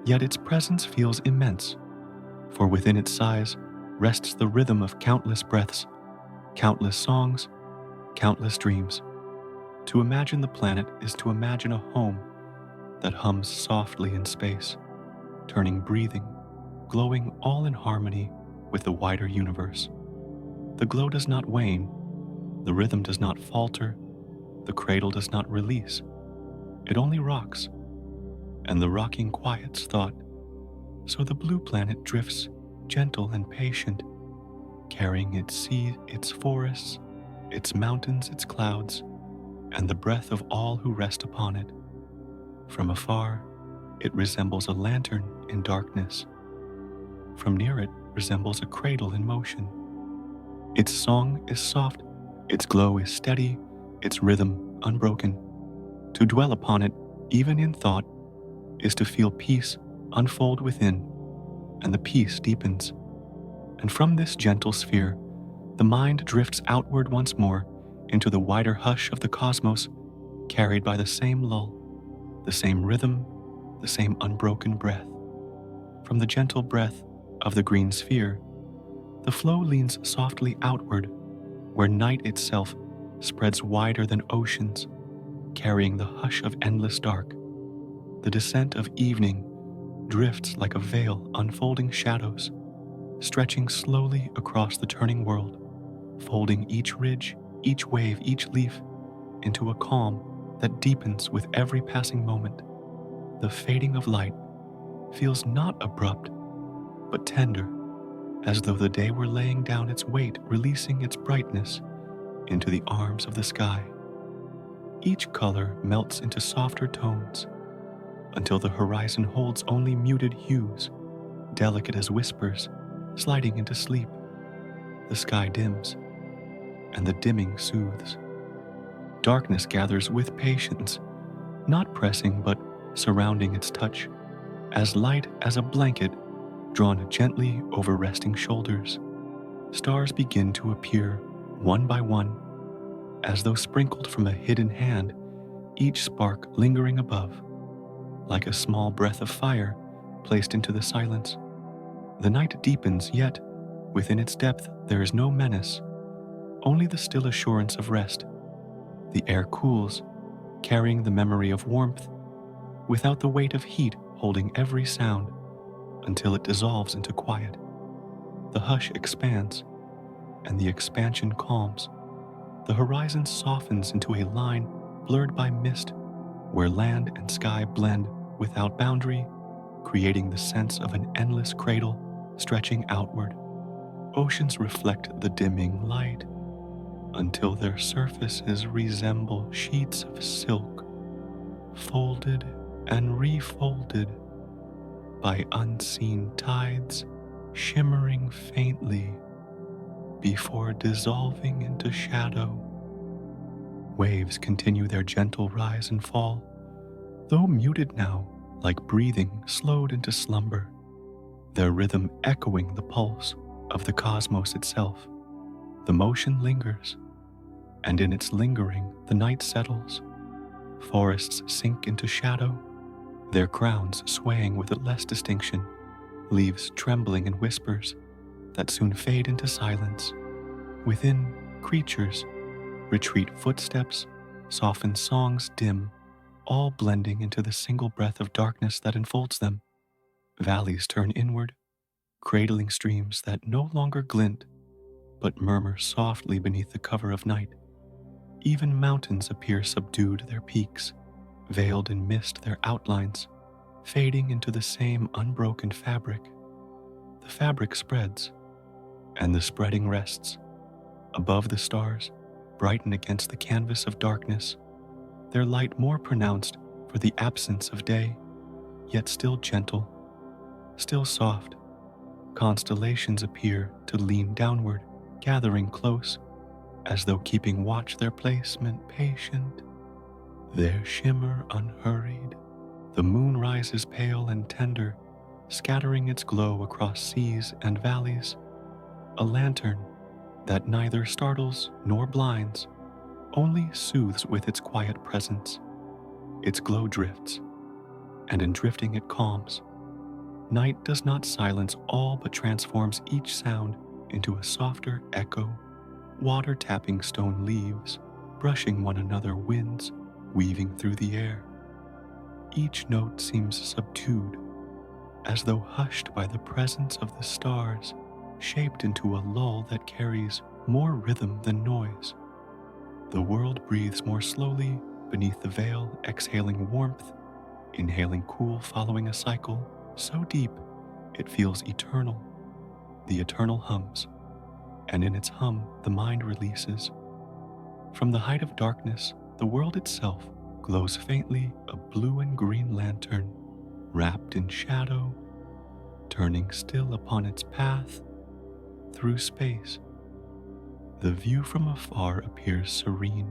yet its presence feels immense, for within its size rests the rhythm of countless breaths, countless songs, countless dreams. To imagine the planet is to imagine a home that hums softly in space, turning breathing, glowing all in harmony with the wider universe. The glow does not wane, the rhythm does not falter, the cradle does not release. It only rocks, and the rocking quiets thought. So the blue planet drifts, gentle and patient, carrying its sea, its forests, its mountains, its clouds, and the breath of all who rest upon it. From afar, it resembles a lantern in darkness. From near it resembles a cradle in motion. Its song is soft, its glow is steady, its rhythm unbroken. To dwell upon it, even in thought, is to feel peace unfold within, and the peace deepens. And from this gentle sphere, the mind drifts outward once more into the wider hush of the cosmos, carried by the same lull, the same rhythm, the same unbroken breath. From the gentle breath of the green sphere, the flow leans softly outward, where night itself spreads wider than oceans, carrying the hush of endless dark. The descent of evening drifts like a veil unfolding shadows, stretching slowly across the turning world, folding each ridge, each wave, each leaf into a calm that deepens with every passing moment. The fading of light feels not abrupt, but tender, as though the day were laying down its weight, releasing its brightness into the arms of the sky. Each color melts into softer tones until the horizon holds only muted hues, delicate as whispers, sliding into sleep. The sky dims, and the dimming soothes. Darkness gathers with patience, not pressing but surrounding its touch, as light as a blanket drawn gently over resting shoulders. Stars begin to appear one by one, as though sprinkled from a hidden hand, each spark lingering above, like a small breath of fire placed into the silence. The night deepens, yet within its depth there is no menace, only the still assurance of rest. The air cools, carrying the memory of warmth, without the weight of heat holding every sound, until it dissolves into quiet. The hush expands, and the expansion calms. The horizon softens into a line blurred by mist, where land and sky blend without boundary, creating the sense of an endless cradle stretching outward. Oceans reflect the dimming light until their surfaces resemble sheets of silk, folded and refolded by unseen tides, shimmering faintly before dissolving into shadow. Waves continue their gentle rise and fall, though muted now, like breathing slowed into slumber, their rhythm echoing the pulse of the cosmos itself. The motion lingers, and in its lingering the night settles. Forests sink into shadow, their crowns swaying with less distinction, leaves trembling in whispers that soon fade into silence. Within, creatures retreat, footsteps, softened songs dim, all blending into the single breath of darkness that enfolds them. Valleys turn inward, cradling streams that no longer glint, but murmur softly beneath the cover of night. Even mountains appear subdued, their peaks, veiled in mist, their outlines, fading into the same unbroken fabric. The fabric spreads, and the spreading rests. Above the stars, brighten against the canvas of darkness, their light more pronounced for the absence of day, yet still gentle, still soft. Constellations appear to lean downward, gathering close, as though keeping watch, their placement patient, their shimmer unhurried. The moon rises pale and tender, scattering its glow across seas and valleys, a lantern that neither startles nor blinds, only soothes with its quiet presence. Its glow drifts, and in drifting it calms. Night does not silence all but transforms each sound into a softer echo. Water tapping stone leaves, brushing one another, winds weaving through the air. Each note seems subdued, as though hushed by the presence of the stars, shaped into a lull that carries more rhythm than noise. The world breathes more slowly beneath the veil, exhaling warmth, inhaling cool, following a cycle so deep it feels eternal. The eternal hums, and in its hum the mind releases. From the height of darkness, the world itself glows faintly, a blue and green lantern, wrapped in shadow, turning still upon its path through space. The view from afar appears serene,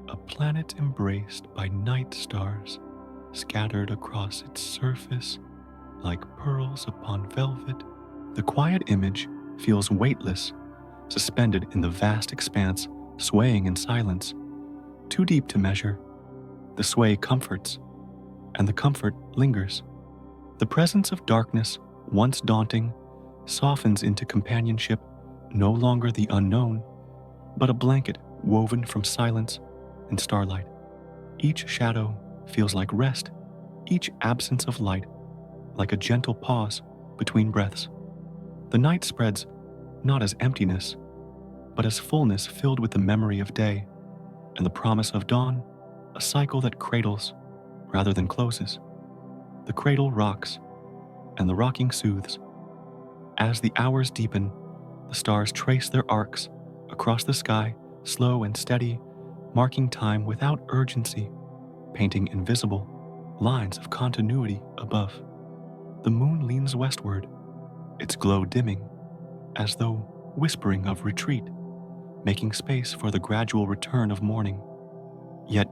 a planet embraced by night stars scattered across its surface like pearls upon velvet. The quiet image feels weightless, suspended in the vast expanse, swaying in silence. Too deep to measure, the sway comforts, and the comfort lingers. The presence of darkness, once daunting, softens into companionship, no longer the unknown, but a blanket woven from silence and starlight. Each shadow feels like rest, each absence of light like a gentle pause between breaths. The night spreads not as emptiness, but as fullness filled with the memory of day and the promise of dawn, a cycle that cradles rather than closes. The cradle rocks, and the rocking soothes. As the hours deepen, the stars trace their arcs across the sky, slow and steady, marking time without urgency, painting invisible lines of continuity above. The moon leans westward, its glow dimming, as though whispering of retreat, making space for the gradual return of morning. Yet,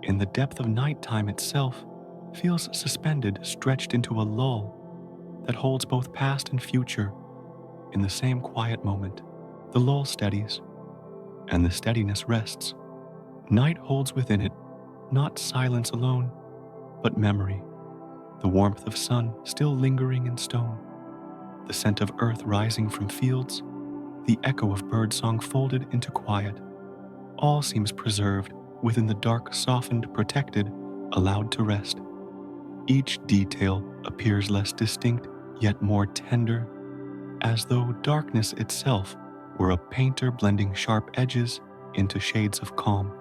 in the depth of nighttime itself, feels suspended, stretched into a lull that holds both past and future in the same quiet moment. The lull steadies, and the steadiness rests. Night holds within it not silence alone, but memory, the warmth of sun still lingering in stone, the scent of earth rising from fields, the echo of birdsong folded into quiet. All seems preserved within the dark, softened, protected, allowed to rest. Each detail appears less distinct, yet more tender, as though darkness itself were a painter blending sharp edges into shades of calm.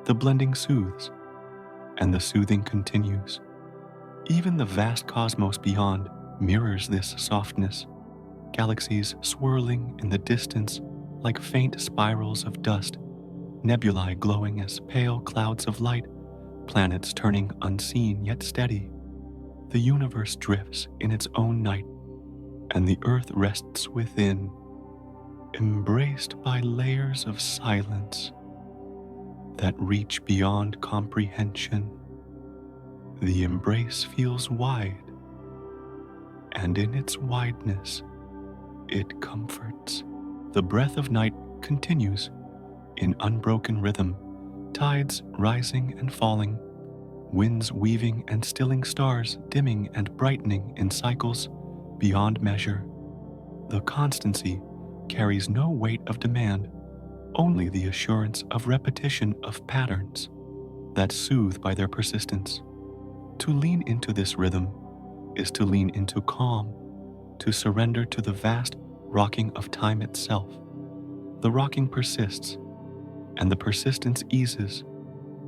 The blending soothes, and the soothing continues. Even the vast cosmos beyond mirrors this softness, galaxies swirling in the distance like faint spirals of dust, nebulae glowing as pale clouds of light, planets turning unseen yet steady. The universe drifts in its own night, and the earth rests within, embraced by layers of silence that reach beyond comprehension. The embrace feels wide, and in its wideness, it comforts. The breath of night continues in unbroken rhythm, tides rising and falling, winds weaving and stilling, stars dimming and brightening in cycles beyond measure. The constancy carries no weight of demand, only the assurance of repetition of patterns that soothe by their persistence. To lean into this rhythm is to lean into calm, to surrender to the vast rocking of time itself. The rocking persists, and the persistence eases.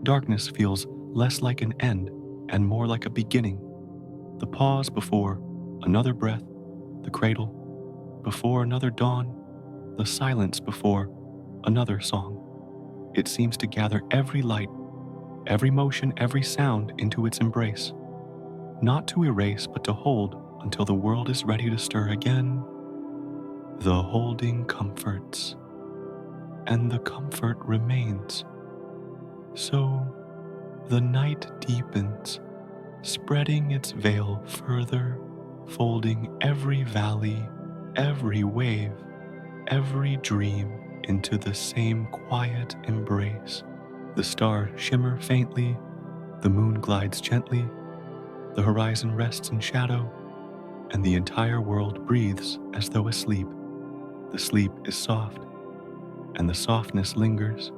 Darkness feels less like an end and more like a beginning. The pause before another breath, the cradle before another dawn, the silence before another song. It seems to gather every light, every motion, every sound into its embrace, not to erase but to hold until the world is ready to stir again. The holding comforts, and the comfort remains. So the night deepens, spreading its veil further, folding every valley, every wave, every dream into the same quiet embrace. The stars shimmer faintly, the moon glides gently, the horizon rests in shadow, and the entire world breathes as though asleep. The sleep is soft, and the softness lingers,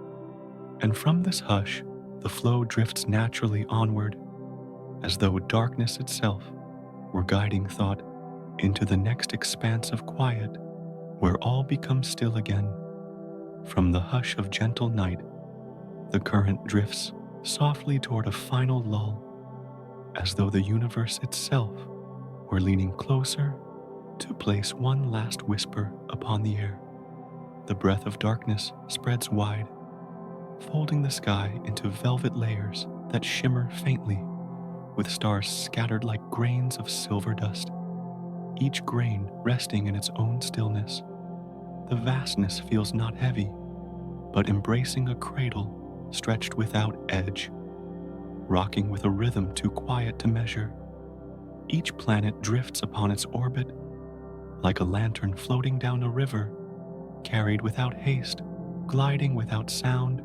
and from this hush, the flow drifts naturally onward, as though darkness itself were guiding thought into the next expanse of quiet, where all becomes still again. From the hush of gentle night, the current drifts softly toward a final lull, as though the universe itself were leaning closer to place one last whisper upon the air. The breath of darkness spreads wide, folding the sky into velvet layers that shimmer faintly, with stars scattered like grains of silver dust, each grain resting in its own stillness. The vastness feels not heavy, but embracing a cradle stretched without edge, rocking with a rhythm too quiet to measure. Each planet drifts upon its orbit, like a lantern floating down a river, carried without haste, gliding without sound,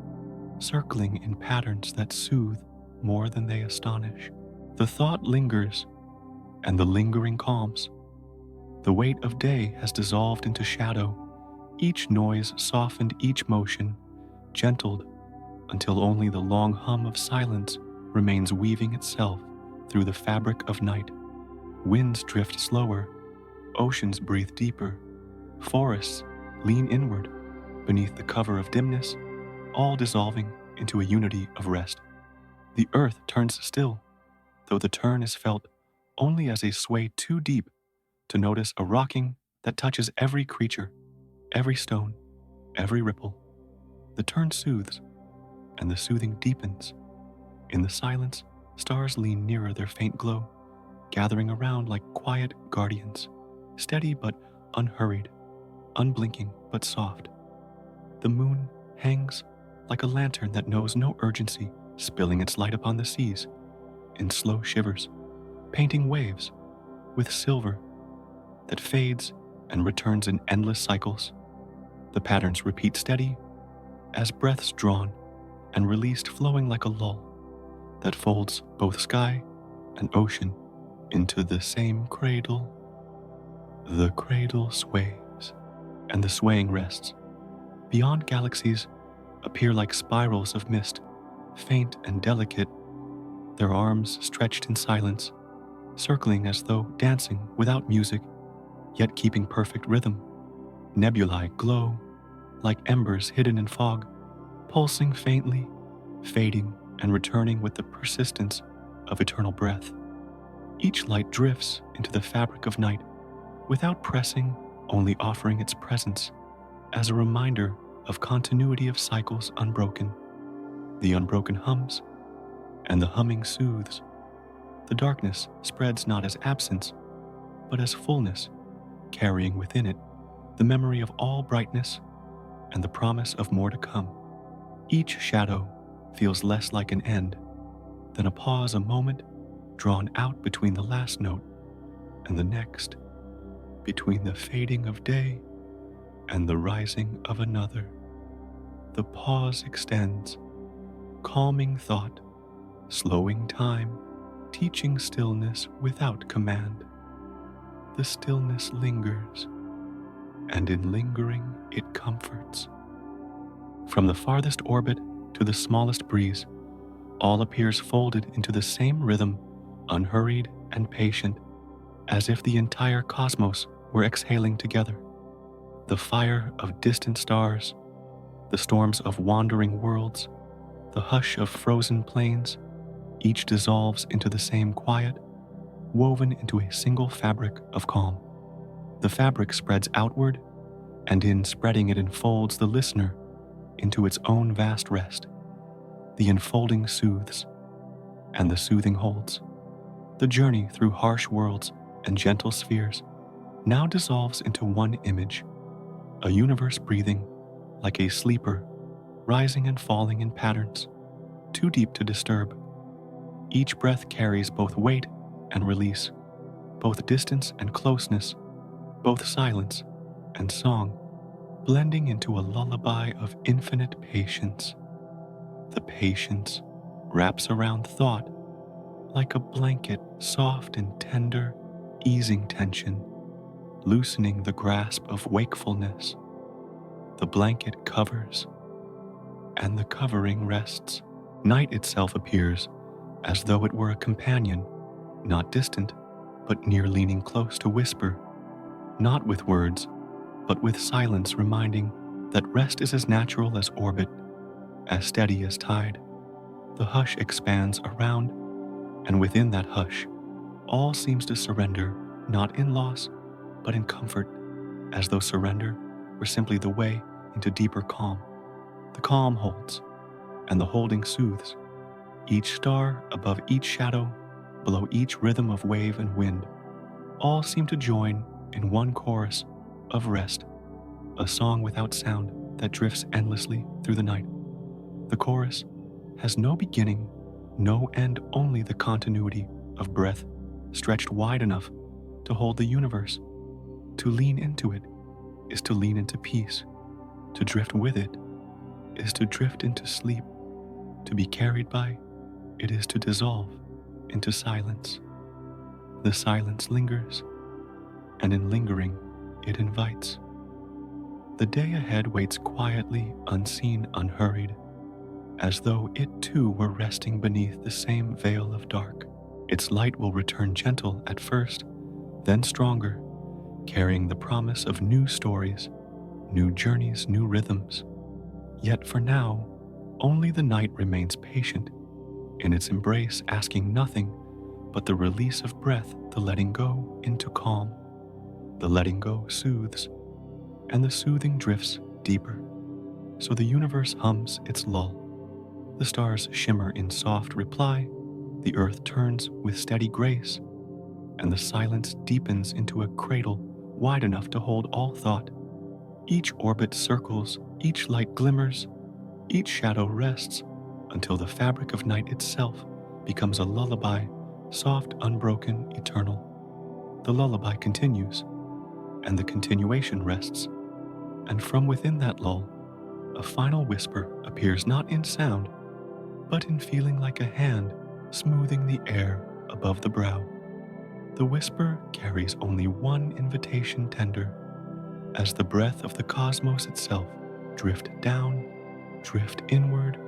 circling in patterns that soothe more than they astonish. The thought lingers, and the lingering calms. The weight of day has dissolved into shadow, each noise softened, each motion gentled, until only the long hum of silence remains weaving itself through the fabric of night. Winds drift slower, oceans breathe deeper, forests lean inward beneath the cover of dimness, all dissolving into a unity of rest. The earth turns still, though the turn is felt only as a sway too deep to notice a rocking that touches every creature, every stone, every ripple. The turn soothes, and the soothing deepens. In the silence, stars lean nearer their faint glow, gathering around like quiet guardians, steady but unhurried, unblinking but soft. The moon hangs like a lantern that knows no urgency, spilling its light upon the seas in slow shivers, painting waves with silver that fades and returns in endless cycles. The patterns repeat steady as breaths drawn and released, flowing like a lull that folds both sky and ocean into the same cradle. The cradle sways, and the swaying rests. Beyond, galaxies appear like spirals of mist, faint and delicate, their arms stretched in silence, circling as though dancing without music, yet keeping perfect rhythm. Nebulae glow like embers hidden in fog, pulsing faintly, fading and returning with the persistence of eternal breath. Each light drifts into the fabric of night, without pressing, only offering its presence as a reminder of continuity of cycles unbroken. The unbroken hums, and the humming soothes. The darkness spreads not as absence, but as fullness, carrying within it the memory of all brightness and the promise of more to come. Each shadow feels less like an end than a pause, a moment drawn out between the last note and the next, between the fading of day and the rising of another. The pause extends, calming thought, slowing time, teaching stillness without command. The stillness lingers, and in lingering it comforts. From the farthest orbit to the smallest breeze, all appears folded into the same rhythm, unhurried and patient, as if the entire cosmos were exhaling together. The fire of distant stars, the storms of wandering worlds, the hush of frozen plains, each dissolves into the same quiet, woven into a single fabric of calm. The fabric spreads outward, and in spreading it enfolds the listener into its own vast rest. The enfolding soothes, and the soothing holds. The journey through harsh worlds and gentle spheres now dissolves into one image, a universe breathing like a sleeper, rising and falling in patterns, too deep to disturb. Each breath carries both weight and release, both distance and closeness, both silence and song. blending into a lullaby of infinite patience. The patience wraps around thought like a blanket, soft and tender, easing tension, loosening the grasp of wakefulness. The blanket covers, and the covering rests. Night itself appears as though it were a companion, not distant, but near, leaning close to whisper, not with words, but with silence, reminding that rest is as natural as orbit, as steady as tide. The hush expands around, and within that hush, all seems to surrender, not in loss, but in comfort, as though surrender were simply the way into deeper calm. The calm holds, and the holding soothes. Each star above each shadow, below each rhythm of wave and wind, all seem to join in one chorus of rest, a song without sound that drifts endlessly through the night. The chorus has no beginning, no end, only the continuity of breath stretched wide enough to hold the universe. To lean into it is to lean into peace. To drift with it is to drift into sleep. To be carried by it is to dissolve into silence. The silence lingers, and in lingering, it invites. The day ahead waits quietly, unseen, unhurried, as though it too were resting beneath the same veil of dark. Its light will return gentle at first, then stronger, carrying the promise of new stories, new journeys, new rhythms. Yet for now, only the night remains patient, in its embrace asking nothing but the release of breath, the letting go into calm. The letting go soothes, and the soothing drifts deeper, so the universe hums its lull. The stars shimmer in soft reply, the earth turns with steady grace, and the silence deepens into a cradle wide enough to hold all thought. Each orbit circles, each light glimmers, each shadow rests, until the fabric of night itself becomes a lullaby, soft, unbroken, eternal. The lullaby continues, and the continuation rests, and from within that lull, a final whisper appears, not in sound, but in feeling, like a hand smoothing the air above the brow. The whisper carries only one invitation tender, as the breath of the cosmos itself drift down, drift inward,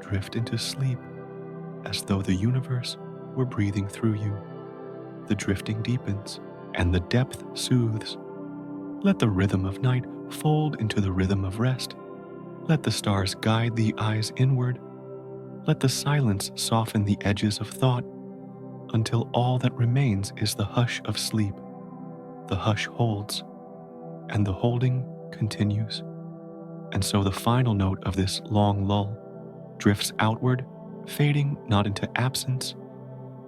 drift into sleep, as though the universe were breathing through you. The drifting deepens, and the depth soothes. Let the rhythm of night fold into the rhythm of rest. Let the stars guide the eyes inward. Let the silence soften the edges of thought, until all that remains is the hush of sleep. The hush holds, and the holding continues. And so the final note of this long lull drifts outward, fading not into absence,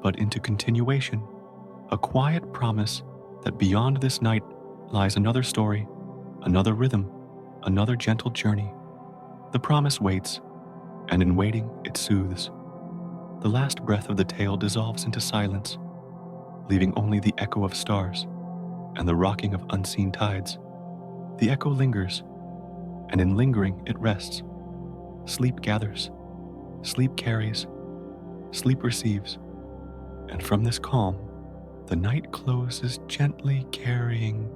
but into continuation, a quiet promise that beyond this night lies another story, another rhythm, another gentle journey. The promise waits, and in waiting it soothes. The last breath of the tale dissolves into silence, leaving only the echo of stars and the rocking of unseen tides. The echo lingers, and in lingering it rests. Sleep gathers, sleep carries, sleep receives, and from this calm, the night closes gently, carrying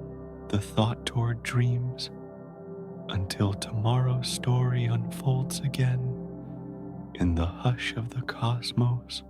the thought toward dreams, until tomorrow's story unfolds again in the hush of the cosmos.